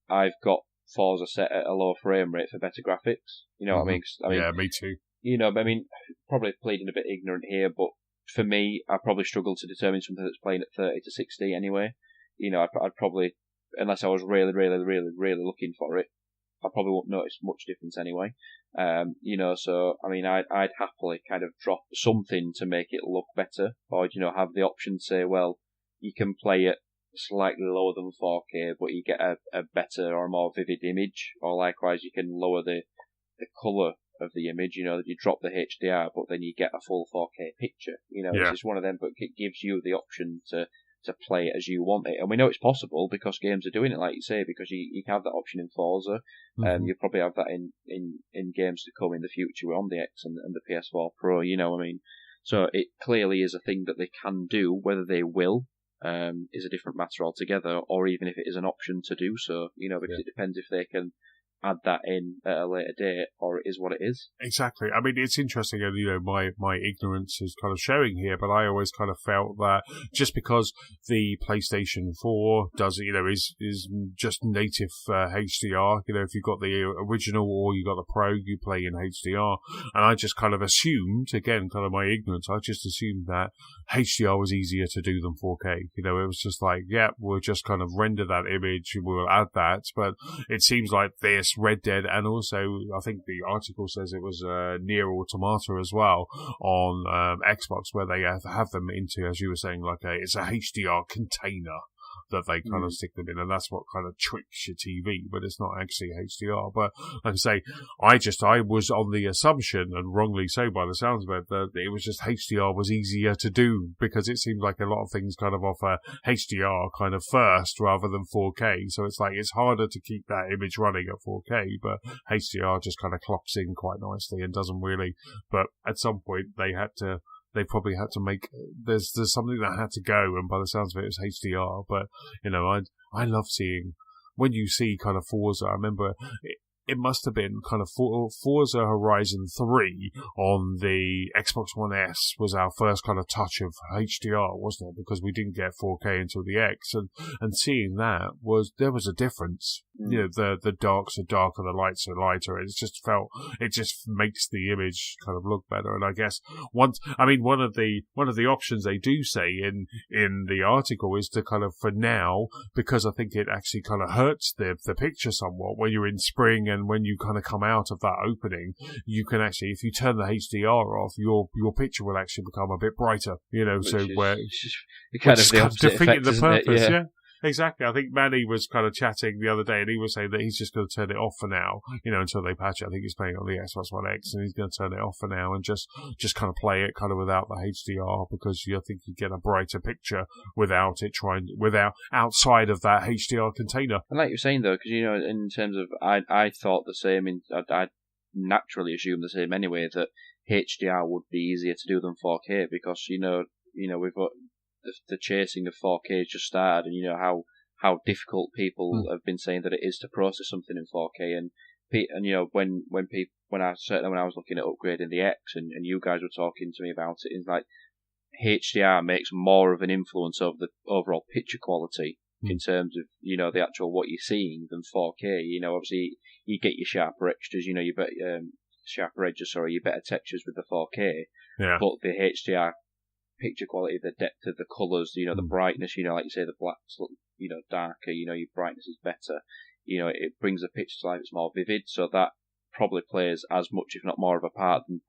S2: I've got Forza set at a lower frame rate for better graphics. What I mean?
S1: Yeah, me too.
S2: Probably pleading a bit ignorant here, but for me, I probably struggle to determine something that's playing at 30 to 60 anyway. I'd probably, unless I was really, really, really, really looking for it, I probably won't notice much difference anyway. So, I'd happily kind of drop something to make it look better, or, have the option to say, well, you can play it slightly lower than 4K, but you get a better or more vivid image, or likewise, you can lower the colour of the image, that you drop the HDR, but then you get a full 4K picture. It's just one of them, but it gives you the option to play it as you want it. And we know it's possible because games are doing it, like you say, because you have that option in Forza, and you probably have that in games to come in the future on the X and the PS4 Pro, So it clearly is a thing that they can do. Whether they will is a different matter altogether, or even if it is an option to do so, because it depends if they can add that in at a later date, or it is what it is.
S1: Exactly. I mean, it's interesting, and my ignorance is kind of showing here, but I always kind of felt that just because the PlayStation 4 does, is just native HDR, if you've got the original or you got the Pro, you play in HDR, and I just kind of assumed, again, kind of my ignorance, I just assumed that HDR was easier to do than 4K. It was just like, we'll just kind of render that image, we'll add that, but it seems like this Red Dead, and also I think the article says it was Nier Automata as well on Xbox, where they have them into, as you were saying, like it's a HDR container that they kind of stick them in, and that's what kind of tricks your TV, but it's not actually HDR. But like I say, I was on the assumption, and wrongly so by the sounds of it, that it was just HDR was easier to do, because it seems like a lot of things kind of offer HDR kind of first rather than 4K, so it's like it's harder to keep that image running at 4K, but HDR just kind of clocks in quite nicely and doesn't really, but at some point they probably had to make, there's something that had to go, and by the sounds of it, it was HDR, but, I love seeing, when you see kind of Forza, I remember, it must have been kind of Forza Horizon 3 on the Xbox One S was our first kind of touch of HDR, wasn't it? Because we didn't get 4K until the X, and seeing that there was a difference. The darks are darker, the lights are lighter. It just makes the image kind of look better. And I guess one of the options they do say in the article is to kind of, for now, because I think it actually kind of hurts the picture somewhat when you're in spring, and when you kind of come out of that opening, you can actually, if you turn the HDR off, your picture will actually become a bit brighter, so where
S2: kind of the opposite
S1: defeating
S2: effect,
S1: the purpose,
S2: yeah.
S1: Exactly. I think Manny was kind of chatting the other day, and he was saying that he's just going to turn it off for now, until they patch it. I think he's playing on the Xbox One X, and he's going to turn it off for now and just kind of play it kind of without the HDR, because I think you get a brighter picture without outside of that HDR container.
S2: And like you're saying though, because in terms of, I thought the same. I naturally assumed the same anyway, that HDR would be easier to do than 4K, because we've got the chasing of 4K just started, and how difficult people have been saying that it is to process something in 4K, and when I was looking at upgrading the X, and you guys were talking to me about it, it's like HDR makes more of an influence over the overall picture quality in terms of the actual what you're seeing than 4K. Obviously you get your sharper extras, you better sharper edges, your better textures with the 4K, but the HDR picture quality, the depth of the colours, the brightness, like you say, the blacks look, darker, your brightness is better, it brings the picture to life, it's more vivid, so that probably plays as much, if not more of a part than,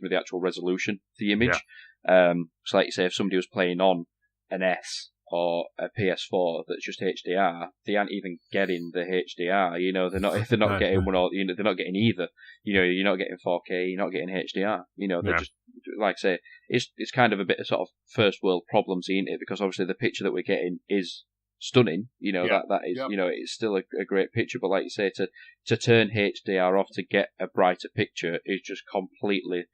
S2: the actual resolution of the image. So like you say, if somebody was playing on an S or a PS4 that's just HDR, they aren't even getting the HDR, they're not getting one, or they're not getting either. You're not getting 4K, you're not getting HDR. They're just, like I say, it's kind of a bit of sort of first world problem, isn't it? Because obviously the picture that we're getting is stunning. That is, it's still a great picture. But like you say, to turn HDR off to get a brighter picture is just completely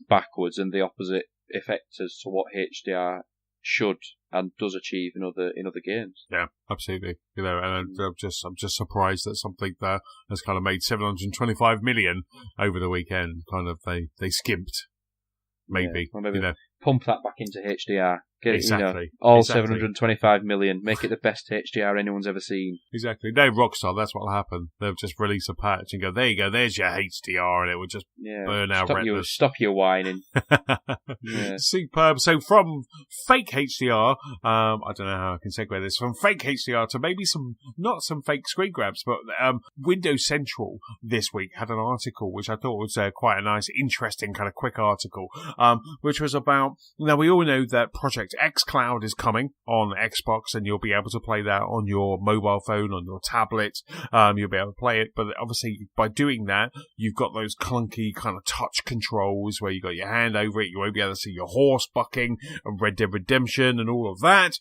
S2: backwards and the opposite effect as to what HDR should and does achieve in other games.
S1: Yeah, absolutely. And I'm just surprised that something that has kind of made 725 million over the weekend, kind of they skimped. Maybe,
S2: pump that back into HDR. Get
S1: exactly.
S2: it, all 725 million. Make it the best HDR anyone's ever seen.
S1: Exactly. No, Rockstar, that's what'll happen. They'll just release a patch and go, there you go, there's your HDR, and it will just burn our retinas.
S2: Stop your whining.
S1: Superb. So from fake HDR, I don't know how I can segue this, from fake HDR to maybe not some fake screen grabs, but Windows Central this week had an article which I thought was quite a nice, interesting, kind of quick article, which was about, now we all know that Project xCloud is coming on Xbox, and you'll be able to play that on your mobile phone, on your tablet. You'll be able to play it, but obviously by doing that, you've got those clunky kind of touch controls where you've got your hand over it. You won't be able to see your horse bucking and Red Dead Redemption and all of that.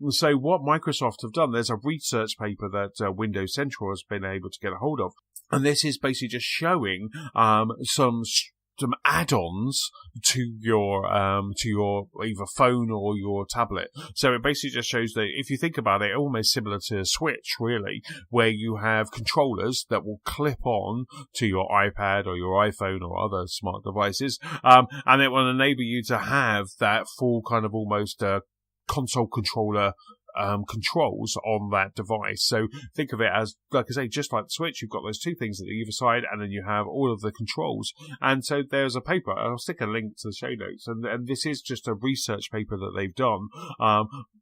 S1: So what Microsoft have done, there's a research paper that Windows Central has been able to get a hold of, and this is basically just showing some add-ons to your either phone or your tablet. So it basically just shows that, if you think about it, almost similar to a Switch, really, where you have controllers that will clip on to your iPad or your iPhone or other smart devices, and it will enable you to have that full kind of almost console controller controls on that device. So think of it as, like I say, just like the Switch, you've got those two things at either side, and then you have all of the controls. And so there's a paper, I'll stick a link to the show notes, and this is just a research paper that they've done,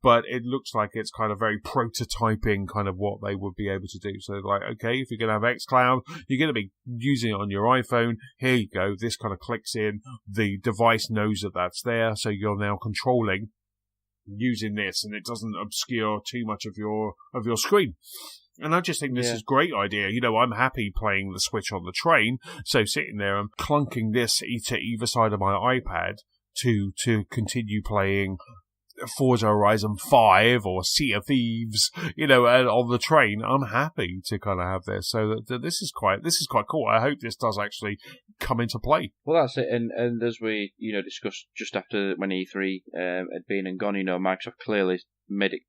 S1: but it looks like it's kind of very prototyping kind of what they would be able to do. So like, okay, if you're going to have xCloud, you're going to be using it on your iPhone, here you go, this kind of clicks in, the device knows that that's there, so you're now controlling using this, and it doesn't obscure too much of your screen. And I just think this is a great idea. I'm happy playing the Switch on the train, so sitting there and clunking this to either side of my iPad to continue playing Forza Horizon 5 or Sea of Thieves, on the train, I'm happy to kind of have this. So this is quite cool. I hope this does actually come into play.
S2: Well, that's it. And as we, discussed just after when E3 had been and gone, Microsoft clearly made it,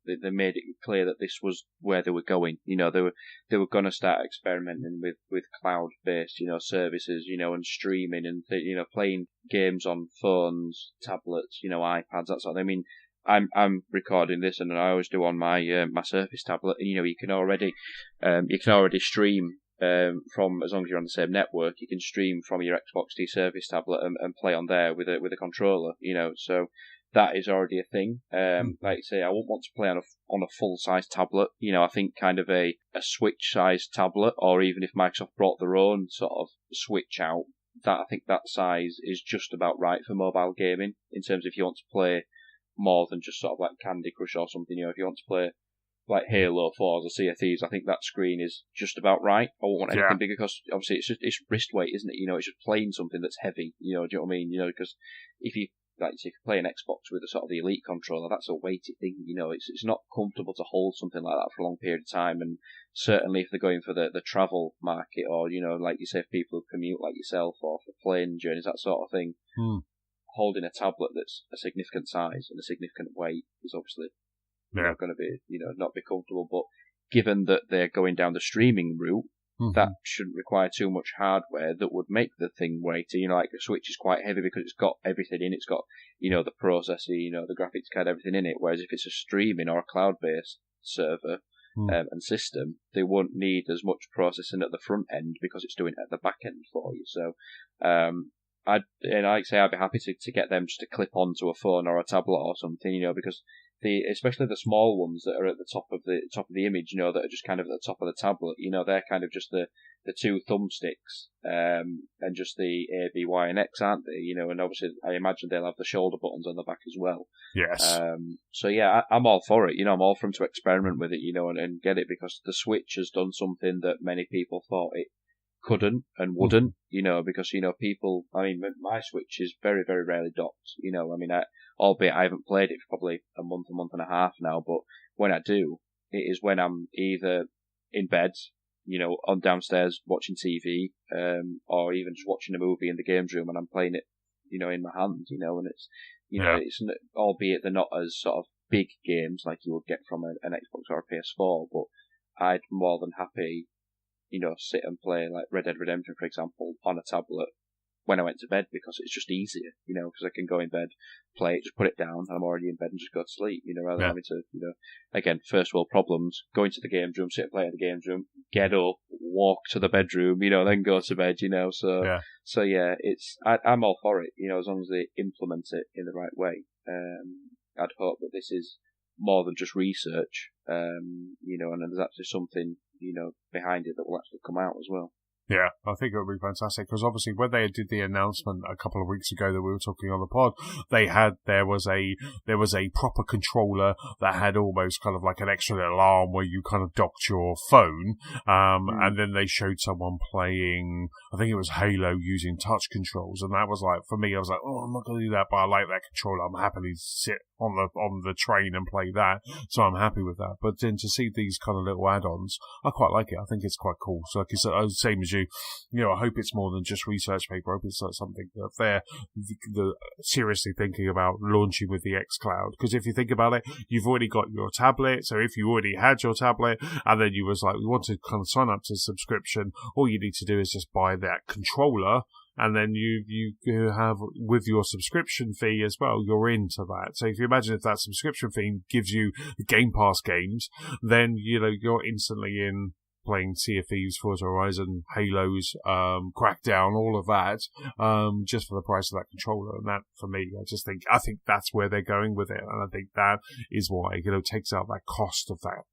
S2: they made it clear that this was where they were going. They were going to start experimenting with cloud-based, services, and streaming and playing games on phones, tablets, iPads, that sort of thing. I mean, I'm recording this, and I always do on my my Surface tablet. And, you can already stream from, as long as you're on the same network, you can stream from your Xbox to your Surface tablet and play on there with a controller. So that is already a thing. Like you say, I won't want to play on a full-size tablet. I think kind of a Switch-sized tablet, or even if Microsoft brought their own sort of Switch out, I think that size is just about right for mobile gaming, in terms of if you want to play more than just sort of like Candy Crush or something. If you want to play like Halo, Forza, Sea of Thieves, I think that screen is just about right. I won't want anything bigger because obviously it's wrist weight, isn't it? It's just playing something that's heavy. Do you know what I mean? Because if you if you play an Xbox with a sort of the Elite controller, that's a weighted thing. It's not comfortable to hold something like that for a long period of time. And certainly if they're going for the travel market, or like you say, if people who commute like yourself, or for plane journeys, that sort of thing, holding a tablet that's a significant size and a significant weight is obviously not going to be, not be comfortable. But given that they're going down the streaming route, that shouldn't require too much hardware that would make the thing weighty. Like the Switch is quite heavy because it's got everything in it. It's got, the processor, the graphics card, everything in it. Whereas if it's a streaming or a cloud-based server and system, they won't need as much processing at the front end because it's doing it at the back end for you. So, I'd be happy to get them just to clip onto a phone or a tablet or something, because especially the small ones that are at the top of the image, that are just kind of at the top of the tablet, they're kind of just the two thumbsticks, and just the A, B, Y, and X, aren't they? And obviously I imagine they'll have the shoulder buttons on the back as well.
S1: Yes.
S2: So yeah, I'm all for it. I'm all for them to experiment with it, and get it, because the Switch has done something that many people thought it couldn't and wouldn't, because, people, my Switch is very, very rarely docked, albeit I haven't played it for probably a month and a half now, but when I do, it is when I'm either in bed, on downstairs watching TV, or even just watching a movie in the games room and I'm playing it, in my hand, and it's, it's, albeit they're not as sort of big games like you would get from an Xbox or a PS4, but I'd more than happy, sit and play like Red Dead Redemption, for example, on a tablet when I went to bed, because it's just easier, because I can go in bed, play it, just put it down, and I'm already in bed and just go to sleep, rather than having to, again, first world problems, going to the games room, sit and play in the games room, get up, walk to the bedroom, then go to bed, so yeah, I'm all for it, as long as they implement it in the right way. I'd hope that this is more than just research, and there's actually something, behind it that will actually come out as well.
S1: Yeah, I think it would be fantastic, because obviously when they did the announcement a couple of weeks ago that we were talking on the pod, there was a proper controller that had almost kind of like an extra little arm where you kind of docked your phone, and then they showed someone playing, I think it was Halo, using touch controls, and that was like, for me, I was like, oh, I'm not going to do that, but I like that controller. I'm happy to sit on the train and play that, so I'm happy with that. But then to see these kind of little add-ons, I quite like it. I think it's quite cool. So like you said, same as you, I hope it's more than just research paper. I hope it's like something that they're seriously thinking about launching with the xCloud. Because if you think about it, you've already got your tablet. So if you already had your tablet and then you was like, we want to kind of sign up to a subscription, all you need to do is just buy that controller. And then you have, with your subscription fee as well, you're into that. So if you imagine if that subscription fee gives you Game Pass games, then, you're instantly in playing Sea of Thieves, Forza Horizon, Halos, Crackdown, all of that, just for the price of that controller. And that, for me, I think that's where they're going with it. And I think that is why, takes out that cost of that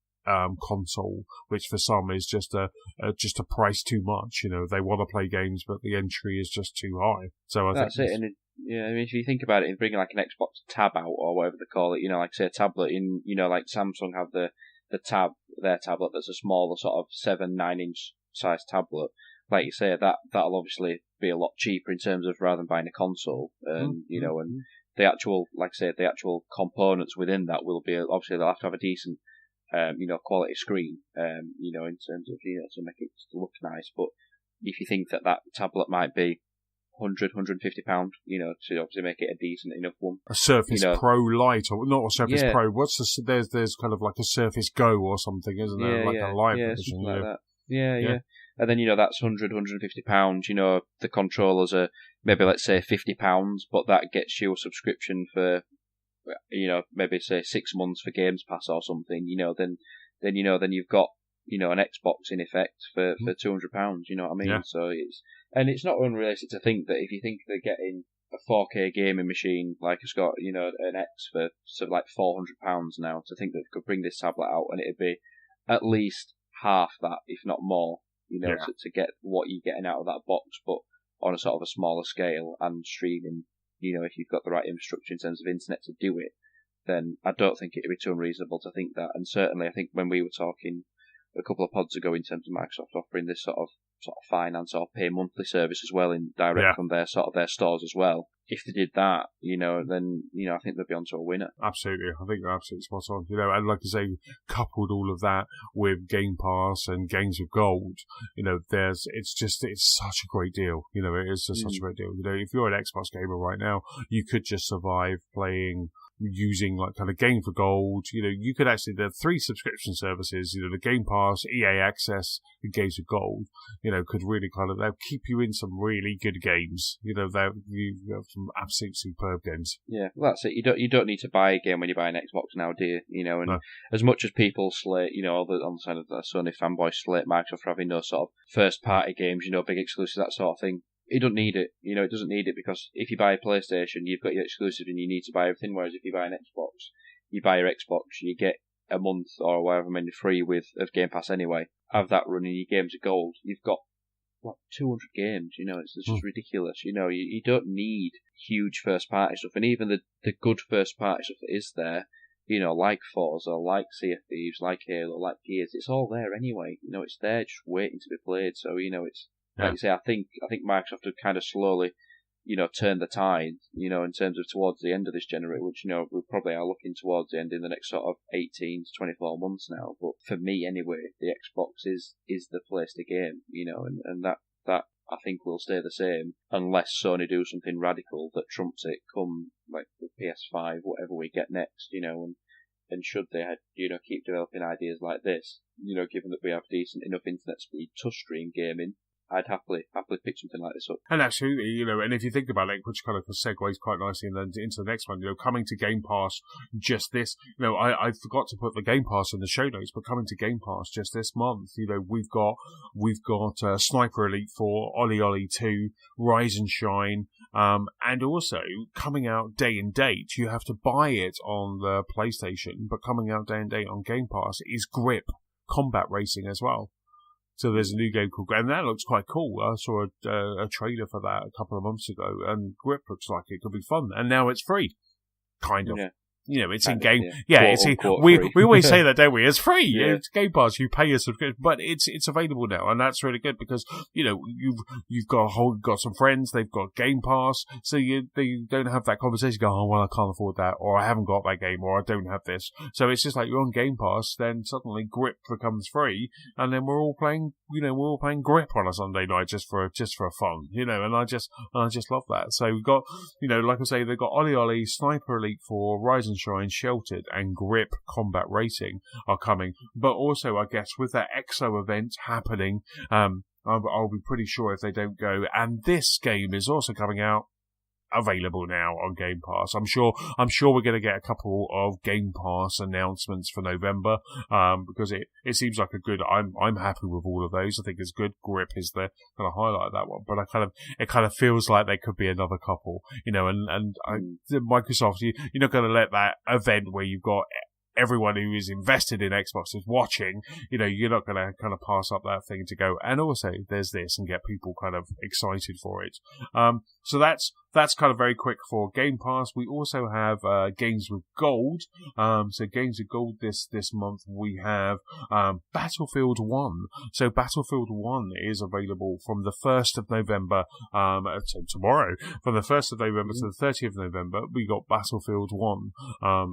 S1: console, which for some is just a price too much. They want to play games, but the entry is just too high. So
S2: that's it. And if you think about it, bringing like an Xbox Tab out or whatever they call it, like say a tablet in, like Samsung have the Tab, their tablet that's a smaller sort of 7-9 inch size tablet. Like you say, that'll obviously be a lot cheaper in terms of rather than buying a console, and and the actual, like I say, the actual components within that will be obviously they'll have to have a decent quality screen, in terms of, to make it look nice. But if you think that tablet might be £150, to obviously make it a decent enough one.
S1: A Surface Pro Lite, or not a Surface Pro, what's there's kind of like a Surface Go or something, isn't there? A Lite edition.
S2: Like that. Yeah. And then, that's £100, the controllers are maybe, let's say, £50, but that gets you a subscription for, maybe say 6 months for Games Pass or something, then you've got, an Xbox in effect for £200, you know what I mean?
S1: Yeah.
S2: So it's not unrealistic to think that if you think they're getting a 4K gaming machine, like it's got, an X for sort of like £400 now, to think that they could bring this tablet out and it'd be at least half that, if not more, to get what you're getting out of that box, but on a sort of a smaller scale and streaming, if you've got the right infrastructure in terms of internet to do it, then I don't think it'd be too unreasonable to think that. And certainly, I think when we were talking a couple of pods ago in terms of Microsoft offering this sort of finance or pay monthly service as well in direct from their stores as well. If they did that, then I think they'd be onto a winner.
S1: Absolutely, I think they're absolutely spot on. And like I say, coupled all of that with Game Pass and Games with Gold, it's such a great deal. It is just such a great deal. If you're an Xbox gamer right now, you could just survive playing using like kind of Game for Gold. You could actually, there are 3 subscription services, the Game Pass, EA Access, and Games with Gold, could really kind of, they'll keep you in some really good games. You have some absolute superb games.
S2: Yeah, well, that's it. You don't need to buy a game when you buy an Xbox now, do you? And
S1: no.
S2: As much as people slate, on the side of the Sony fanboy slate Microsoft for having no sort of first party games, big exclusives, that sort of thing. It doesn't need it. It doesn't need it because if you buy a PlayStation, you've got your exclusive and you need to buy everything. Whereas if you buy an Xbox, you buy your Xbox, you get a month or however many free of Game Pass anyway. Have that running your Games of Gold. You've got 200 games. It's just ridiculous. You don't need huge first party stuff, and even the good first party stuff that is there. Like Forza, like Sea of Thieves, like Halo, like Gears. It's all there anyway. It's there just waiting to be played. So it's. Like you say, I think Microsoft have kind of slowly, turned the tide, in terms of towards the end of this generation, which, we probably are looking towards the end in the next sort of 18 to 24 months now. But for me, anyway, the Xbox is the place to game, and that I think will stay the same unless Sony do something radical that trumps it come like the PS5, whatever we get next, and should they, keep developing ideas like this, given that we have decent enough internet speed to stream gaming, I'd happily pick something like this up.
S1: And absolutely, and if you think about it, which kind of segues quite nicely and then into the next one, coming to Game Pass just this, I forgot to put the Game Pass in the show notes, but coming to Game Pass just this month, we've got Sniper Elite 4, Ollie Ollie 2, Rise and Shine, and also coming out day and date. You have to buy it on the PlayStation, but coming out day and date on Game Pass is Grip Combat Racing as well. So there's a new game called, and that looks quite cool. I saw a trailer for that a couple of months ago, and Grip looks like it could be fun. And now it's free, kind of. Yeah. It's in game. Yeah, it's in, we always say that, don't we? It's free. Yeah. It's Game Pass. You pay a subscription, but it's available now, and that's really good because you've got some friends. They've got Game Pass, so they don't have that conversation. Go, oh well, I can't afford that, or I haven't got that game, or I don't have this. So it's just like you're on Game Pass. Then suddenly Grip becomes free, and then we're all playing. We're all playing Grip on a Sunday night just for fun. And I just love that. So we've got like I say, they've got Ollie Ollie, Sniper Elite 4, Rise and Shine, Sheltered, and Grip Combat Racing are coming. But also, I guess, with that EXO event happening, I'll be pretty sure if they don't go. And this game is also coming out, available now on Game Pass. I'm sure we're going to get a couple of Game Pass announcements for November, because it seems like a good. I'm happy with all of those. I think it's good. Grip is the kind of highlight of that one, but it kind of feels like there could be another couple, Microsoft, you're not going to let that event where you've got everyone who is invested in Xbox is watching, you're not going to kind of pass up that thing to go, and also there's this, and get people kind of excited for it. So that's kind of very quick for Game Pass. We also have Games with Gold. So Games with Gold this month we have Battlefield 1. So Battlefield 1 is available from the 1st of November, so tomorrow, from the 1st of November to the 30th of November, we got Battlefield 1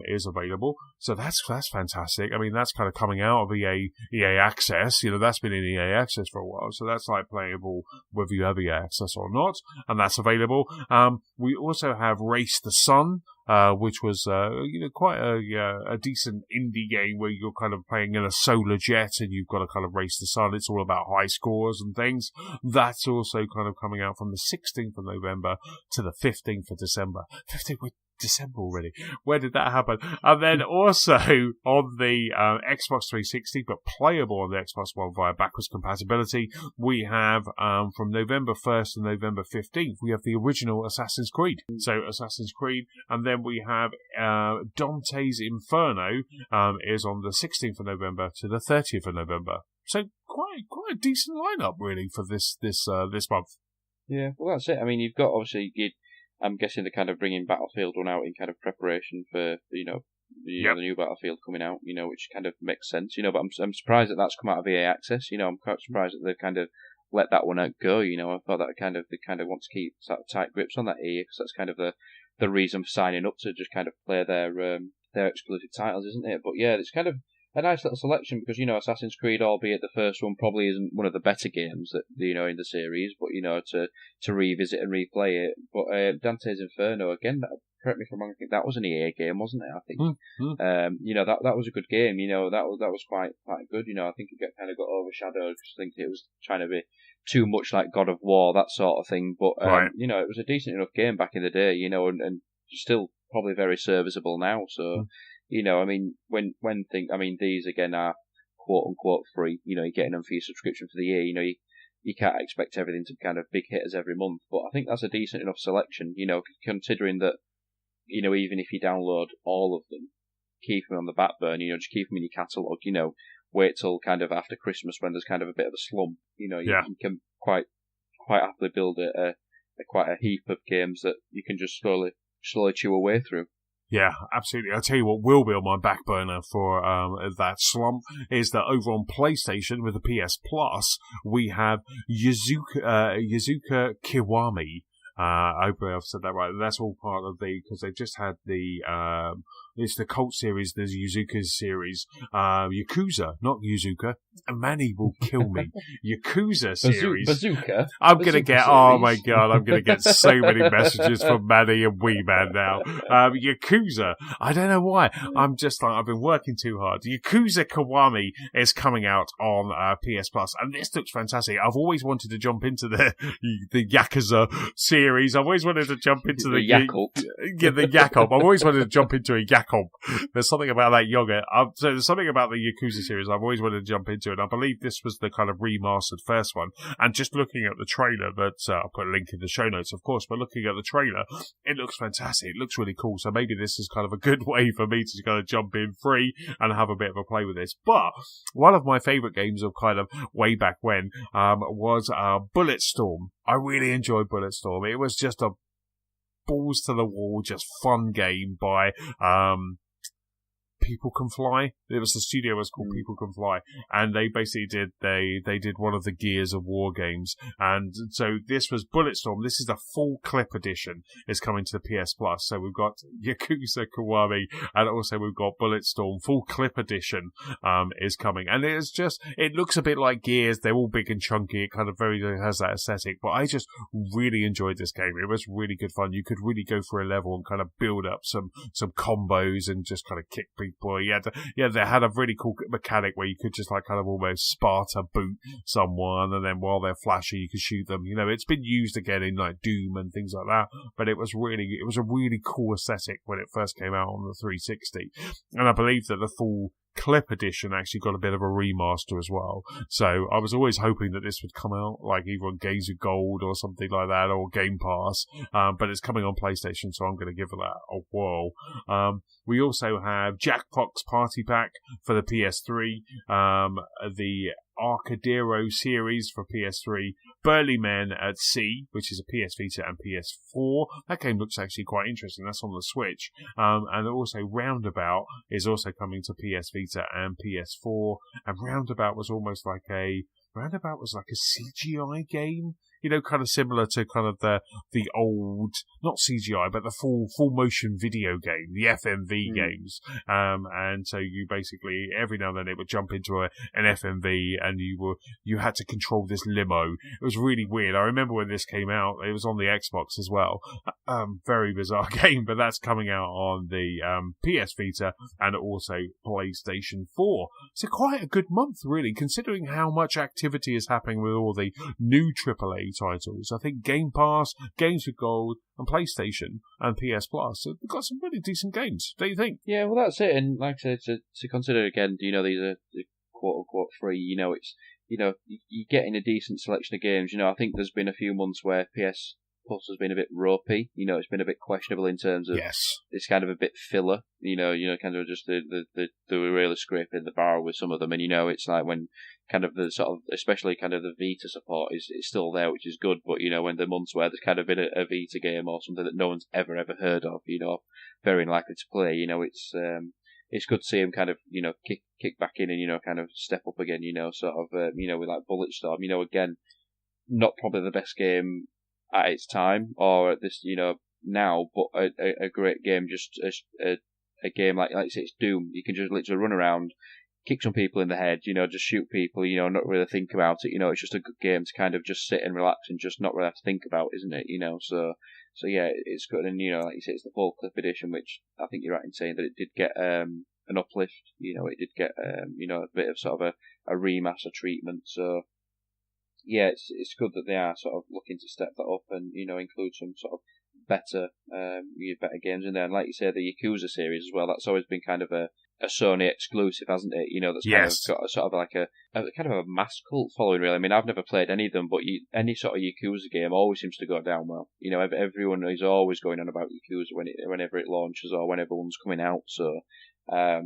S1: is available. So that's fantastic. I mean, that's kind of coming out of EA Access. That's been in EA Access for a while, so that's like playable whether you have EA Access or not, and that's available. We also have Race the Sun, which was quite a decent indie game where you're kind of playing in a solar jet and you've got to kind of race the sun. It's all about high scores and things. That's also kind of coming out from the 16th of November to the 15th of December. 15th December already. Where did that happen? And then also on the Xbox 360, but playable on the Xbox One via backwards compatibility, we have from November 1st to November 15th, we have the original Assassin's Creed. So Assassin's Creed, and then we have Dante's Inferno is on the 16th of November to the 30th of November. So quite a decent lineup really for this month.
S2: Yeah, well that's it. I mean, you've got obviously I'm guessing they're kind of bringing Battlefield 1 out in kind of preparation for, the new Battlefield coming out, which kind of makes sense, but I'm surprised that that's come out of EA Access, I'm quite surprised that they've kind of let that one out go, I thought that they kind of want to keep sort of tight grips on that EA, because that's kind of the reason for signing up, to just kind of play their exclusive titles, isn't it? But yeah, it's kind of a nice little selection, because Assassin's Creed, albeit the first one probably isn't one of the better games that in the series, but to revisit and replay it. But Dante's Inferno, again, correct me if I'm wrong, I think that was an EA game, wasn't it? I think that was a good game. That was quite good. I think it kind of got overshadowed because I think it was trying to be too much like God of War, that sort of thing. But
S1: right.
S2: It was a decent enough game back in the day. And still probably very serviceable now. So these again are quote unquote free. You're getting them for your subscription for the year. You can't expect everything to be kind of big hitters every month. But I think that's a decent enough selection. Considering that. Even if you download all of them, keep them on the back burner, just keep them in your catalogue, wait till kind of after Christmas when there's kind of a bit of a slump, you can quite happily build quite a heap of games that you can just slowly chew away through.
S1: Yeah, absolutely. I'll tell you what will be on my back burner for that slump is that over on PlayStation with the PS Plus, we have Yuzuka Kiwami. I hope I've said that right. That's all part of because they've just had it's the Cult series, there's Yuzuka series, Yakuza, not Yuzuka. Manny will kill me. Yakuza series.
S2: Bazooka?
S1: I'm going to get, oh my god, I'm going to get so many messages from Manny and Wee Man now. Yakuza, I don't know why. I'm just like, I've been working too hard. Yakuza Kiwami is coming out on PS Plus, and this looks fantastic. I've always wanted to jump into the Yakuza series. I've always wanted to jump into the
S2: Yakult.
S1: The Yakult. I've always wanted to jump into a Yakult. There's something about that yogurt. So there's something about the Yakuza series I've always wanted to jump into, and I believe this was the kind of remastered first one. And just looking at the trailer, that I'll put a link in the show notes, of course, but looking at the trailer, it looks fantastic. It looks really cool. So maybe this is kind of a good way for me to kind of jump in free and have a bit of a play with this. But one of my favourite games of kind of way back when was Bulletstorm. I really enjoyed Bulletstorm. It was just a balls to the wall, just fun game by People Can Fly. It was the studio was called People Can Fly, and they basically did they did one of the Gears of War games, and so this was Bulletstorm. This is the full clip edition. Is coming to the PS Plus. So we've got Yakuza Kiwami, and also we've got Bulletstorm full clip edition is coming, and it looks a bit like Gears. They're all big and chunky. It kind of very has that aesthetic, but I just really enjoyed this game. It was really good fun. You could really go for a level and kind of build up some combos and just kind of kick people. They had a really cool mechanic where you could just like kind of almost Sparta boot someone, and then while they're flashing, you could shoot them. It's been used again in like Doom and things like that, but it was a really cool aesthetic when it first came out on the 360, and I believe that the full clip edition actually got a bit of a remaster as well. So I was always hoping that this would come out like either on Games of Gold or something like that, or Game Pass, but it's coming on PlayStation, so I'm going to give that a whirl. We also have Jackbox Party Pack for the PS3, the Arcadero series for PS3, Burly Men at Sea, which is a PS Vita and PS4. That game looks actually quite interesting. That's on the Switch. And also Roundabout is also coming to PS Vita and PS4. And Roundabout was like a CGI game. Kind of similar to kind of the old, not CGI, but the full motion video game, the FMV games. And so you basically, every now and then it would jump into an FMV and you had to control this limo. It was really weird. I remember when this came out, it was on the Xbox as well. Very bizarre game, but that's coming out on the PS Vita and also PlayStation 4. So quite a good month, really, considering how much activity is happening with all the new AAA titles. I think Game Pass, Games with Gold, and PlayStation and PS Plus have got some really decent games. Don't you think?
S2: Yeah, well, that's it. And like I said, to consider again, these are quote unquote free. It's you're getting a decent selection of games. I think there's been a few months where PS Plus has been a bit ropey. It's been a bit questionable in terms of it's kind of a bit filler. Kind of just the really scraping the barrel with some of them, and it's like when kind of the sort of, especially kind of the Vita support is still there, which is good. But when the months where there's kind of been a Vita game or something that no one's ever heard of, very unlikely to play. It's good to see him kind of kick back in and kind of step up again. Sort of with like Bulletstorm. Again, not probably the best game at its time or at this now, but a great game. Just a game like say it's Doom. You can just literally run around, kick some people in the head, just shoot people, not really think about it. It's just a good game to kind of just sit and relax and just not really have to think about, isn't it? So yeah, it's good. And, like you say, it's the full clip edition, which I think you're right in saying that it did get an uplift. It did get, a bit of sort of a remaster treatment. So yeah, it's good that they are sort of looking to step that up and, include some sort of better games in there. And like you say, the Yakuza series as well, that's always been kind of a Sony exclusive, hasn't it? That's kind of got a sort of like a kind of a mass cult following, really. I mean, I've never played any of them, but any sort of Yakuza game always seems to go down well. Everyone is always going on about Yakuza whenever it launches or whenever one's coming out. So, to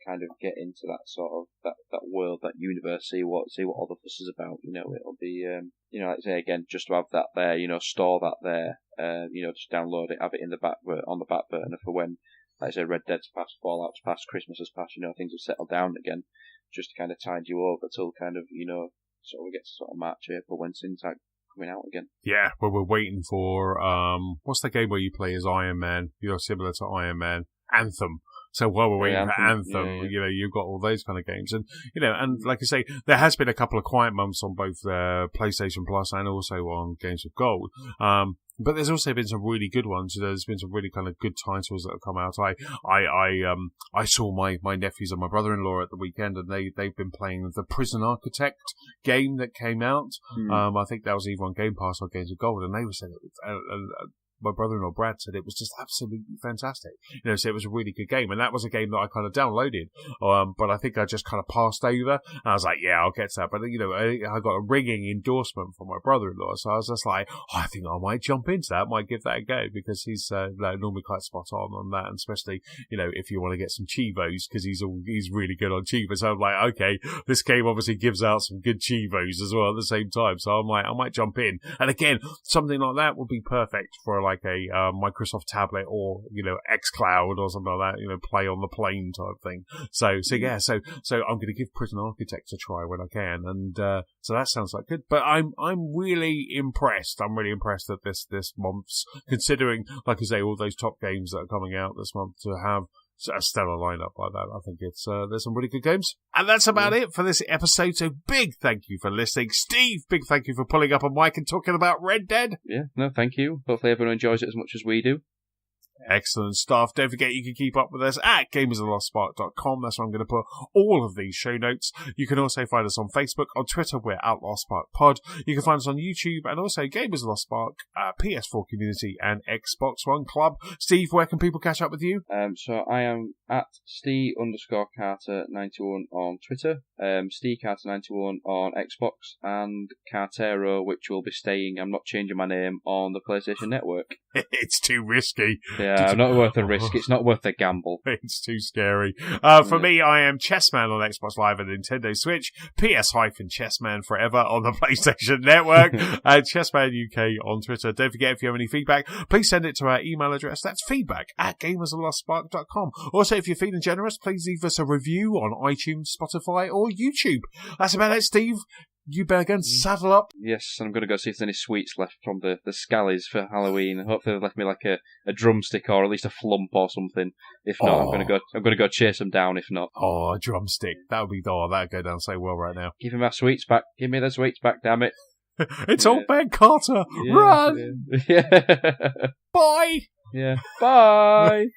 S2: kind of get into that sort of that world, that universe, see what all the fuss is about. It'll be like I say again, just to have that there, store that there, just download it, have it in the on the back burner for when, like I say, Red Dead's passed, Fallout's passed, Christmas has passed. Things have settled down again, just to kind of tide you over till kind of sort of we get to sort of March, April when Syntax coming out again.
S1: Yeah, well, we're waiting for what's the game where you play as Iron Man? Similar to Iron Man, Anthem. So while we're waiting for Anthem, you've got all those kind of games. And, and like I say, there has been a couple of quiet months on both PlayStation Plus and also on Games with Gold. But there's also been some really good ones. There's been some really kind of good titles that have come out. I saw my nephews and my brother-in-law at the weekend, and they've been playing the Prison Architect game that came out. I think that was either on Game Pass or Games of Gold, and they were saying my brother-in-law Brad said it was just absolutely fantastic. So it was a really good game, and that was a game that I kind of downloaded. But I think I just kind of passed over, and I was like, yeah, I'll get to that. But I got a ringing endorsement from my brother-in-law, so I was just like, I think I might jump into that, might give that a go, because he's normally quite spot on that, and especially if you want to get some Chivos, because he's really good on Chivos. So I'm like, okay, this game obviously gives out some good Chivos as well at the same time. So I'm like, I might jump in, and again, something like that would be perfect for like a Microsoft tablet or xCloud or something like that, play on the plane type thing. So I'm going to give Prison Architect a try when I can, and so that sounds like good. But I'm really impressed. I'm really impressed that this month's, considering, like I say, all those top games that are coming out this month, to have a stellar lineup like that. I think it's there's some really good games. And that's about it for this episode. So big thank you for listening. Steve, big thank you for pulling up a mic and talking about Red Dead.
S2: Yeah, no, thank you. Hopefully everyone enjoys it as much as we do.
S1: Excellent stuff. Don't forget you can keep up with us at gamersoflostspark.com. That's where I'm going to put all of these show notes. You can also find us on Facebook, on Twitter, we're at Lost Spark Pod. You can find us on YouTube and also Gamers of Lost Spark, PS4 Community and Xbox One Club. Steve, where can people catch up with you?
S2: So I am at Steve_Carter91 on Twitter, SteveCarter91 on Xbox, and Cartero, which will be staying, I'm not changing my name, on the PlayStation Network.
S1: It's too risky.
S2: Yeah, not worth the risk. It's not worth the gamble.
S1: It's too scary. For me, I am Chessman on Xbox Live and Nintendo Switch, PS-Chessman forever on the PlayStation Network, and Chessman UK on Twitter. Don't forget, if you have any feedback, please send it to our email address. That's feedback@gamersoflostspark.com. Also, if you're feeling generous, please leave us a review on iTunes, Spotify, or YouTube. That's about it, Steve. You better go and saddle up.
S2: Yes, and I'm going to go see if there's any sweets left from the Scallies for Halloween. Hopefully they've left me like a drumstick or at least a flump or something. If not, I'm going to go chase them down. If not,
S1: a drumstick. That'd go down so well right now.
S2: Give me my sweets back. Give me the sweets back, damn it.
S1: It's Old Man Carter.
S2: Yeah,
S1: Run.
S2: Yeah.
S1: Bye.
S2: Yeah. Bye.